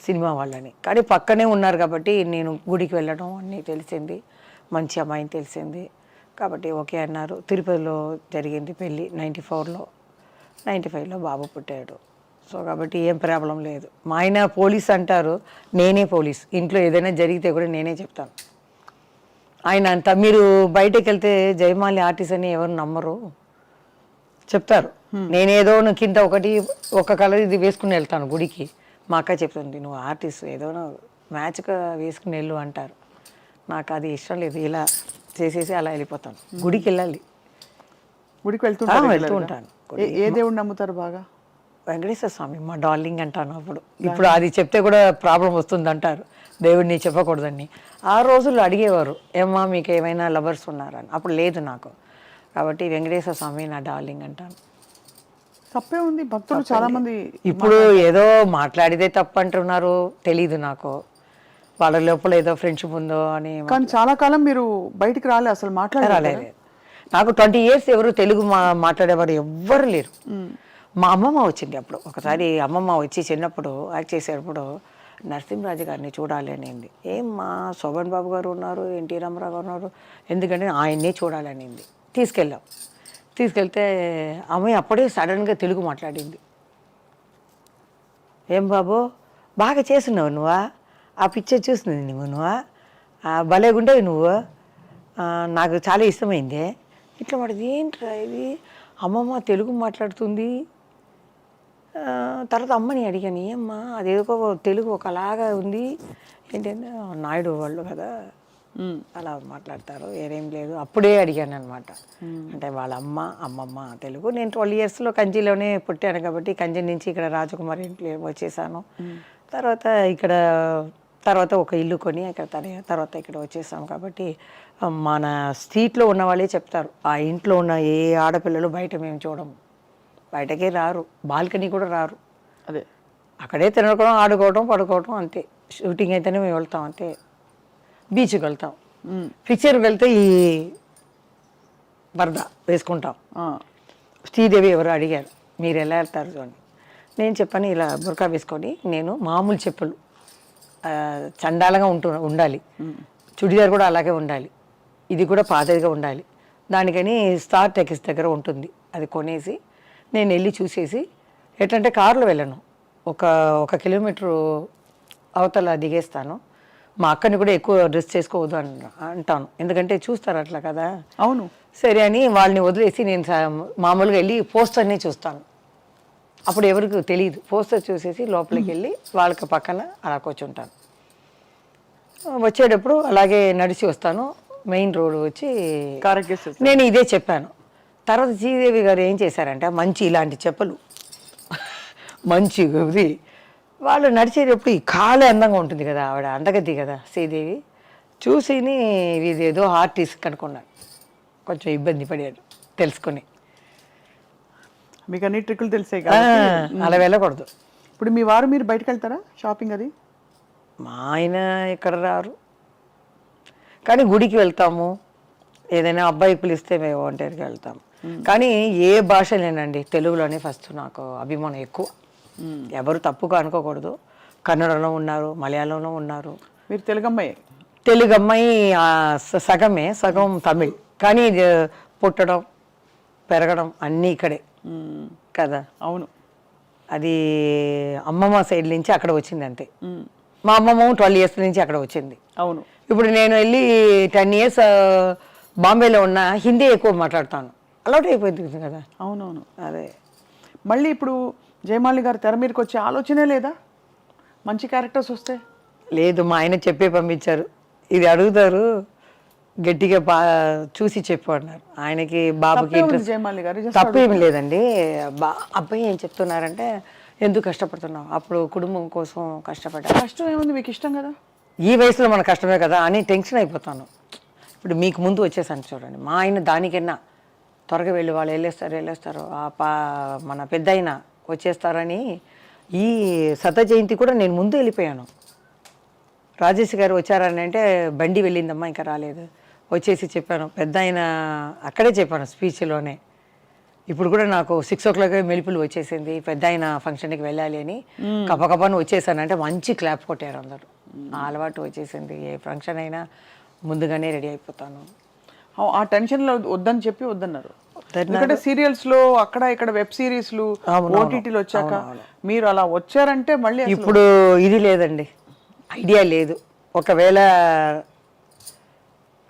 సినిమా వాళ్ళని. కానీ పక్కనే ఉన్నారు కాబట్టి నేను గుడికి వెళ్ళడం అన్నీ తెలిసింది, మంచి అమ్మాయిని తెలిసింది కాబట్టి ఓకే అన్నారు. తిరుపతిలో జరిగింది పెళ్ళి 94లో, 95లో బాబు పుట్టాడు. సో కాబట్టి ఏం ప్రాబ్లం లేదు. మా ఆయన పోలీస్ అంటారు, నేనే పోలీస్. ఇంట్లో ఏదైనా జరిగితే కూడా నేనే చెప్తాను. ఆయన అంతా మీరు బయటకు వెళ్తే జయమాలి ఆర్టిస్ట్ అని ఎవరు నమ్మరు, చెప్తారు. నేనేదో కింద ఒక కలర్ ఇది వేసుకుని వెళ్తాను గుడికి. మా అక్క చెప్తుంది, నువ్వు ఆర్టిస్ట్ ఏదో మ్యాచ్గా వేసుకుని వెళ్ళు అంటారు. నాకు అది ఇష్టం లేదు, ఇలా చేసేసి అలా వెళ్ళిపోతాను. గుడికి వెళ్ళాలి, గుడికి వెళ్తూ ఉంటాను. ఏ దేవుడు నమ్ముతారు బాగా? వెంకటేశ్వర స్వామి మా డార్లింగ్ అంటాను. ఇప్పుడు అది చెప్తే కూడా ప్రాబ్లం వస్తుంది అంటారు, దేవుడిని చెప్పకూడదని. ఆ రోజుల్లో అడిగేవారు, ఏమ్మా మీకు ఏమైనా లవర్స్ ఉన్నారని. అప్పుడు లేదు నాకు, కాబట్టి వెంకటేశ్వర స్వామి నా డార్లింగ్ అంటాను. తప్పే ఉంది, భక్తులు చాలా మంది ఇప్పుడు ఏదో మాట్లాడితే తప్పు అంటున్నారు, తెలీదు నాకు, వాళ్ళ లోపల ఏదో ఫ్రెండ్షిప్ ఉందో అని. కానీ చాలా కాలం మీరు బయటికి రాలే, అసలు మాట్లాడలేదు. నాకు 20 years ఎవరు తెలుగు మాట్లాడేవారు ఎవ్వరు లేరు. మా అమ్మమ్మ వచ్చింది అప్పుడు ఒకసారి. అమ్మమ్మ వచ్చి చిన్నప్పుడు యాక్ట్ చేసేటప్పుడు నరసింహరాజు గారిని చూడాలి అనింది. మా శోభన్ బాబు గారు ఉన్నారు, ఎన్టీ రామారావు గారు ఉన్నారు, ఎందుకంటే ఆయన్నే చూడాలి అనింది. తీసుకెళ్తే అమ్మాయి అప్పుడే సడన్గా తెలుగు మాట్లాడింది. ఏం బాబు బాగా చేస్తున్నావు నువ్వా, ఆ పిక్చర్ చూస్తుంది నువ్వా, భలేగుండేవి నువ్వు, నాకు చాలా ఇష్టమైంది ఇట్లా పడింది. ఏంట్రా ఇది, అమ్మమ్మ తెలుగు మాట్లాడుతుంది. తర్వాత అమ్మని అడిగాను, ఏమ్మా అదేదో తెలుగు ఒకలాగా ఉంది ఏంటంటే, నాయుడు వాళ్ళు కదా అలా మాట్లాడతారు, వేరేం లేదు. అప్పుడే అడిగాను అనమాట. అంటే వాళ్ళ అమ్మమ్మ తెలుగు. నేను 12 yearsలో కంచిలోనే పుట్టాను కాబట్టి కంచి నుంచి ఇక్కడ రాజకుమారి ఇంట్లో వచ్చేసాను. తర్వాత ఒక ఇల్లు కొని తర్వాత ఇక్కడ వచ్చేసాం కాబట్టి మన స్ట్రీట్లో ఉన్న వాళ్ళే చెప్తారు, ఆ ఇంట్లో ఉన్న ఏ ఆడపిల్లలు బయట మేము చూడము, బయటకే రారు, బాల్కనీ కూడా రారు. అదే అక్కడే తినడం, ఆడుకోవడం, పడుకోవడం అంతే. షూటింగ్ అయితేనే మేము వెళ్తాం అంతే. బీచ్కి వెళ్తాం, పిక్చర్కి వెళ్తే ఈ బరద వేసుకుంటాం. శ్రీదేవి ఎవరు అడిగారు, మీరు ఎలా వెళ్తారు అని. నేను చెప్పాను, ఇలా బుర్కా వేసుకొని నేను మామూలు చెప్పులు చండాలంగా ఉండాలి, చుడిదార్ కూడా అలాగే ఉండాలి, ఇది కూడా పాతదిగా ఉండాలి, దానికని స్టార్ టెక్స్ దగ్గర ఉంటుంది, అది కొనేసి నేను వెళ్ళి చూసేసి, ఎట్లంటే కారులో వెళ్ళను, ఒక కిలోమీటరు అవతల దిగేస్తాను. మా అక్కని కూడా ఎక్కువ డ్రెస్ చేసుకోవద్దు అంటాను, ఎందుకంటే చూస్తారు అట్లా కదా. అవును. సరే అని వాళ్ళని వదిలేసి నేను మామూలుగా వెళ్ళి పోస్టర్నే చూస్తాను. అప్పుడు ఎవరికి తెలియదు, పోస్టర్ చూసేసి లోపలికి వెళ్ళి వాళ్ళకి పక్కన అలా కూర్చుంటాను. వచ్చేటప్పుడు అలాగే నడిచి వస్తాను, మెయిన్ రోడ్ వచ్చి నేను ఇదే చెప్పాను. తర్వాత శ్రీదేవి గారు ఏం చేశారంటే, మంచి ఇలాంటి చెప్పులు మంచి ఇది వాళ్ళు నడిచేటప్పుడు ఈ కాలే అందంగా ఉంటుంది కదా, ఆవిడ అందగద్ది కదా శ్రీదేవి, చూసిని ఇదేదో ఆర్టిస్ట్ అనుకున్నాను, కొంచెం ఇబ్బంది పడాడు తెలుసుకొని. మీకు అన్ని ట్రిక్కులు తెలిసే అలా వెళ్ళకూడదు. ఇప్పుడు మీ వారు మీరు బయటకు వెళ్తారా షాపింగ్ అది? మా ఆయన ఇక్కడ రారు, కానీ గుడికి వెళ్తాము, ఏదైనా అబ్బాయి పిలిస్తే మేము ఒంటరికి వెళ్తాము. కానీ ఏ భాషలేనండి, తెలుగులోనే ఫస్ట్ నాకు అభిమానం ఎక్కువ. ఎవరు తప్పుగా అనుకోకూడదు, కన్నడలో ఉన్నారు, మలయాళంలో ఉన్నారు. మీరు తెలుగు అమ్మాయి? తెలుగు అమ్మాయి సగమే, సగం తమిళ్, కానీ పుట్టడం పెరగడం అన్నీ ఇక్కడే కదా. అవును. అది అమ్మమ్మ సైడ్ నుంచి అక్కడ వచ్చింది అంతే. మా అమ్మమ్మ 12 years నుంచి అక్కడ వచ్చింది. అవును. ఇప్పుడు నేను వెళ్ళి 10 years బాంబేలో ఉన్న హిందీ ఎక్కువ మాట్లాడతాను, అలవాటు అయిపోయింది కదా. అవునవును. అదే మళ్ళీ ఇప్పుడు జయమాలి గారు తెర మీదకి వచ్చే ఆలోచనే లేదా మంచి క్యారెక్టర్స్ వస్తే? లేదు, మా ఆయన చెప్పే పంపించారు, ఇది అడుగుతారు గట్టిగా చూసి చెప్పు అన్నారు. ఆయనకి బాబుకి జయమాలి గారు తప్పేమి లేదండి. అబ్బాయి ఏం చెప్తున్నారంటే, ఎందుకు కష్టపడుతున్నావు, అప్పుడు కుటుంబం కోసం కష్టపడ్డా. కష్టం ఏముంది, మీకు ఇష్టం కదా, ఈ వయసులో మన కష్టమే కదా అని టెన్షన్ అయిపోతాను. ఇప్పుడు మీకు ముందు వచ్చేసాను చూడండి, మా ఆయన దానికన్నా త్వరగా వెళ్ళి వాళ్ళు వెళ్ళేస్తారు మన పెద్ద అయినా వచ్చేస్తారని. ఈ శత జయంతి కూడా నేను ముందు వెళ్ళిపోయాను. రాజేష్ గారు వచ్చారని అంటే, బండి వెళ్ళిందమ్మా ఇంకా రాలేదు, వచ్చేసి చెప్పాను, పెద్ద ఆయన అక్కడే చెప్పాను స్పీచ్లోనే. ఇప్పుడు కూడా నాకు 6 o'clock మెలుపులు వచ్చేసింది, పెద్ద ఆయన ఫంక్షన్కి వెళ్ళాలి అని కపకపని వచ్చేసానంటే మంచి క్లాప్ కొట్టారు అందరు. ఆ అలవాటు వచ్చేసింది, ఏ ఫంక్షన్ అయినా ముందుగానే రెడీ అయిపోతాను. ఆ టెన్షన్లో వద్దని చెప్పి వద్దన్నారు. ఎందుకంటే సీరియల్స్ లో అక్కడ ఇక్కడ వెబ్ సిరీస్లు ఓటీటీలు వచ్చాక మీరు అలా వచ్చారంటే మళ్ళీ ఇప్పుడు ఇది లేదండి, ఐడియా లేదు, ఒకవేళ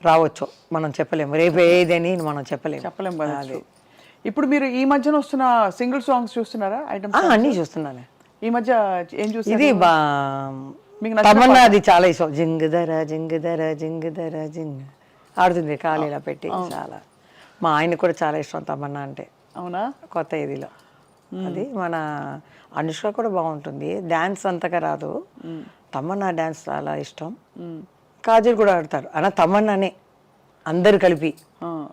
రావచ్చు మనం చెప్పలేము, రేపు ఏదని మనం చెప్పలేము కదా. ఇప్పుడు మీరు ఈ మధ్యన వస్తున్న సింగిల్ సాంగ్స్ చూస్తున్నారా? ఐటమ్ అన్నీ చూస్తున్నాను. ఈ మధ్య ఏం చూస్తారు? ఇది తమన్నా, అది చాలా ఇష్టం. జింగుదర జింగుదర జింగుదర జింగ్ ఆడుతుంది కాలు ఇలా పెట్టి, చాలా. మా ఆయన కూడా చాలా ఇష్టం తమన్నా అంటే. అవునా? కొత్త ఇదిలో అది మన అనుష్క కూడా బాగుంటుంది, డ్యాన్స్ అంతగా రాదు, తమన్నా డ్యాన్స్ చాలా ఇష్టం. కాజల్ కూడా ఆడతారు, అలా తమన్నానే అందరు కలిపి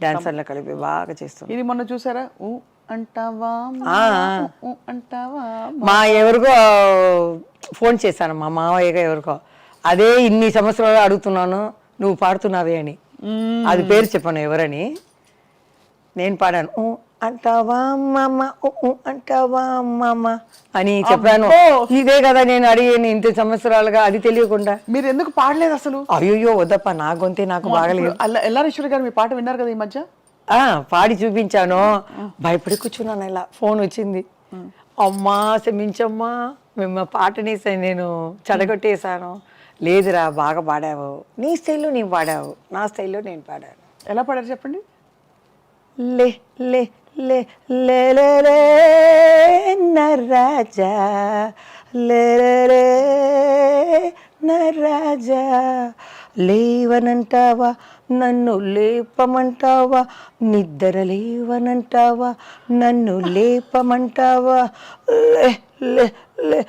డాన్సర్లు కలిపి బాగా చేస్తారు. ఇది మొన్న చూసారా, అంటావా అంటావా, మా ఎవరికో ఫోన్ చేశాను, మా మావయ్యగా ఎవరికో, అదే ఇన్ని సంవత్సరాలు అడుగుతున్నాను నువ్వు పాడుతున్నావే అని. అది పేరు చెప్పాను ఎవరని, నేను పాడాను, అంటావా మామ అంటావా మామ అని చెప్పాను. ఇదే కదా నేను అడిగాను ఇంత సంవత్సరాలుగా, అది తెలియకుండా. మీరు ఎందుకు పాడలేదు అసలు? అయ్యో వద్దప్ప, నా గొంతే నాకు బాగలేదు. ఎల్లారేశ్వరి గారు మీ పాట విన్నారు కదా ఈ మధ్య? పాడి చూపించాను, భయపడి కూర్చున్నాను. ఇలా ఫోన్ వచ్చింది, అమ్మా క్షమించమ్మా మేము పాటని నేను చెడగొట్టేశాను. లేదురా బాగా పాడావు, నీ స్టైల్లో నీవు పాడావు, నా స్టైల్లో నేను పాడాను. ఎలా పాడారు చెప్పండి? లే లే లే లే లే లే నరాజా లే లే నరాజా, లేవనంటావా నన్ను లేపమంటావా, నిద్ర లేవనంటావా నన్ను లేపమంటావా, లే లే లే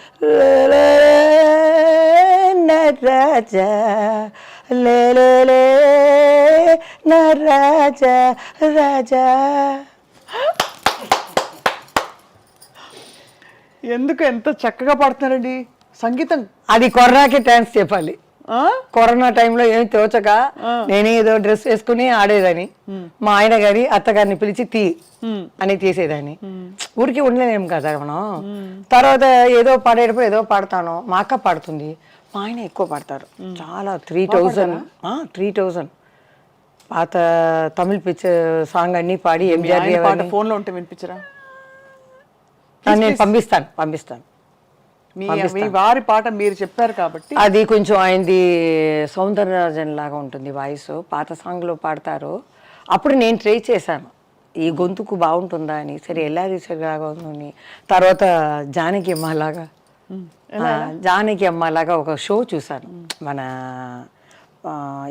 లే నరాజా లే లే లే నరాజా రాజా. ఎందుకు ఎంత చక్కగా పాడుతున్నారండి సంగీతం? అది కరోనాకి థ్యాంక్స్ చెప్పాలి. కరోనా టైంలో ఏమి తోచక నేనే ఏదో డ్రెస్ వేసుకుని ఆడేదాన్ని, మా ఆయన గారి అత్తగారిని పిలిచి అని తీసేదాన్ని. ఊరికి ఉండలేము కదా మనం. తర్వాత ఏదో పాడేటప్పుడు ఏదో పాడతాను, మా అక్క పాడుతుంది, మా ఆయన ఎక్కువ పాడతారు, చాలా 3000 పాత తమిళ్ పిక్చర్ సాంగ్ అన్ని పాడి మీ ఎంజిఆర్ ఆయన పాట ఫోన్లో ఉంటే వినిపించరా? నేను పంపిస్తాను. మీ వారి పాట మీరు చెప్పారు కాబట్టి అది కొంచెం ఆయనది సౌందరరాజన్ లాగా ఉంటుంది వాయిస్, పాత సాంగ్లో పాడతారు. అప్పుడు నేను ట్రై చేశాను ఈ గొంతుకు బాగుంటుందా అని. సరే ఎల్లారీశ్వరి లాగా ఉందని. తర్వాత జానకి అమ్మలాగా ఒక షో చూశాను. మన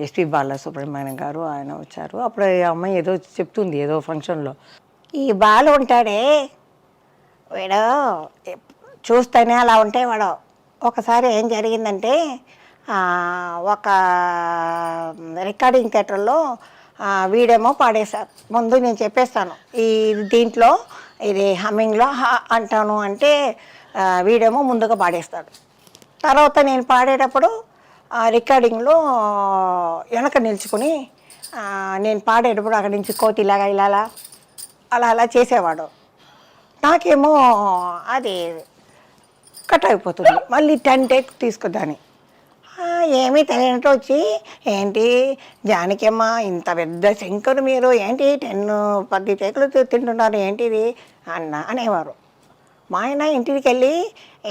ఎస్పి బాలసుబ్రహ్మణ్యం గారు ఆయన వచ్చారు. అప్పుడు ఈ అమ్మాయి ఏదో చెప్తుంది ఏదో ఫంక్షన్లో, ఈ బాలు ఉంటాడే వీడు చూస్తేనే అలా ఉంటే వాడు. ఒకసారి ఏం జరిగిందంటే ఒక రికార్డింగ్ థియేటర్లో వీడేమో పాడేశారు. ముందు నేను చెప్పేస్తాను ఈ దీంట్లో ఇది హమ్మింగ్లో అంటాను అంటే వీడేమో ముందుగా పాడేస్తాడు. తర్వాత నేను పాడేటప్పుడు రికార్డింగ్లో వెనక నిల్చుకొని నేను పాడేటప్పుడు అక్కడి నుంచి కోతిలాగా ఇలా అలా చేసేవాడు. నాకేమో అది కట్ అయిపోతుంది. మళ్ళీ 10 టేక్ తీసుకుందాని. ఏమీ తెలియనట్టు వచ్చి, ఏంటి జానకమ్మ ఇంత పెద్ద శంకరు మీరు ఏంటి 10 టేకులు తింటున్నారు ఏంటిది అనేవారు. మా ఆయన ఇంటికి వెళ్ళి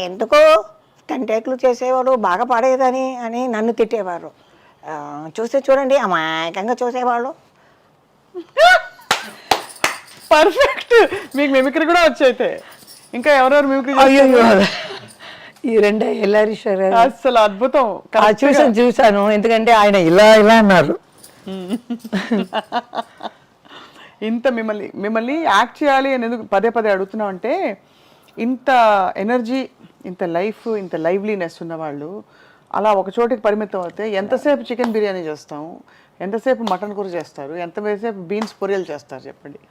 ఎందుకో 10 టేకులు చేసేవాడు బాగా పాడేదని నన్ను తిట్టేవారు. చూడండి అమాయకంగా చూసేవాళ్ళు. పర్ఫెక్ట్. మీకు మిమిక్రీ కూడా వచ్చైతే ఇంకా ఎవరెవరు మిమిక్రీ ఈ రెండే ఎల్లారీశ్వర్ అసలు అద్భుతం. చూశాను. ఎందుకంటే ఆయన ఇలా అన్నారు. ఇంత మిమ్మల్ని యాక్ట్ చేయాలి అని ఎందుకు పదే అడుగుతున్నాం అంటే, ఇంత ఎనర్జీ, ఇంత లైఫ్, ఇంత లైవ్లీనెస్ ఉన్నవాళ్ళు అలా ఒక చోటికి పరిమితం అవుతే ఎంతసేపు చికెన్ బిర్యానీ చేస్తాం, ఎంతసేపు మటన్ కూర చేస్తారు, ఎంతసేపు బీన్స్ పొరియలు చేస్తారు చెప్పండి.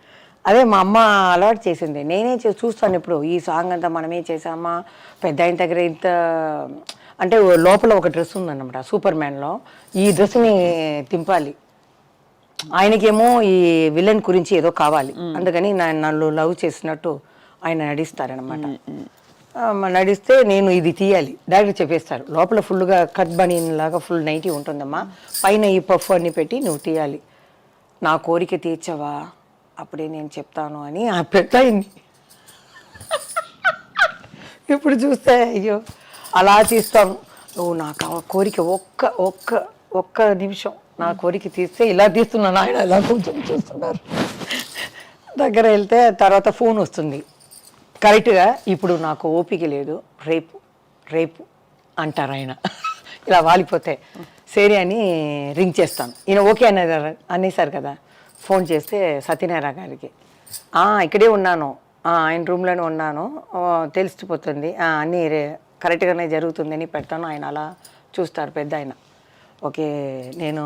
అదే మా అమ్మ అలవాటు చేసింది. నేనే చూస్తాను ఇప్పుడు ఈ సాంగ్ అంతా మనమే చేసామా, పెద్ద ఆయన దగ్గర ఇంత అంటే లోపల ఒక డ్రెస్ ఉందన్నమాట సూపర్ మ్యాన్లో, ఈ డ్రెస్ని తింపాలి. ఆయనకేమో ఈ విలన్ గురించి ఏదో కావాలి, అందుకని నన్ను లవ్ చేసినట్టు ఆయన నడిస్తారనమాట. నడిస్తే నేను ఇది తీయాలి, డైరెక్ట్ చెప్పేస్తారు. లోపల ఫుల్గా కట్ బనీన్ లాగా ఫుల్ నైటీ ఉంటుందమ్మా, పైన ఈ పఫ్ అన్ని పెట్టి నువ్వు తీయాలి, నా కోరిక తీర్చవా అప్పుడే నేను చెప్తాను అని ఆ పెట్టయింది. ఇప్పుడు చూస్తే అయ్యో అలా తీస్తాను, నువ్వు నాకు కోరిక ఒక్క నిమిషం నా కోరిక తీస్తే ఇలా తీస్తున్నాను, ఆయన అలా కొంచెం చూస్తున్నారు. దగ్గర వెళ్తే తర్వాత ఫోన్ వస్తుంది కరెక్ట్గా, ఇప్పుడు నాకు ఓపిక లేదు, రేపు అంటారు ఆయన. ఇలా వాలిపోతే సరే అని రింగ్ చేస్తాను. ఈయన ఓకే అనేసారు కదా. ఫోన్ చేస్తే సత్యనారాయణ గారికి, ఇక్కడే ఉన్నాను, ఆయన రూమ్లోనే ఉన్నాను, తెలిసిపోతుంది, అన్నీ కరెక్ట్గానే జరుగుతుందని పెడతాను. ఆయన అలా చూస్తారు పెద్ద ఆయన. ఓకే నేను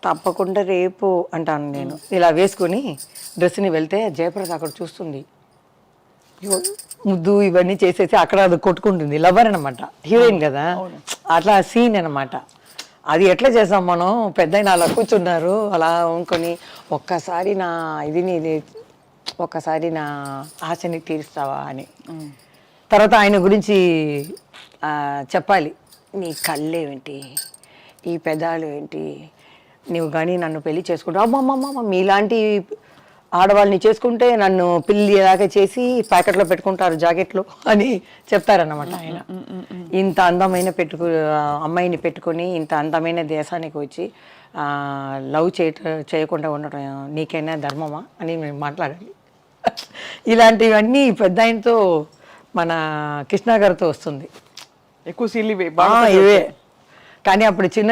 తప్పకుండా రేపు అంటాను. నేను ఇలా వేసుకొని డ్రెస్ని వెళ్తే జయప్రద అక్కడ చూస్తుంది, ముద్దు ఇవన్నీ చేసేసి అక్కడ అది కొట్టుకుంటుంది. లవర్ అనమాట, హీరోయిన్ కదా, అట్లా సీన్ అనమాట. అది ఎట్లా చేసాం మనం, పెద్ద అలా కూర్చున్నారు అలా అనుకొని, ఒక్కసారి నా ఆశని తీరుస్తావా అని. తర్వాత ఆయన గురించి చెప్పాలి, నీ కళ్ళేంటి, ఈ పెదాలు ఏంటి, నువ్వు కానీ నన్ను పెళ్లి చేసుకుంటావు, అమ్మమ్మమ్మ మీలాంటి ఆడవాళ్ళని చేసుకుంటే నన్ను పెళ్లి దాకా చేసి ప్యాకెట్లో పెట్టుకుంటారు జాకెట్లు అని చెప్తారన్నమాట ఆయన. ఇంత అందమైన అమ్మాయిని పెట్టుకొని ఇంత అందమైన దేశానికి వచ్చి లవ్ చేయకుండా ఉండటం నీకైనా ధర్మమా అని మేము మాట్లాడాలి. ఇలాంటివన్నీ పెద్ద ఆయనతో మన కృష్ణ గారితో వస్తుంది ఎక్కువ సీన్లు ఇవే. కానీ అప్పుడు చిన్న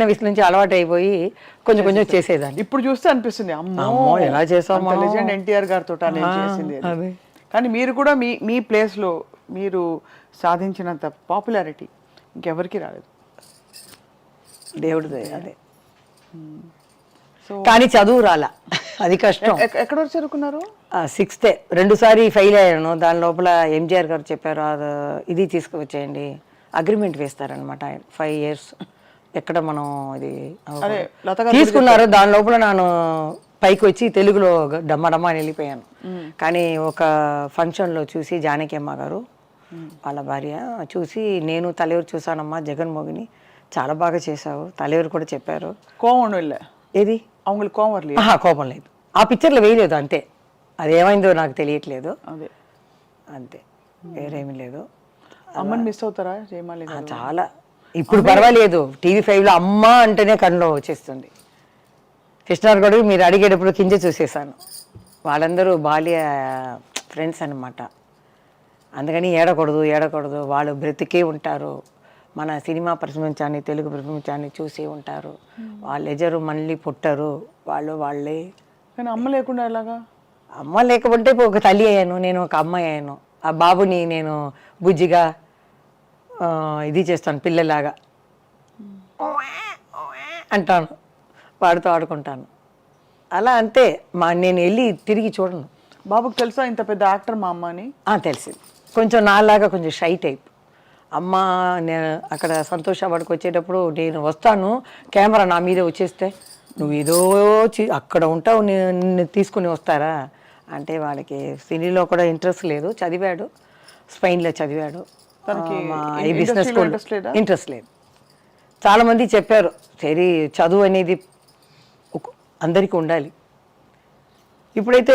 వయసు నుంచి అలవాటు అయిపోయి కొంచెం చేసేదాన్ని. ఇప్పుడు చూస్తే అనిపిస్తుంది అమ్మో ఎలా చేసాము, లెజెండ్ ఎన్టీఆర్ గారితో చేసింది. కానీ మీరు కూడా మీ ప్లేస్లో మీరు సాధించినంత పాపులారిటీ ఇంకెవరికి రాలేదు, దేవుడిదే. అదే కానీ చదువు రాలా, అది కష్టం. ఎక్కడ వరకు చదువుకున్నారు? 6th 2 సారి ఫెయిల్ అయ్యాను. దాని లోపల ఎంజిఆర్ గారు చెప్పారు, ఇది తీసుకువచ్చేయండి, అగ్రిమెంట్ వేస్తారనమాట ఆయన 5 years. ఎక్కడ మనం ఇది తీసుకున్నారు. దాని లోపల నేను పైకి వచ్చి తెలుగులో డమ్మడమ్మ అని వెళ్ళిపోయాను. కానీ ఒక ఫంక్షన్లో చూసి జానకి అమ్మ గారు వాళ్ళ భార్య చూసి, నేను తలెవరు చూసానమ్మా జగన్మోహిని, చాలా బాగా చేసావు, தலைவர் కూడా చెప్పారు. கோவம் ஒன்றும் இல்லை, ఏది அவங்களுக்கு கோவம் வரலையா? ఆహా, కోపం లేదు. ఆ పిక్చర్లో వేయలేదు అంతే, అది ఏమైందో నాకు తెలియట్లేదు అదే అంతే, వేరేమీ లేదు. అమ్మని మిస్ అవుతారా జయమాలి గారు? చాలా. ఇప్పుడు పర్వాలేదు, టీవీ5లో అమ్మ అంటేనే కళ్ళలో వచ్చేస్తుంది. కృష్ణార్గడు మీరు అడిగేటప్పుడు కింద చూసేసాను, వాళ్ళందరూ బాల్య ఫ్రెండ్స్ అన్నమాట. అందుకని ఏడకూడదు, వాళ్ళు బ్రతికే ఉంటారు, మన సినిమా ప్రపంచాన్ని తెలుగు ప్రపంచాన్ని చూసి ఉంటారు, వాళ్ళు ఎజరు మళ్ళీ పుట్టరు, వాళ్ళే. కానీ అమ్మ లేకుండా ఎలాగా? అమ్మ లేకపోతే ఇప్పుడు ఒక తల్లి అయ్యాను, నేను ఒక అమ్మాయి అయ్యాను. ఆ బాబుని నేను బుజ్జిగా ఇది చేస్తాను, పిల్లలాగా అంటాను, వాడితో ఆడుకుంటాను. అలా అంతే. నేను వెళ్ళి తిరిగి చూడను. బాబుకి తెలుసా ఇంత పెద్ద యాక్టర్ మా అమ్మ అని? తెలిసింది. కొంచెం నాలాగా కొంచెం షై టైప్. అమ్మ నేను అక్కడ సంతోష వాడికి వచ్చేటప్పుడు నేను వస్తాను, కెమెరా నా మీద వచ్చేస్తే నువ్వు ఏదో అక్కడ ఉంటావు, నిన్ను తీసుకుని వస్తారా అంటే వాళ్ళకి సినీలో కూడా ఇంట్రెస్ట్ లేదు. చదివాడు, స్పెయిన్లో చదివాడు, ఈ బిజినెస్ ఇంట్రెస్ట్ లేదు. చాలామంది చెప్పారు సరే చదువు అనేది అందరికీ ఉండాలి. ఇప్పుడైతే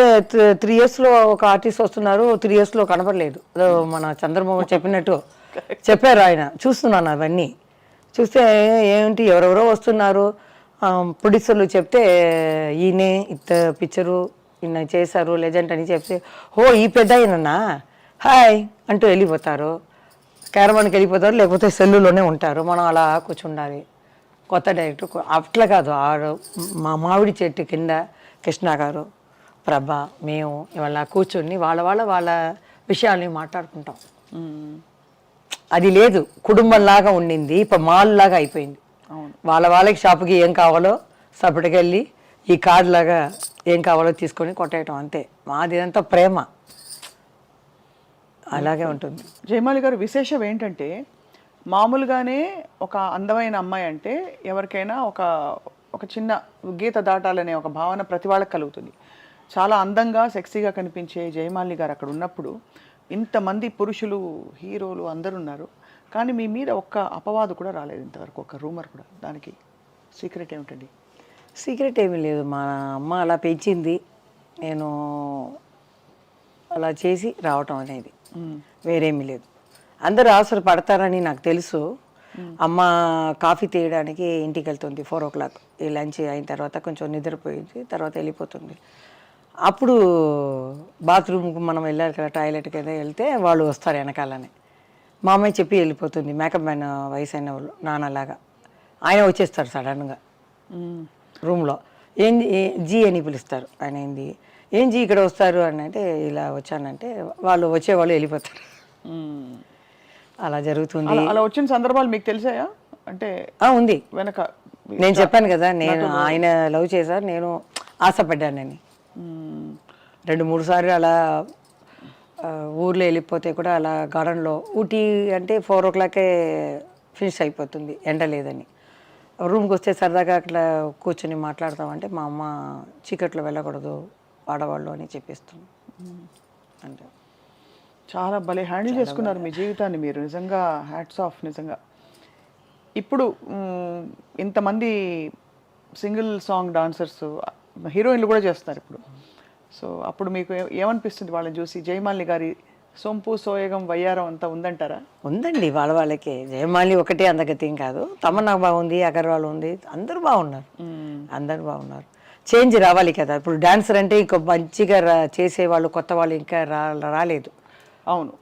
3 yearsలో ఒక ఆర్టిస్ట్ వస్తున్నారు, 3 yearsలో కనపడలేదు. మన చంద్రబాబు చెప్పినట్టు చెప్పారు ఆయన. చూస్తున్నాను అవన్నీ చూస్తే ఏంటి ఎవరెవరో వస్తున్నారు, ప్రొడ్యూసర్లు చెప్తే ఈయనే ఇంత పిక్చరు ఈయన చేశారు లెజెండ్ అని చెప్తే ఈ పెద్ద అయినన్నా హాయ్ అంటూ వెళ్ళిపోతారు, క్యారవాన్కి వెళ్ళిపోతారు, లేకపోతే సెల్లులోనే ఉంటారు. మనం అలా కూర్చుండాలి. కొత్త డైరెక్టర్ అట్లా కాదు, మా మామిడి చెట్టు కింద కృష్ణ గారు, ప్రభ, మేము ఇవాళ కూర్చొని వాళ్ళ విషయాల్ని మాట్లాడుకుంటాం. అది లేదు, కుటుంబంలాగా ఉండింది, ఇప్పుడు మాల్ లాగా అయిపోయింది. వాళ్ళకి షాపుకి ఏం కావాలో సపటికెళ్ళి ఈ కార్డు లాగా ఏం కావాలో తీసుకొని కొట్టేయటం అంతే. మాది అంతా ప్రేమ, అలాగే ఉంటుంది. జయమాలి గారు విశేషం ఏంటంటే మామూలుగానే ఒక అందమైన అమ్మాయి అంటే ఎవరికైనా ఒక చిన్న గీత దాటాలనే ఒక భావన ప్రతి వాళ్ళకి కలుగుతుంది. చాలా అందంగా సెక్సీగా కనిపించే జయమాలి గారు అక్కడ ఉన్నప్పుడు ఇంతమంది పురుషులు హీరోలు అందరూ ఉన్నారు, కానీ మీ మీద ఒక్క అపవాదు కూడా రాలేదు ఇంతవరకు, ఒక రూమర్ కూడా. దానికి సీక్రెట్ ఏమిటండి? సీక్రెట్ ఏమీ లేదు, మా అమ్మ అలా పెంచింది, నేను అలా చేసి రావటం అనేది, వేరేమీ లేదు. అందరూ అవసరం పడతారని నాకు తెలుసు. అమ్మ కాఫీ తీయడానికి ఇంటికి వెళ్తుంది 4 o'clock, ఈ లంచ్ అయిన తర్వాత కొంచెం నిద్రపోయింది, తర్వాత వెళ్ళిపోతుంది. అప్పుడు బాత్రూమ్కి మనం వెళ్ళాలి కదా, టాయిలెట్కి ఏదో వెళ్తే వాళ్ళు వస్తారు వెనకాలనే. మా అమ్మాయి చెప్పి వెళ్ళిపోతుంది, మేకప్ మ్యాన్ వయసు అయిన వాళ్ళు నాన్నలాగా. ఆయన వచ్చేస్తారు సడన్గా రూమ్లో, జీ అని పిలుస్తారు. ఆయన ఏం జీ ఇక్కడ వస్తారు అని అంటే ఇలా వచ్చానంటే వాళ్ళు వచ్చేవాళ్ళు వెళ్ళిపోతారు. అలా జరుగుతుంది. అలా వచ్చిన సందర్భాలు మీకు తెలిసాయా? అంటే ఉంది వెనక నేను చెప్పాను కదా, నేను ఆయన లవ్ చేశారు, నేను ఆశపడ్డానని. 2-3 సార్లు అలా ఊర్లో వెళ్ళిపోతే కూడా అలా గార్డెన్లో, ఊటీ అంటే 4 o'clock ఫినిష్ అయిపోతుంది ఎండ లేదని. రూమ్కి వస్తే సరదాగా అట్లా కూర్చొని మాట్లాడతామంటే మా అమ్మ చీకట్లో వెళ్ళకూడదు ఆడవాళ్ళు అని చెప్పేస్తుంది. అంటే చాలా భలే హ్యాండిల్ చేసుకున్నారు మీ జీవితాన్ని మీరు, నిజంగా హ్యాట్స్ ఆఫ్. నిజంగా ఇప్పుడు ఇంతమంది సింగిల్ సాంగ్ డాన్సర్స్ హీరోయిన్లు కూడా చేస్తున్నారు ఇప్పుడు. సో అప్పుడు మీకు ఏమనిపిస్తుంది వాళ్ళని చూసి? జయమాలిని గారి సొంపు సోయగం వయ్యారం అంతా ఉందంటారా? ఉందండి, వాళ్ళకే. జయమాలి ఒకటే అందగతి కాదు, తమన్నా బాగుంది, అగర్వాల్ ఉంది, అందరూ బాగున్నారు. చేంజ్ రావాలి కదా. ఇప్పుడు డాన్సర్ అంటే ఇంకో మంచిగా చేసేవాళ్ళు కొత్త వాళ్ళు ఇంకా రాలేదు. అవును,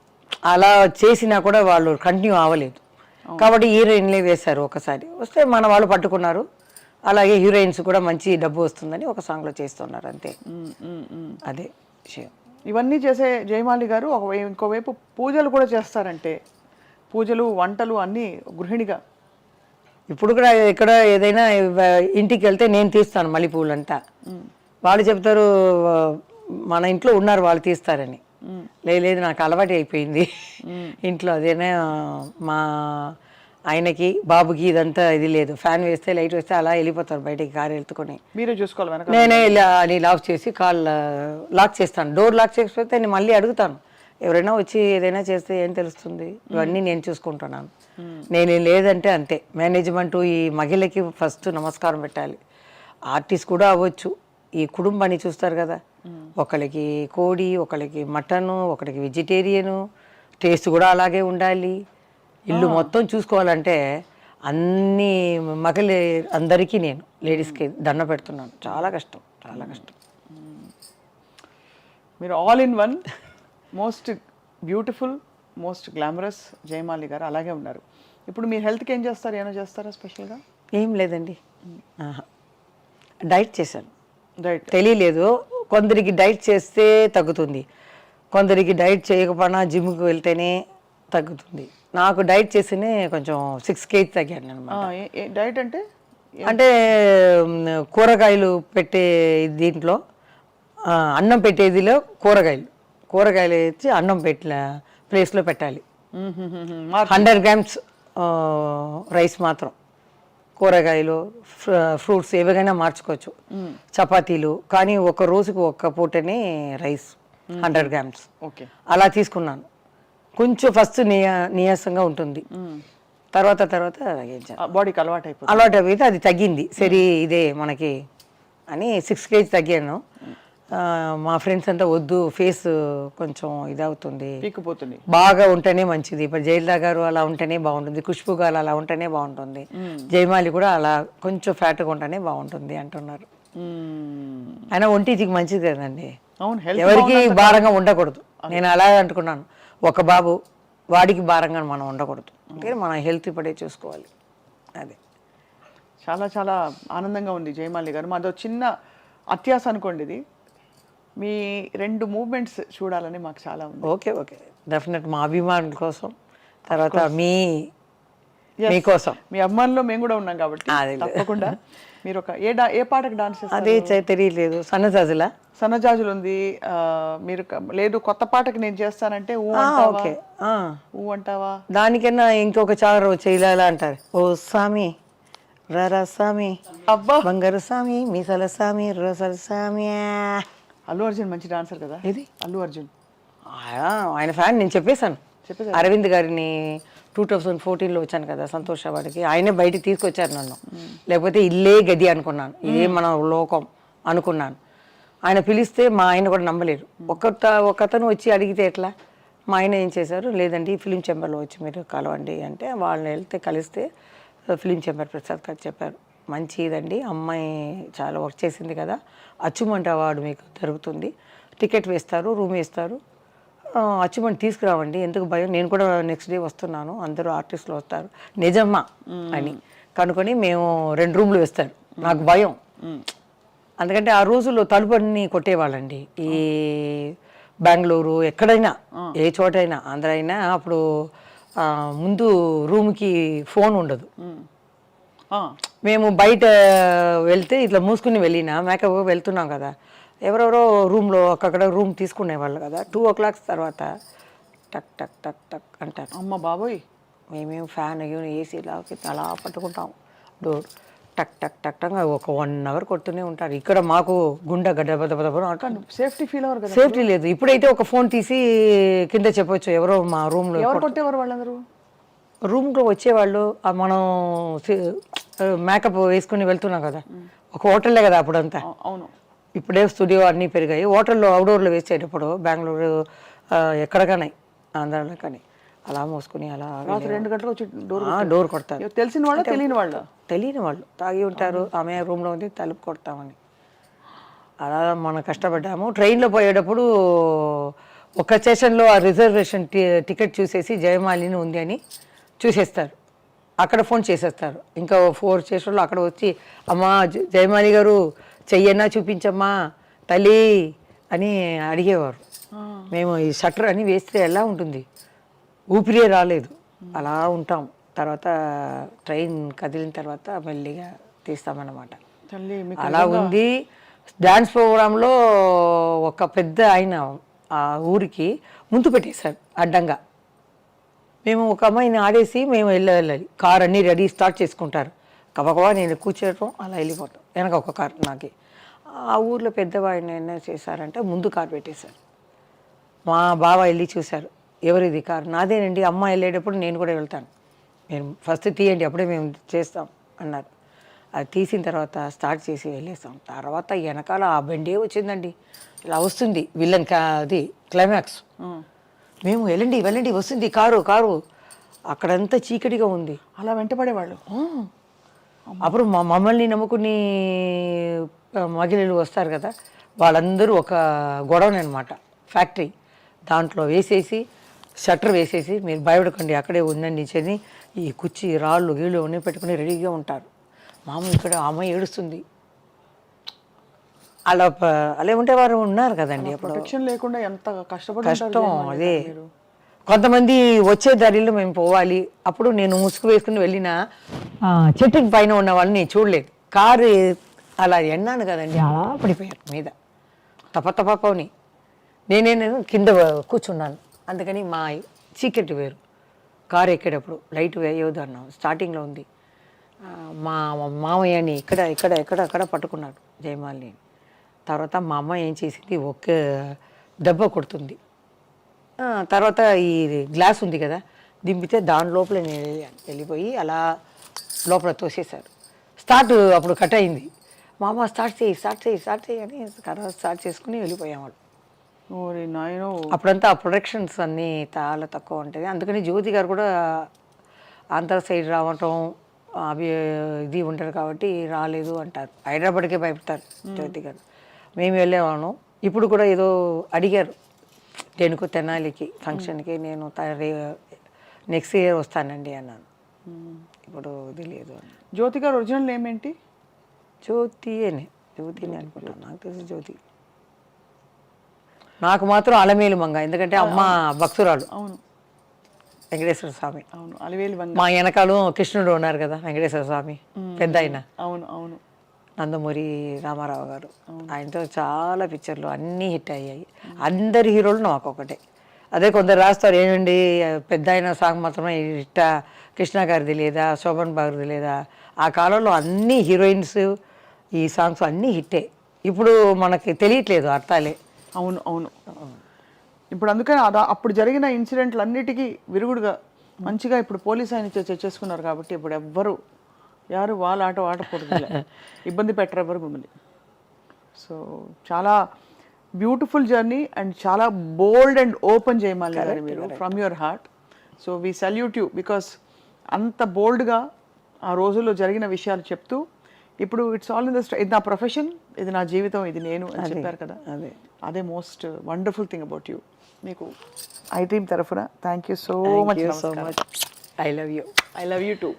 అలా చేసినా కూడా వాళ్ళు కంటిన్యూ అవ్వలేదు. కాబట్టి హీరోయిన్లే వేశారు, ఒకసారి వస్తే మన వాళ్ళు పట్టుకున్నారు. అలాగే హీరోయిన్స్ కూడా మంచి డబ్బు వస్తుందని ఒక సాంగ్లో చేస్తున్నారు అంతే. అదే విషయం. ఇవన్నీ చేసే జయమాలి గారు ఇంకోవైపు పూజలు కూడా చేస్తారంటే, పూజలు వంటలు అన్నీ గృహిణిగా. ఇప్పుడు కూడా ఎక్కడ ఏదైనా ఇంటికి వెళ్తే నేను తీస్తాను మల్లెపూలంతా. వాళ్ళు చెప్తారు మన ఇంట్లో ఉన్నారు వాళ్ళు తీస్తారని. లేదు నాకు అలవాటు అయిపోయింది ఇంట్లో. అదేనా మా ఆయనకి బాబుకి ఇదంతా ఇది లేదు, ఫ్యాన్ వేస్తే లైట్ వేస్తే అలా వెళ్ళిపోతారు బయటికి, కారు వెళ్తుకొని. మీరే చూసుకోవాలి. నేనే అని లాక్ చేసి కాల్ లాక్ చేస్తాను, డోర్ లాక్ చేసిపోతే నేను మళ్ళీ అడుగుతాను ఎవరైనా వచ్చి ఏదైనా చేస్తే ఏం తెలుస్తుంది, ఇవన్నీ నేను చూసుకుంటున్నాను. నేను లేదంటే అంతే. మేనేజ్మెంట్ ఈ మహిళకి ఫస్ట్ నమస్కారం పెట్టాలి. ఆర్టిస్ట్ కూడా అవ్వచ్చు, ఈ కుటుంబాన్ని చూస్తారు కదా, ఒకరికి కోడి, ఒకరికి మటను, ఒకరికి వెజిటేరియను, టేస్ట్ కూడా అలాగే ఉండాలి. ఇల్లు మొత్తం చూసుకోవాలంటే అన్ని మహిళ అందరికీ నేను లేడీస్కి దండ పెడుతున్నాను. చాలా కష్టం, చాలా కష్టం. మీరు all in one, most beautiful, most glamorous Jayamali గారు అలాగే ఉన్నారు. ఇప్పుడు మీ హెల్త్కి ఏం చేస్తారు, ఏమైనా చేస్తారా స్పెషల్గా? ఏం లేదండి, డైట్ చేశాను. డైట్ తెలియలేదు, కొందరికి డైట్ చేస్తే తగ్గుతుంది, కొందరికి డైట్ చేయకపోయినా జిమ్కి వెళ్తేనే తగ్గుతుంది. నాకు డైట్ చేస్తేనే కొంచెం 6 kg తగ్గాను అనమాట. డైట్ అంటే అంటే కూరగాయలు పెట్టే దీంట్లో అన్నం పెట్టేదిలో కూరగాయలు వేసి అన్నం పెట్టిన ప్లేస్లో పెట్టాలి. 100 grams రైస్ మాత్రం, కూరగాయలు ఫ్రూట్స్ ఏవైనా మార్చుకోవచ్చు, చపాతీలు, కానీ ఒక రోజుకు ఒక్క పూటనే రైస్ 100 grams. ఓకే, అలా తీసుకున్నాను. కొంచెం ఫస్ట్ నీరసంగా ఉంటుంది, తర్వాత బాడీకి అలవాటు అయిపోతుంది. అలవాటు అయిపోతే అది తగ్గింది. సరే ఇదే మనకి అని 6 kg తగ్గాను. మా ఫ్రెండ్స్ అంతా వద్దు, ఫేస్ కొంచెం ఇదవుతుంది, పీకిపోతుంది, బాగా ఉంటేనే మంచిది. ఇప్పుడు జయలలిత గారు అలా ఉంటేనే బాగుంటుంది, ఖుష్బు గారు అలా ఉంటేనే బాగుంటుంది, జయమాలి కూడా అలా కొంచెం ఫ్యాట్గా ఉంటేనే బాగుంటుంది అంటున్నారు. అయినా ఒంటికి మంచిది కదండి, అవును, ఎవరికి భారంగా ఉండకూడదు. నేను అలా అనుకున్నాను, ఒక బాబు వాడికి భారంగా మనం ఉండకూడదు, అంటే మన హెల్త్ ఇప్పుడే చూసుకోవాలి. అదే చాలా చాలా ఆనందంగా ఉంది జయమాలి గారు. మాదో చిన్న అత్యాస అనుకోండి ఇది, మీ 2 మూవ్మెంట్స్ చూడాలని మాకు చాలా ఉంది. ఓకే, డెఫినెట్ మా అభిమానుల కోసం, తర్వాత మీకోసం, మీ అభిమానుల్లో మేము కూడా ఉన్నాం కాబట్టి తప్పకుండా. మీరు ఒక ఏ పాటకు డాన్స్ చేస్తారు? అదే తెలియలేదు, సన్నజాజులా సన్నజాజులు ఉంది. మీరు లేదు కొత్త పాటకి నేను చేస్తానంటే ఓకే, ఊ అంటావా? దానికన్నా ఇంకొక చారు చేయాలా అంటారు. ఓ సామి రరా సామి, అబ్బా, బంగారు సామి, మీసాల సామి, రోసల సామి. అల్లు అర్జున్ మంచి డాన్సర్ కదా. ఇది అల్లు అర్జున్ ఆయన ఫ్యాన్. నేను చెప్పేశాను అరవింద్ గారిని 2014లో వచ్చాను కదా సంతోష్ వాడికి, ఆయనే బయటికి తీసుకొచ్చారు నన్ను. లేకపోతే ఇల్లే గది అనుకున్నాను, ఇదే మన లోకం అనుకున్నాను. ఆయన పిలిస్తే మా ఆయన కూడా నమ్మలేరు. ఒకతను వచ్చి అడిగితే ఎట్లా? మా ఆయన ఏం చేశారు, లేదండి ఫిలిం ఛాంబర్లో వచ్చి మీరు కలవండి అంటే, వాళ్ళని వెళ్తే కలిస్తే ఫిలిం ఛాంబర్ ప్రసాద్ గారు చెప్పారు, మంచిదండి, అమ్మాయి చాలా వర్క్ చేసింది కదా, అచీవ్మెంట్ అవార్డు మీకు జరుగుతుంది, టికెట్ వేస్తారు, రూమ్ వేస్తారు, అచీవ్మెంట్ తీసుకురావండి, ఎందుకు భయం, నేను కూడా నెక్స్ట్ డే వస్తున్నాను, అందరూ ఆర్టిస్టులు వస్తారు. నిజమ్మా అని కనుకొని మేము 2 రూమ్లు వేస్తాడు. నాకు భయం, ఎందుకంటే ఆ రోజుల్లో తలుపుని కొట్టేవాళ్ళండి. ఈ బెంగళూరు ఎక్కడైనా, ఏ చోటైనా, ఆంధ్ర అయినా, అప్పుడు ముందు రూమ్కి ఫోన్ ఉండదు. మేము బయట వెళ్తే ఇట్లా మూసుకుని వెళ్ళినా, మేకప్ వెళ్తున్నాం కదా, ఎవరెవరో రూమ్లో అక్కడ రూమ్ తీసుకునేవాళ్ళు కదా. 2 o'clock తర్వాత టక్ టక్ టక్ టక్ అంటారు. అమ్మ బాబోయ్, మేమేం ఫ్యాన్ ఏసీలాకి అలా పట్టుకుంటాం. డోర్ టక్ టక్ టక్ టక్ ఒక 1 hour కొడుతూనే ఉంటారు. ఇక్కడ మాకు గుండె గడ్డ అంటాను. సేఫ్టీ ఫీల్ అవ్వరు కదా? సేఫ్టీ లేదు. ఇప్పుడైతే ఒక ఫోన్ తీసి కింద చెప్పొచ్చు, ఎవరో మా రూమ్లో. ఎవరు కొట్టేవారు వాళ్ళందరూ? రూమ్లో వచ్చేవాళ్ళు. మనం మేకప్ వేసుకుని వెళ్తున్నాం కదా, ఒక హోటల్లే కదా అప్పుడంతా. అవును, ఇప్పుడే స్టూడియో అన్నీ పెరిగాయి. హోటల్లో అవుట్డోర్లో వేసేటప్పుడు బెంగళూరు ఎక్కడగానే, ఆంధ్రాలో కానీ అలా మోసుకుని అలా 2 గంటలకు వచ్చి డోర్ కొడతారు. తెలిసిన వాళ్ళు తెలియని వాళ్ళు తాగి ఉంటారు, ఆమె రూమ్లో ఉంది, తలుపు కొడతామని అలా మనం కష్టపడ్డాము. ట్రైన్లో పోయేటప్పుడు ఒక స్టేషన్లో ఆ రిజర్వేషన్ టికెట్ చూసేసి జయమాలిని ఉంది అని చూసేస్తారు, అక్కడ ఫోన్ చేసేస్తారు. ఇంకా 4 స్టేషన్లో అక్కడ వచ్చి, అమ్మా జయమాలి గారు చెయ్యన్నా చూపించమ్మా తల్లి అని అడిగేవారు. మేము ఈ షట్టర్ అని వేస్తే ఎలా ఉంటుంది, ఊపిరే రాలేదు, అలా ఉంటాం. తర్వాత ట్రైన్ కదిలిన తర్వాత మెల్లిగా తీస్తామన్నమాట. అలా ఉంది. డ్యాన్స్ ప్రోగ్రాంలో ఒక పెద్ద ఆయన ఆ ఊరికి ముందు పెట్టేశారు అడ్డంగా. మేము ఒక అమ్మాయిని ఆడేసి మేము వెళ్ళాలి, కార్ అన్నీ రెడీ స్టార్ట్ చేసుకుంటారు, కబకబా నేను కూర్చోవటం అలా వెళ్ళిపోతాం. వెనక ఒక కార్ నాకి. ఆ ఊర్లో పెద్దవాడిని ఏమైనా చేశారంటే ముందు కార్ పెట్టేశారు. మా బావ వెళ్ళి చూశారు, ఎవరిది కారు? నాదేనండి, అమ్మ వెళ్ళేటప్పుడు నేను కూడా వెళ్తాను, మేము ఫస్ట్ తీయండి అప్పుడే మేము చేస్తాం అన్నారు. అది తీసిన తర్వాత స్టార్ట్ చేసి వెళ్ళేస్తాం. తర్వాత వెనకాల ఆ బండే వచ్చిందండి, ఇలా వస్తుంది విలన్ అది క్లైమాక్స్. మేము వెళ్ళండి వెళ్ళండి వస్తుంది కారు కారు, అక్కడంతా చీకటిగా ఉంది. అలా వెంటపడేవాళ్ళు. అప్పుడు మమ్మల్ని నమ్ముకుని మహిళలు వస్తారు కదా, వాళ్ళందరూ ఒక గొడవని అనమాట, ఫ్యాక్టరీ దాంట్లో వేసేసి షట్టర్ వేసేసి మీరు భయపడకండి అక్కడే ఉందండి అని ఈ కుర్చీ రాళ్ళు గీళ్ళు అన్నీ పెట్టుకుని రెడీగా ఉంటారు. మామ ఇక్కడ అమ్మాయి ఏడుస్తుంది. అలా అలా ఉంటే వారు ఉన్నారు కదండి అప్పుడు. ప్రొటెక్షన్ లేకుండా ఎంత కష్టపడి కష్టం అదే. కొంతమంది వచ్చే దారిలో మేము పోవాలి, అప్పుడు నేను ముసుగు వేసుకుని వెళ్ళిన చెట్టుకి పైన ఉన్న వాళ్ళని నేను చూడలేదు. కారు అలా ఎన్నాను కదండి, అలా పడిపోయారు మీద తపని. నేను కింద కూర్చున్నాను. అందుకని మా చీకటి వేరు. కారు ఎక్కేటప్పుడు లైట్ వేయవద్దు అన్నాం. స్టార్టింగ్లో ఉంది. మా మామయ్యని ఇక్కడ ఇక్కడ ఎక్కడ అక్కడ పట్టుకున్నాడు జయమాలిని. తర్వాత మా అమ్మ ఏం చేసింది, ఒక్క దెబ్బ కొడుతుంది. తర్వాత ఈ గ్లాస్ ఉంది కదా, దింపితే దాని లోపల నేను వెళ్ళిపోయి అలా లోపల తోసేశారు. స్టార్ట్ అప్పుడు కట్ అయింది. మా అమ్మ స్టార్ట్ చేయి అని స్టార్ట్ చేసుకుని వెళ్ళిపోయాం. అప్పుడంతా ఆ ప్రొడక్షన్స్ అన్నీ చాలా తక్కువ ఉంటుంది. అందుకని జ్యోతి గారు కూడా ఆంధ్ర సైడ్ రావటం అవి ఇది ఉంటారు కాబట్టి రాలేదు అంటారు. హైదరాబాద్కే భయపడతారు జ్యోతి గారు. మేము వెళ్ళేవాళ్ళం. ఇప్పుడు కూడా ఏదో అడిగారు దేనికో తెనాలికి ఫంక్షన్కి, నేను నెక్స్ట్ ఇయర్ వస్తానండి అన్నాను. ఇప్పుడు తెలియదు. జ్యోతి గారు ఒరిజినల్ నేమ్ ఏంటి? జ్యోతిని అనుకుంటాను, నాకు తెలిసి జ్యోతి. నాకు మాత్రం అలమేలు మంగ, ఎందుకంటే అమ్మ భక్తురాలు. అవును, వెంకటేశ్వర స్వామి. అవును, అలివేలు మంగ. మా వెనకాల కృష్ణుడు ఉన్నారు కదా వెంకటేశ్వర స్వామి, పెద్ద ఆయన. అవును అవును, నందమూరి రామారావు గారు. ఆయనతో చాలా పిక్చర్లు అన్నీ హిట్ అయ్యాయి. అందరి హీరోలు నాకు ఒకటే. అదే కొందరు రాస్తారు, ఏమండి పెద్ద ఆయన సాంగ్ మాత్రమే హిట్, కృష్ణ గారిది లేదా, శోభన్ బాబుది లేదా. ఆ కాలంలో అన్ని హీరోయిన్స్ ఈ సాంగ్స్ అన్నీ హిట్టే. ఇప్పుడు మనకి తెలియట్లేదు అర్థాలే. అవును అవును. ఇప్పుడు అందుకని అప్పుడు జరిగిన ఇన్సిడెంట్లు అన్నిటికీ విరుగుడుగా మంచిగా ఇప్పుడు పోలీస్ ఆయన చేసుకున్నారు కాబట్టి ఇప్పుడు ఎవ్వరు యారు వాళ్ళ ఆట ఆడకూడదు, ఇబ్బంది పెట్టరు ఎవరు మిమ్మల్ని. సో చాలా బ్యూటిఫుల్ జర్నీ అండ్ చాలా బోల్డ్ అండ్ ఓపెన్ చేయమని గారు మీరు from your heart. So we salute you because అంత బోల్డ్గా ఆ రోజుల్లో జరిగిన విషయాలు చెప్తూ ఇప్పుడు ఇట్స్ ఆల్ ఇన్ ద ఇది నా ప్రొఫెషన్, ఇది నా జీవితం, ఇది నేను అని చెప్పారు కదా. అదే most wonderful thing about you. మీకు ఐ టీమ్ తరఫున thank you so much. I love you. I love you two.